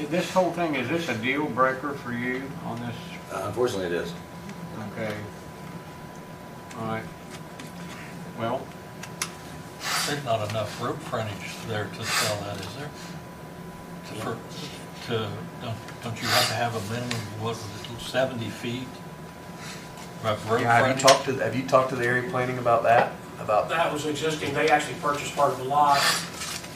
this whole thing, is this a deal breaker for you on this Unfortunately, it is. Okay. All right. Well, There's not enough road frontage there to sell that, is there? Don't you have to have a minimum, what was it, 70 feet of road Yeah, frontage? have you talked to the area planning about that? About That was existing, they actually purchased part of the lot.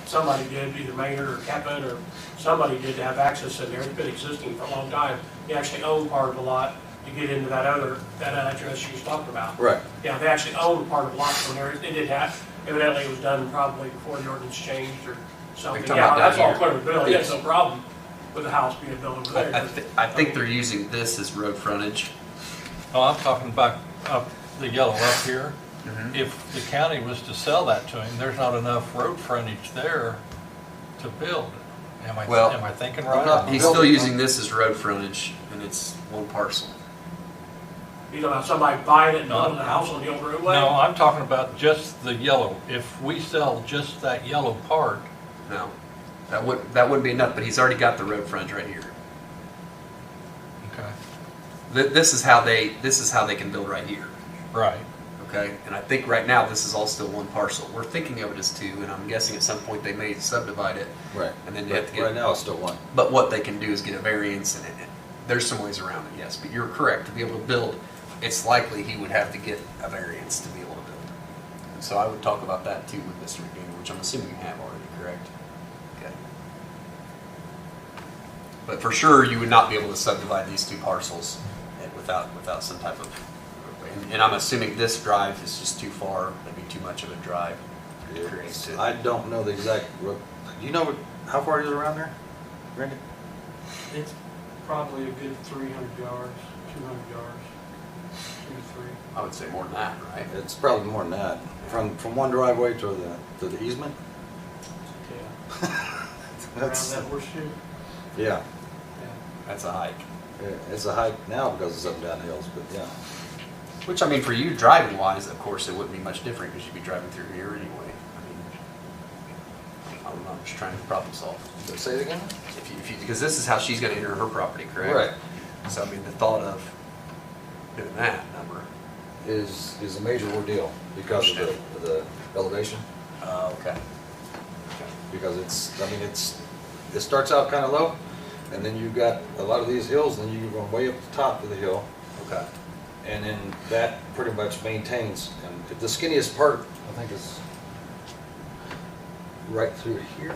Somebody did, either Maynard or Kepin, or somebody did to have access in there. It's been existing for a long time. They actually own part of the lot to get into that address you was talking about. Right. Yeah, they actually own part of the lot from there. It did have, evidently it was done probably before the ordinance changed or something. talking Yeah, about that's down all here? clear with Bill. He has Yes. no problem with the house being built over there. I think they're using this as road frontage. Oh, I'm talking about up the yellow up here. Mhm. If the county was to sell that to him, there's not enough road frontage there to build. Am I thinking right? He's still using this as road frontage, and it's one parcel. You know, about somebody buying it and building a house on the old roadway? No, I'm talking about just the yellow. If we sell just that yellow part, No, that wouldn't be enough. But he's already got the road frontage right here. okay, This is how they can build right here. right. Okay, and I think right now this is all still one parcel. We're thinking of it as two, and I'm guessing at some point they may subdivide it. Right. And then you have to get. Right now, it's still one. But what they can do is get a variance, and there's some ways around it, yes. But you're correct. To be able to build, it's likely he would have to get a variance to be able to build. And so I would talk about that too with Mr. McDaniel, which I'm assuming you have already, correct? Okay. But for sure, you would not be able to subdivide these two parcels without some type of. And I'm assuming this drive is just too far. That'd be too much of a drive to create. I don't know the exact road. Do you know how far it is around there, Randy? It's probably a good 300 yards, 200 yards, 2 to 3. I would say more than that, right? It's probably more than that. From one driveway to the easement. Yeah. That's Around that horseshoe? yeah. That's a hike. It's a hike now because it's up and down hills, but yeah. Which, I mean, for you driving wise, of course, it wouldn't be much different because you'd be driving through here anyway. I don't know, I'm just trying to problem solve. Say it again? Because this is how she's going to enter her property, correct? Right. So, I mean, the thought of doing that number. Is a major ordeal because of the elevation. Okay. Because it starts out kind of low, and then you've got a lot of these hills, and you're going way up the top of the hill. Okay. And then that pretty much maintains, and the skinniest part, I think, is right through here.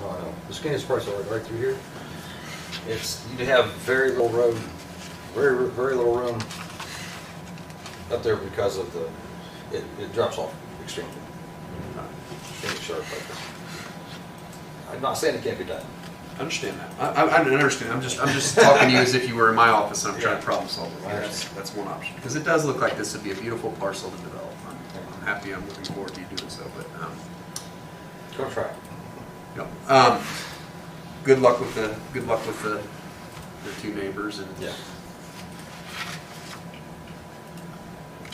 Oh, no, the skinniest part's right through here. You have very little road, very little room up there because of it drops off extremely. Extremely sharp like this. I'm not saying it can't be done. I understand that. I understand. I'm just talking to you as if you were in my office and I'm trying to problem solve it. That's one option. Because it does look like this would be a beautiful parcel to develop. I'm happy. I'm looking forward to you doing so. But go try. No. Good luck with the two neighbors and yeah.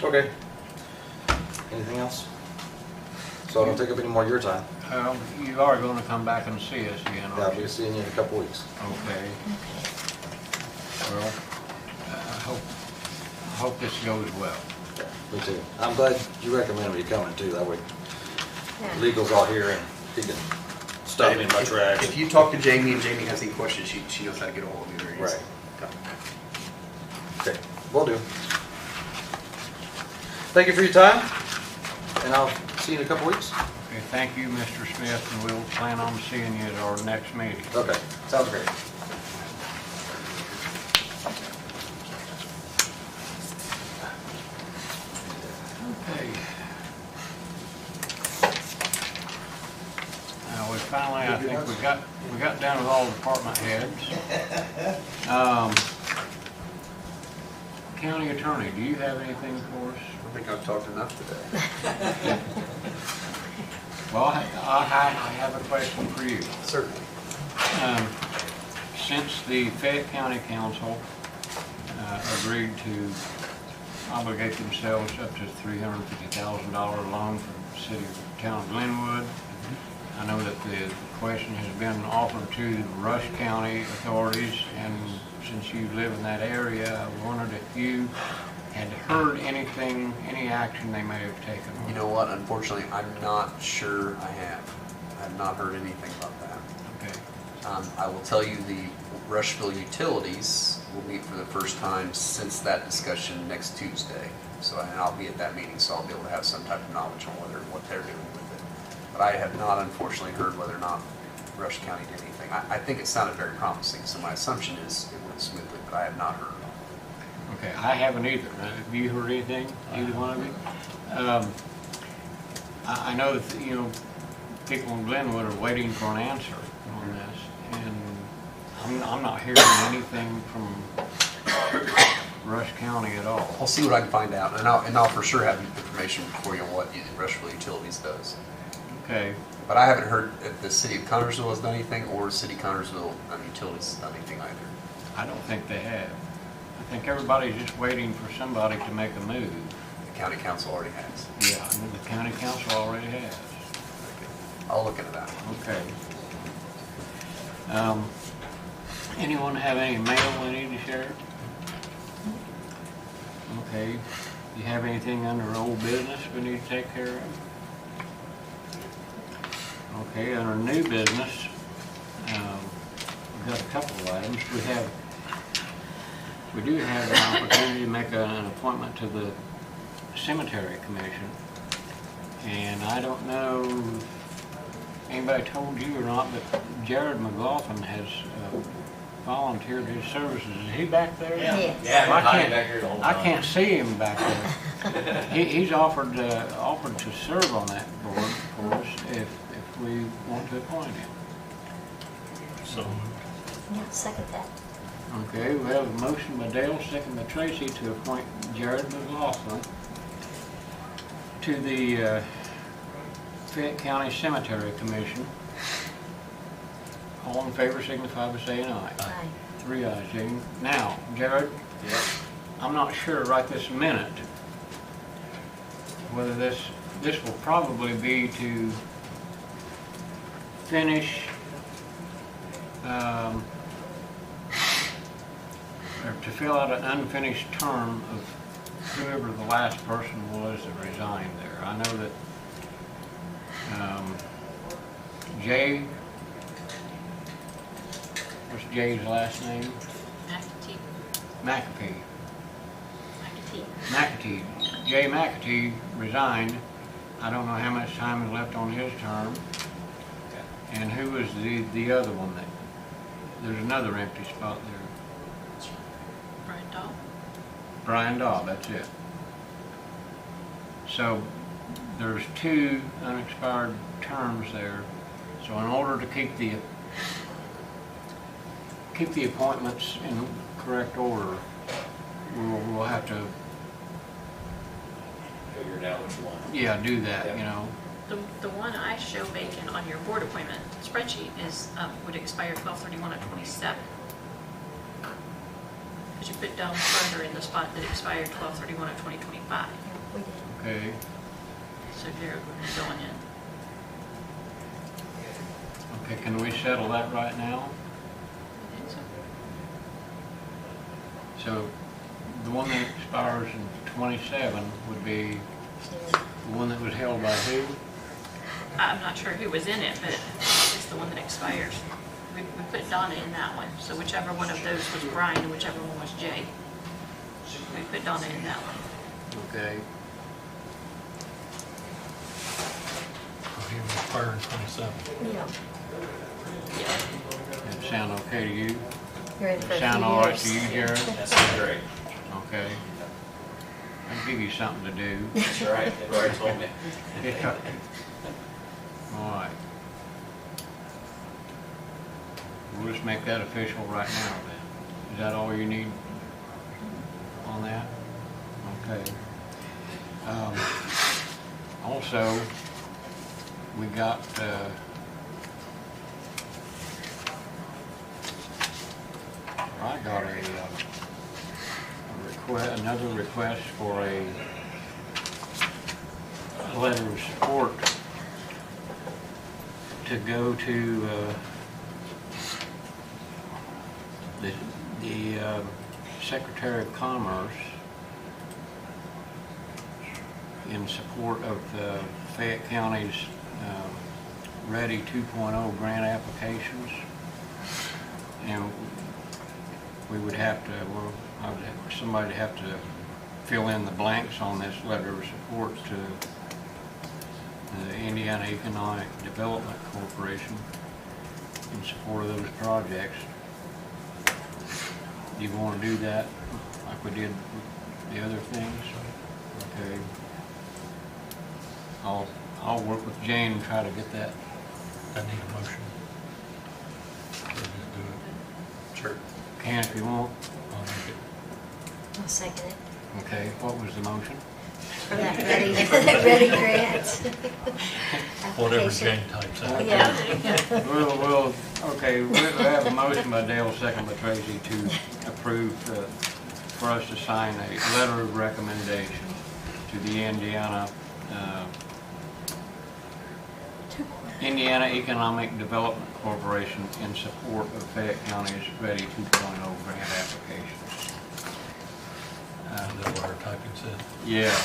Okay. Anything else? So I don't take up any more of your time. You are going to come back and see us again, Yeah, aren't I'll you? be seeing you in a couple weeks. Okay. Well, I hope this goes well. Yeah, me too. I'm glad you recommended me coming too. That way, Yeah. legal's all here and he can stop me in my tracks. If you talk to Jamie and Jamie has any questions, she knows how to get a hold of you very easily. Right. Okay, will do. Thank you for your time, and I'll see you in a couple weeks. Okay, thank you, Mr. Smith, and we'll plan on seeing you at our next meeting. Okay, sounds great. Okay. Now, finally, I think we got done with all the department heads. County Attorney, do you have anything for us? I think I've talked enough today. Well, I have a question for you. Certainly. Since the Fayette County Council agreed to obligate themselves up to $350,000 loan from the city of town of Glenwood, I know that the question has been offered to the Rush County authorities, and since you live in that area, I wondered if you had heard anything, any action they may have taken. You know what, unfortunately, I'm not sure I have. I have not heard anything about that. Okay. I will tell you the Rushville Utilities will meet for the first time since that discussion next Tuesday. So, and I'll be at that meeting, so I'll be able to have some type of knowledge on what they're doing with it. But I have not unfortunately heard whether or not Rush County did anything. I think it sounded very promising, so my assumption is it went smoothly, but I have not heard. Okay, I haven't either. Have you heard anything, either one of you? I know that, you know, people in Glenwood are waiting for an answer on this, and I'm not hearing anything from Rush County at all. I'll see what I can find out, and I'll for sure have information for you on what Rushville Utilities does. Okay. But I haven't heard if the city of Connersville has done anything, or city of Connersville Utilities has done anything either. I don't think they have. I think everybody's just waiting for somebody to make a move. The county council already has. Yeah, I mean, the county council already has. I'll look into that. Okay. Anyone have any mail we need to share? Okay. Do you have anything under old business we need to take care of? Okay, under new business, we've got a couple of items. We do have an opportunity to make an appointment to the Cemetery Commission. And I don't know if anybody told you or not, but Jared McLaughlin has volunteered his services. Is he back there? Yeah. Yeah, Well, I've been back here the whole I time. can't see him back there. He's offered to serve on that board for us if we want to appoint him. So Yeah, second that. Okay, we have a motion by Dale, second by Tracy to appoint Jared McLaughlin to the Fayette County Cemetery Commission. All in favor signify by saying aye. Aye. 3 ayes, Jane. Now, Jared, I'm not sure right this minute whether this will probably be to finish or to fill out an unfinished term of whoever the last person was that resigned there. I know that Jay, what's Jay's last name? McAfee. McAtee. Jay McAtee resigned. I don't know how much time is left on his term. And who was the other one that, there's another empty spot there. Brian Dahl. Brian Dahl, that's it. So there's 2 unexpired terms there. So in order to keep the appointments in correct order, we'll have to Figure it out what you want. yeah, do that, you know. The one I show vacant on your board appointment spreadsheet is, would expire 12/31 of 27. Because you put down further in the spot that expired 12/31 of 2025. We did. Okay. So Jared would be going in. Okay, can we settle that right now? I think so. So the one that expires in 27 would be the one that was held by who? I'm not sure who was in it, but it's the one that expires. We put Donna in that one, so whichever one of those was Brian and whichever one was Jay. We put Donna in that one. Okay. he was expired in 27. Yeah. That sound okay to you? You're in for a few Sound all right years. to you, Jared? That sounds great. Okay. I'll give you something to do. That's right, they've already told me. Yeah. All right. We'll just make that official right now then. Is that all you need on that? Okay. Also, we got, I got a request, another request for a letter of support to go to the Secretary of Commerce in support of Fayette County's Ready 2.0 grant applications. And we would have to, well, somebody would have to fill in the blanks on this letter of support to the Indiana Economic Development Corporation in support of those projects. Do you want to do that like we did with the other things? Okay. I'll work with Jane and try to get that. I need a motion. Or just do it. Sure. Can if you want. I'll make it. I'll second it. Okay, what was the motion? For that ready grant. Whatever application. Jane types out. Yeah. Well, okay, we have a motion by Dale, second by Tracy to approve, for us to sign a letter of recommendation to the Indiana Economic Development Corporation in support of Fayette County's Ready 2.0 grant applications. Is that what our typing said? Yeah.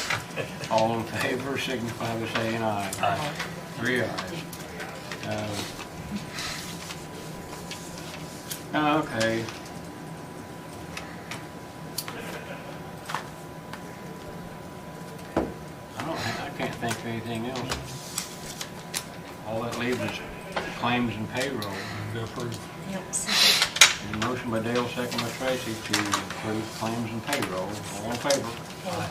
All in favor, signify by saying aye. Aye. 3 ayes. Okay. I can't think of anything else. All that leaves is claims and payroll. Go approve. Yep, second. And a motion by Dale, second by Tracy to approve claims and payroll. All in favor? Okay.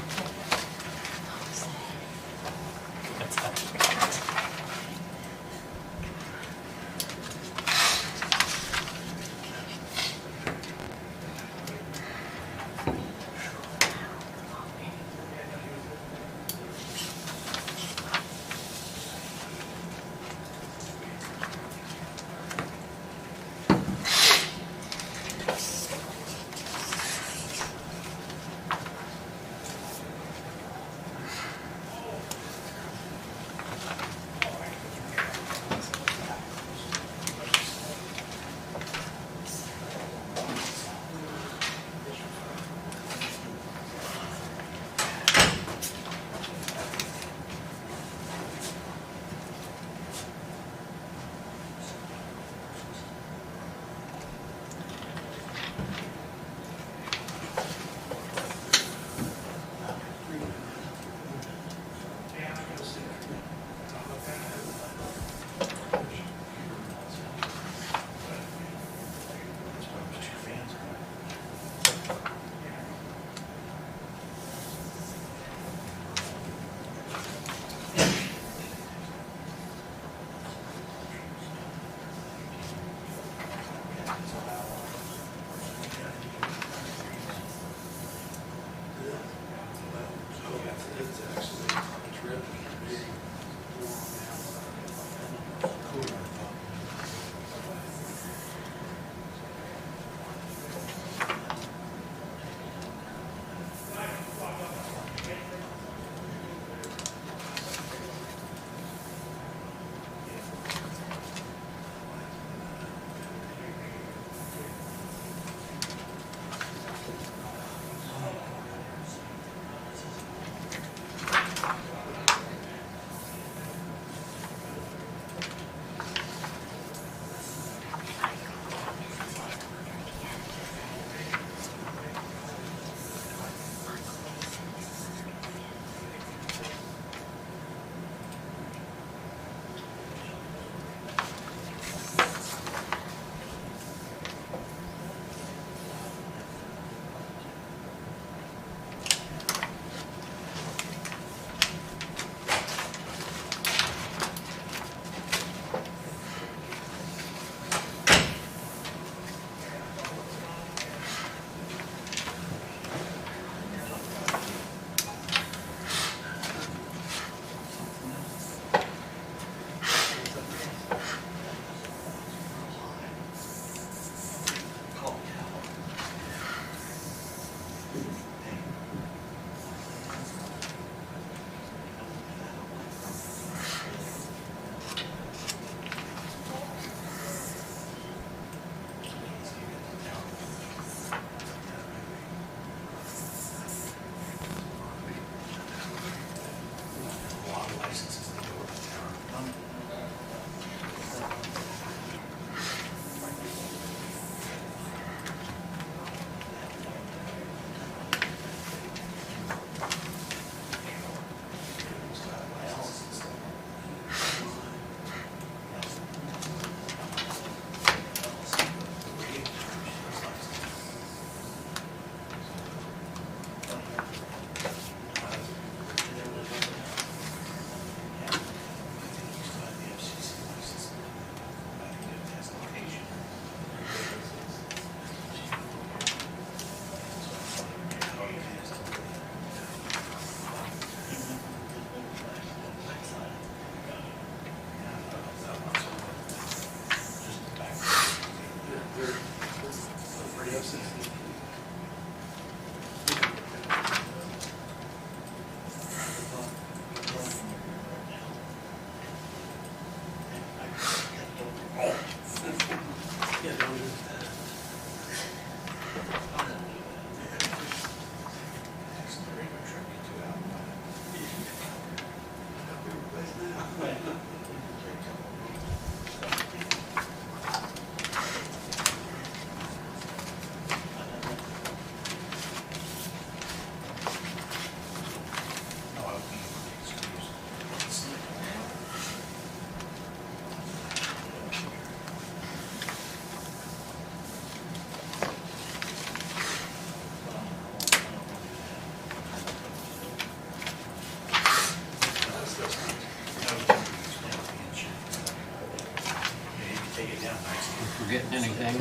forgetting anything?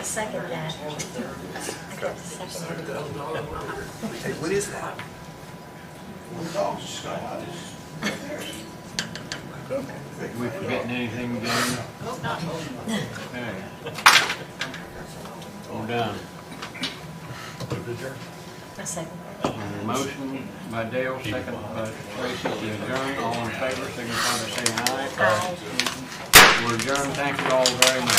Second that. I got to second it. Hey, what is that? We forgetting anything, Jamie? Hope not. Okay. We're done. A second. Motion by Dale, second by Tracy to adjourn. All in favor, signify by saying aye. Aye. We're adjourned. Thank you all very much.